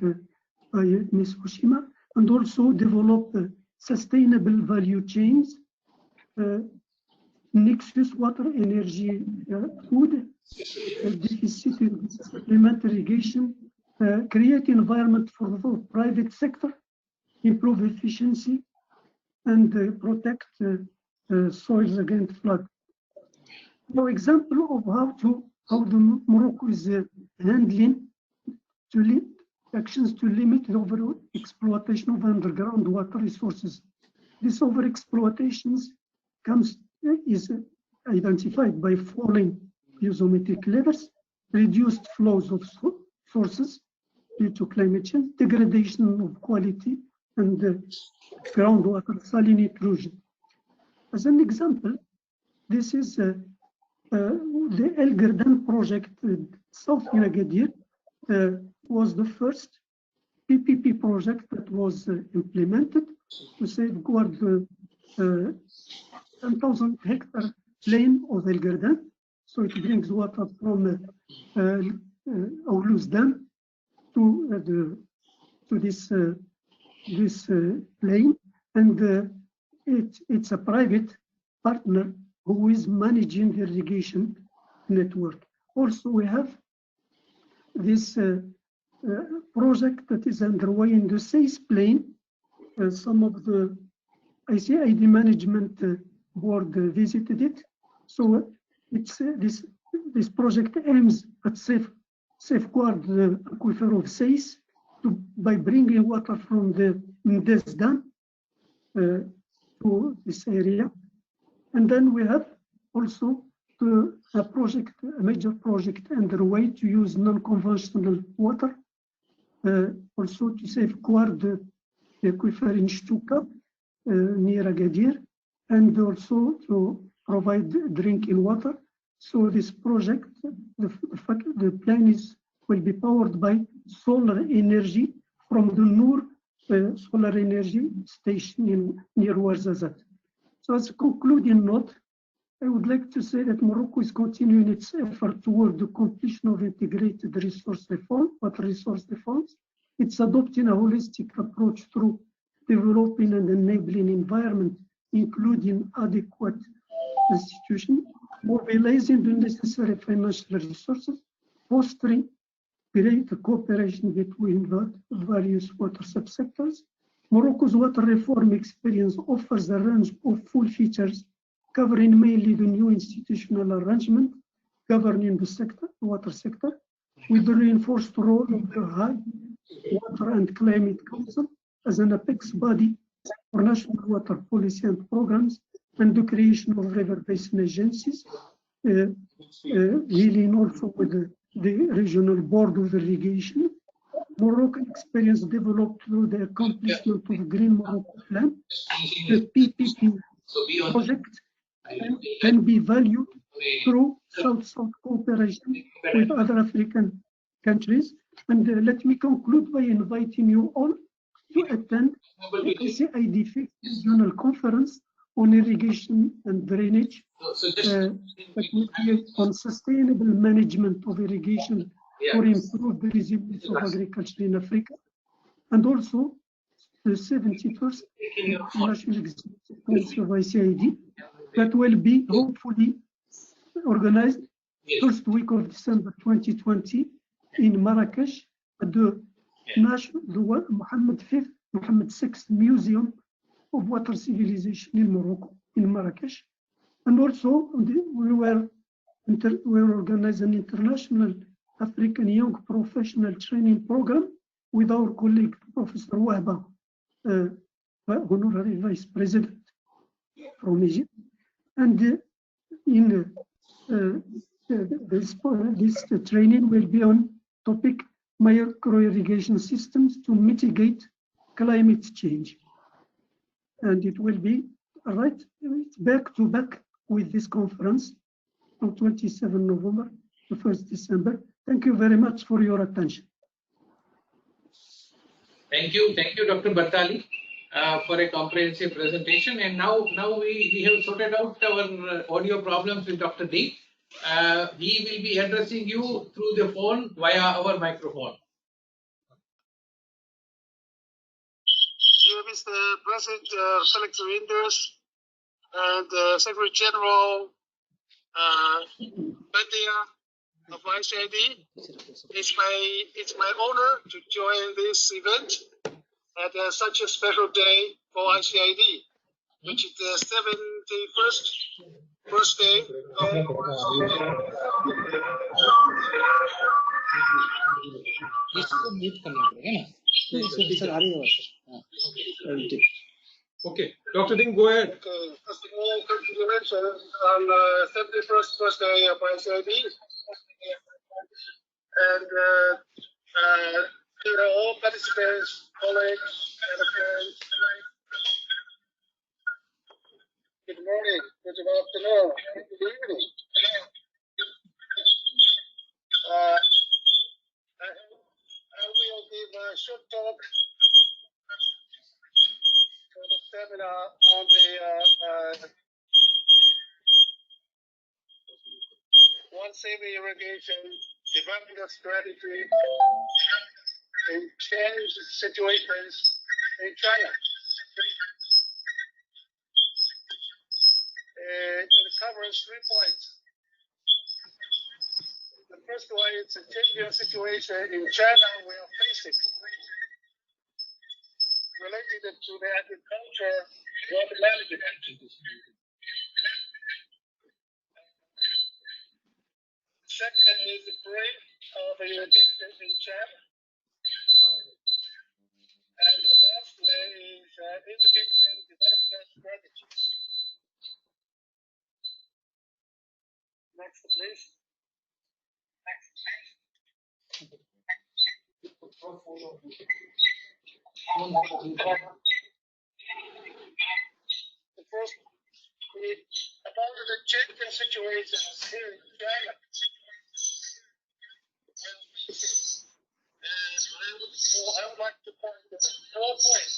by Ms. Koo-Oshima, and also develop sustainable value chains, nexus water, energy, food, deficit in supplement irrigation, create environment for the private sector, improve efficiency, and protect soils against flood. For example of how the Morocco is handling actions to limit the over exploitation of underground water resources. This over exploitations is identified by falling piezometric levels, reduced flows of sources due to climate change, degradation of quality, and groundwater saline intrusion. As an example, this is the El Gardan project, South Agadir, was the first PPP project that was implemented to safeguard the 10,000 hectare plain of El Gardan. So it brings water from Aulus Dam to this plain, and it's a private partner who is managing the irrigation network. Also, we have this project that is underway in the SACE plain. Some of the ICID management board visited it. So it's this project aims at safeguard the aquifer of SACE by bringing water from the Mdes Dam to this area. And then we have also a major project underway to use non-conventional water, also to safeguard the aquifer in Shtuka near Agadir, and also to provide drinking water. So this project, the plan will be powered by solar energy from the Noor solar energy station near Ouarzazate. So as a concluding note, I would like to say that Morocco is continuing its effort toward the completion of integrated resource reform, water resource reforms. It's adopting a holistic approach through developing and enabling environment, including adequate institutions, mobilizing the necessary financial resources, fostering greater cooperation between the various water subsectors. Morocco's water reform experience offers a range of full features covering mainly the new institutional arrangement governing the water sector, with the reinforced role of the High Water and Climate Council as an apex body for national water policy and programs, and the creation of river basin agencies, dealing also with the regional board of irrigation. Moroccan experience developed through the accomplishment of Green Morocco Plan. The PPP project can be valued through South-South cooperation with other African countries. And let me conclude by inviting you all to attend the ICID 5th Regional Conference on Irrigation and Drainage, that will be on sustainable management of irrigation for improve the resilience of agriculture in Africa, and also the 71st National Executive Council of ICID that will be hopefully organized first week of December 2020 in Marrakesh at the the Mohammed VI Museum of Water Civilization in Morocco, in Marrakesh. And also we were organizing an international African Young Professional Training Program with our colleague, Professor Wahba, Honorary Vice President from Egypt. And this training will be on topic micro-irrigation systems to mitigate climate change. And it will be right back to back with this conference on 27 November to 1st December. Thank you very much for your attention. Thank you, Dr. Bartali, for a comprehensive presentation. And now we have sorted out our audio problems with Dr. D. He will be addressing you through the phone via our microphone. Dear Mr. President Felix Reinders and Secretary General Pandya of ICID, it's my honor to join this event at such a special day for ICID, which is the 71st birthday of Okay, Dr. Ding, go ahead. Okay, first of all, congratulations on the 71st birthday of ICID. And all participants, colleagues, and friends. Good morning, good afternoon, good evening. I will give a short talk for the seminar on the One Saving Irrigation Development Strategy in change situations in China. It covers 3 points. The first one is a changing situation in China we are facing, related to the agriculture water management. Second is the break of irrigation in China. And the last is irrigation development strategy. Next, please. The first is about the changing situations here in China. I would like to point out 4 points.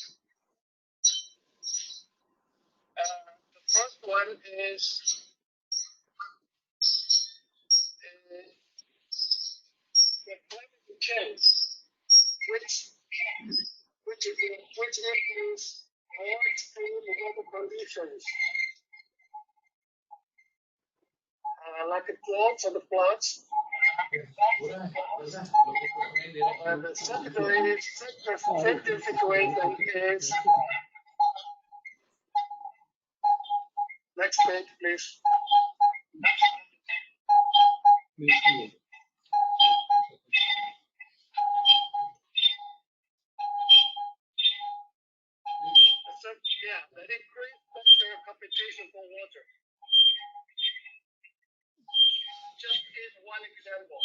The first one is the climate change, which includes more extreme weather conditions, like the droughts and the floods. And the secondary situation is, next page, please. The increased cultural competition for water. Just give one example.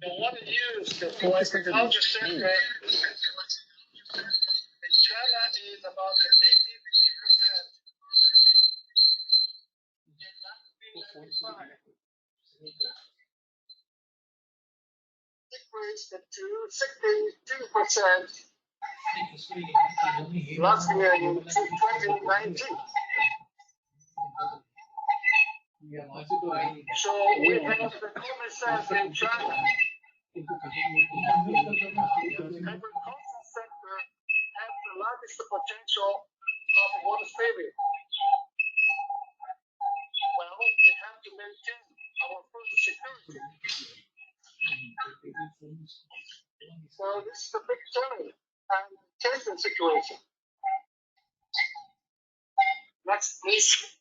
The water used for agriculture sector in China is about 83%. Decreased to 62% last year in 2019. So we have the common sense in China. The agricultural sector has the largest potential of water saving. Well, we have to maintain our food security. So this is a big challenge and tension situation. Next, please.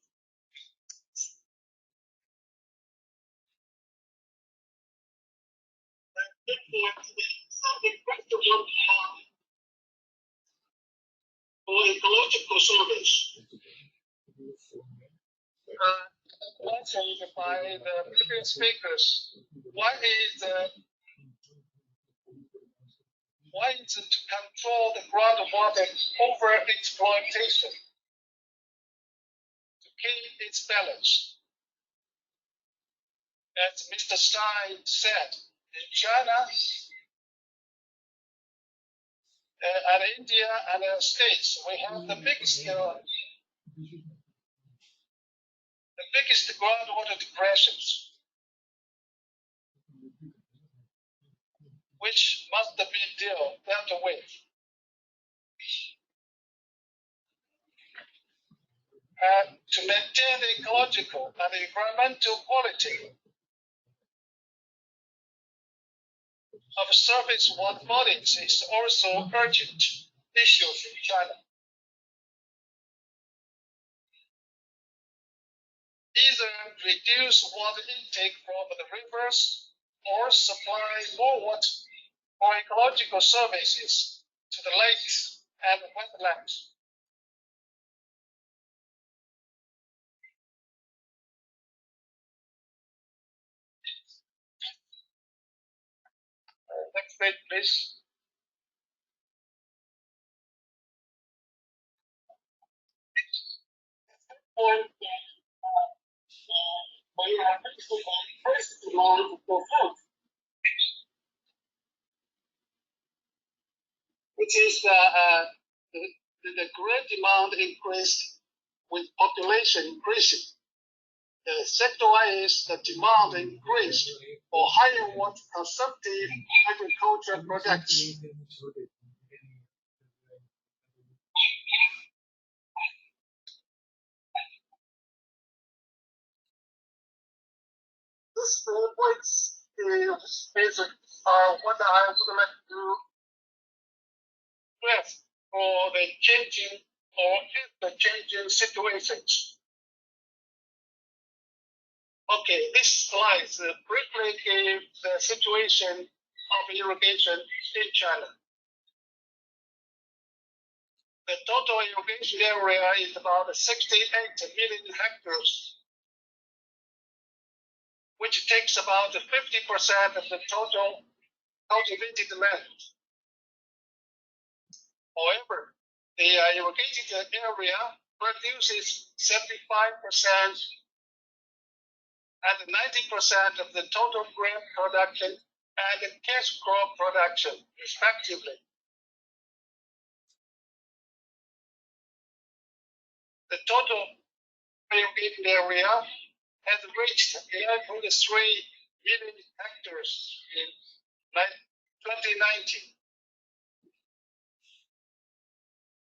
For ecological service, mentioned by the previous speakers, why is it to control the groundwater over exploitation, to keep its balance? As Mr. Stein said, in China and India and the States, we have the biggest groundwater depressions, which must be dealt with. To maintain the ecological and environmental quality of surface water bodies is also urgent issues in China. Either reduce water intake from the rivers or supply more water for ecological services to the lakes and wetlands. Next page, please. Which is the great demand increased with population increasing. The sector-wise, the demand increased for higher water consumptive agricultural products. This points is what I would like to stress for the changing situations. Okay, this slide briefly gives the situation of irrigation in China. The total irrigation area is about 68 million hectares, which takes about 50% of the total cultivated land. However, the irrigated area produces 75% and 90% of the total grain production and cash crop production, respectively. The total irrigated area has reached 11.3 million hectares in 2019.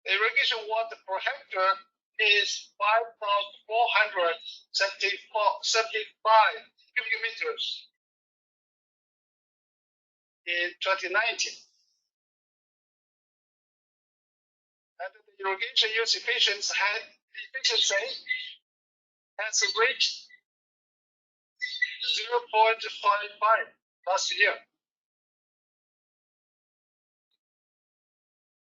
The irrigation water per hectare is 5,475 cubic meters in 2019. And the irrigation use efficiency has reached 0.55 last year.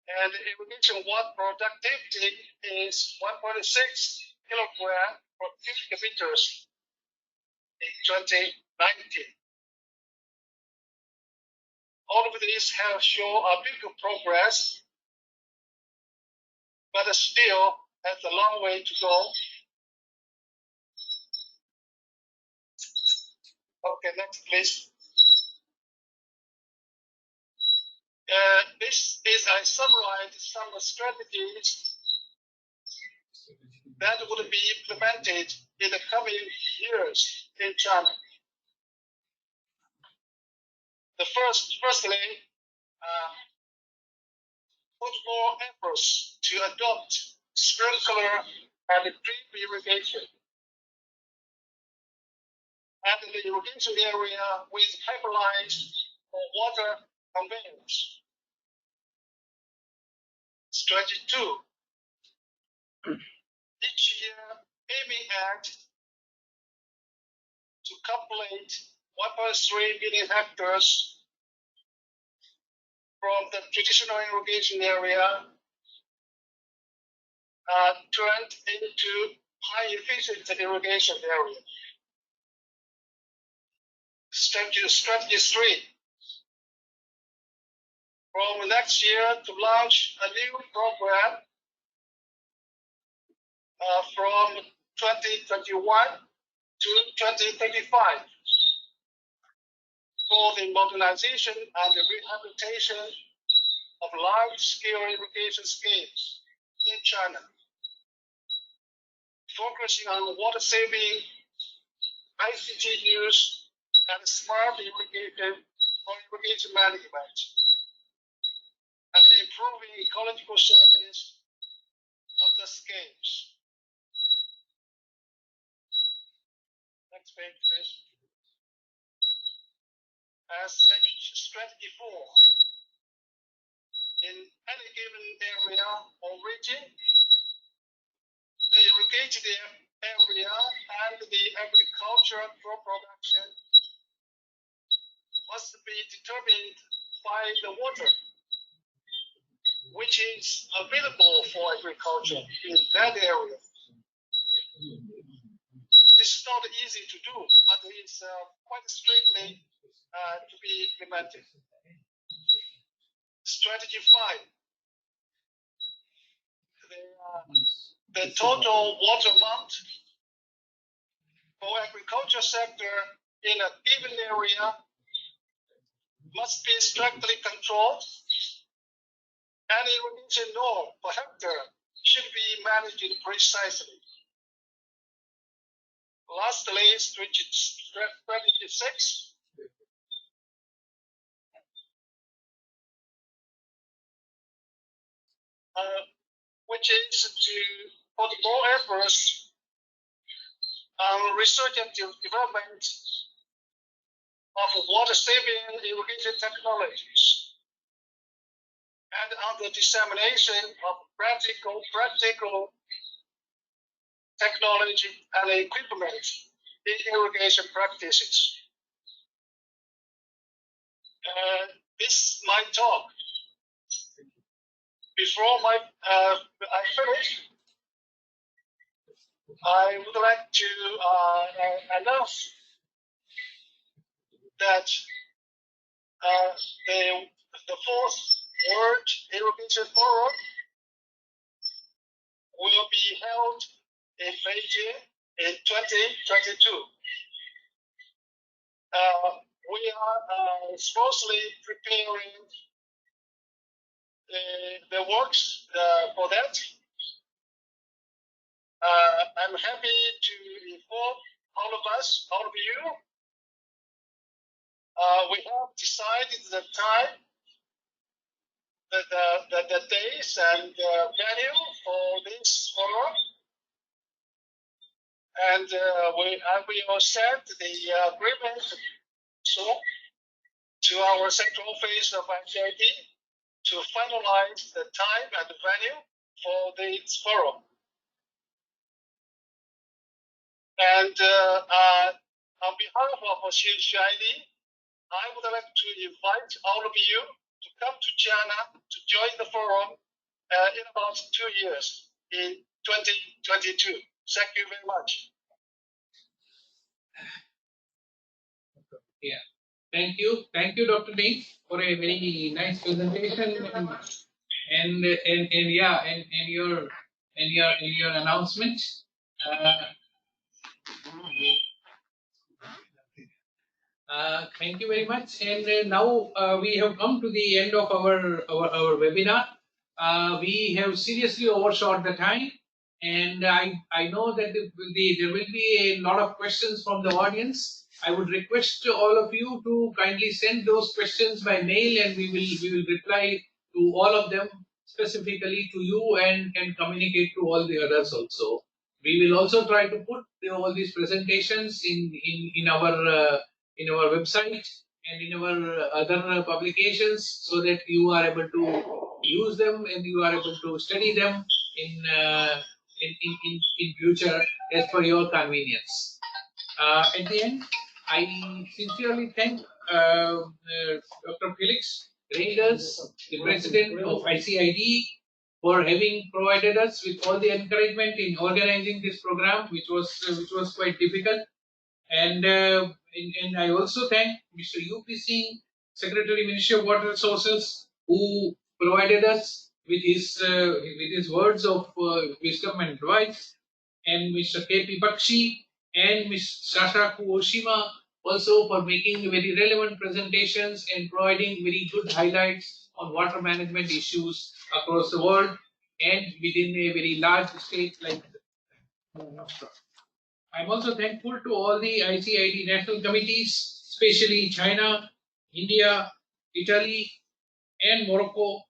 And the irrigation water productivity is 1.6 kilogram per cubic meters in 2019. All of these have shown a big progress, but still has a long way to go. Okay, next, please. This is I summarized some strategies that would be implemented in the coming years in China. Firstly, put more efforts to adopt sprinkler and drip irrigation. And the irrigation area with pipelines for water conveyance. Strategy 2. Each year aiming at to complete 1.3 million hectares from the traditional irrigation area turned into high efficiency irrigation area. Strategy 3. From next year to launch a new program from 2021 to 2035 for the modernization and the rehabilitation of large-scale irrigation schemes in China, focusing on water saving, ICT use, and smart irrigation for irrigation management, and improving ecological service of the schemes. Next page, please. As strategy 4, in any given area or region, the irrigated area and the agricultural crop production must be determined by the water which is available for agriculture in that area. This is not easy to do, but it's quite strictly to be implemented. Strategy 5. The total water amount for agriculture sector in a given area must be strictly controlled, and irrigation norm per hectare should be managed precisely. Lastly, strategy 6. Which is to put more efforts on research and development of water-saving irrigation technologies and on the dissemination of practical technology and equipment in irrigation practices. This is my talk. Before I finish, I would like to announce that the fourth World Irrigation Forum will be held in Beijing in 2022. We are smoothly preparing the works for that. I'm happy to inform all of us, all of you. We have decided the time, the days and venue for this forum, and we will send the agreement soon to our central office of INCID to finalize the time and the venue for this forum. And on behalf of CID, I would like to invite all of you to come to China to join the forum in about 2 years in 2022. Thank you very much. Yeah, thank you, Dr. Dean, for a very nice presentation and your announcement. Thank you very much. And now we have come to the end of our webinar. We have seriously overshot the time, and I know that there will be a lot of questions from the audience. I would request all of you to kindly send those questions by mail, and we will reply to all of them specifically to you and can communicate to all the others also. We will also try to put all these presentations in our website and in our other publications, so that you are able to use them and you are able to study them in future as per your convenience. At the end, I sincerely thank Dr. Felix Reinders, the president of ICID, for having provided us with all the encouragement in organizing this program, which was quite difficult. And I also thank Mr. U.P. Singh, Secretary, Ministry of Water Resources, who provided us with his words of wisdom and advice, and Mr. K.P. Bakshi and Ms. Sasha Koo-Oshima also for making very relevant presentations and providing very good highlights on water management issues across the world and within a very large state like Morocco. I'm also thankful to all the ICID national committees, especially China, India, Italy, and Morocco,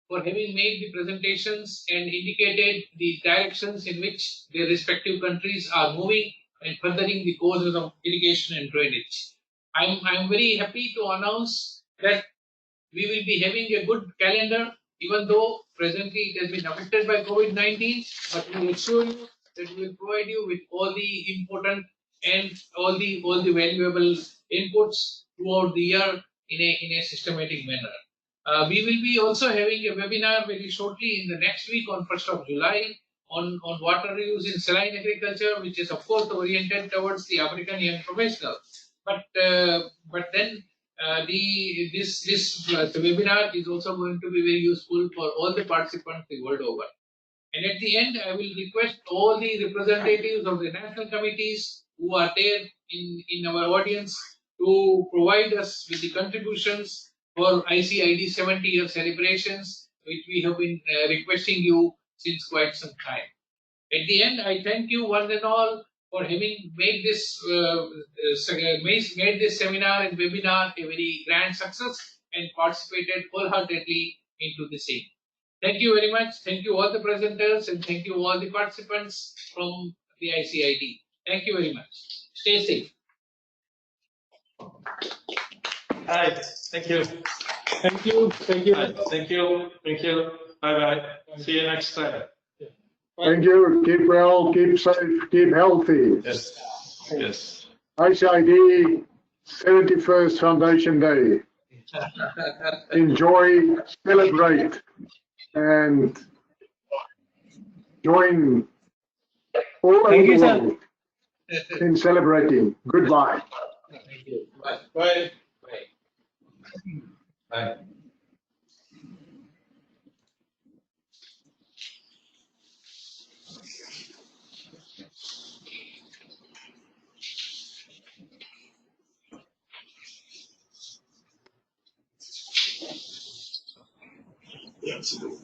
for having made the presentations and indicated the directions in which their respective countries are moving and furthering the causes of irrigation and drainage. I'm very happy to announce that we will be having a good calendar, even though presently it has been affected by COVID-19, but we assure you that we will provide you with all the important and all the valuable inputs throughout the year in a systematic manner. We will be also having a webinar very shortly in the next week on 1st of July on water reuse in saline agriculture, which is of course oriented towards the African young professional. But then this webinar is also going to be very useful for all the participants the world over. And at the end, I will request all the representatives of the national committees who are there in our audience to provide us with the contributions for ICID 70-year celebrations, which we have been requesting you since quite some time. At the end, I thank you one and all for having made this seminar and webinar a very grand success and participated wholeheartedly into the same. Thank you very much. Thank you all the presenters and thank you all the participants from the ICID. Thank you very much. Stay safe. Hi, thank you. Thank you. Thank you. Hi, thank you. Thank you. Bye-bye. See you next time. Thank you. Keep well, keep safe, keep healthy. Yes. Yes. ICID 71st Foundation Day. Enjoy, celebrate, and join all over the world in celebrating. Goodbye. Thank you. Bye. Bye. Bye. Absolutely.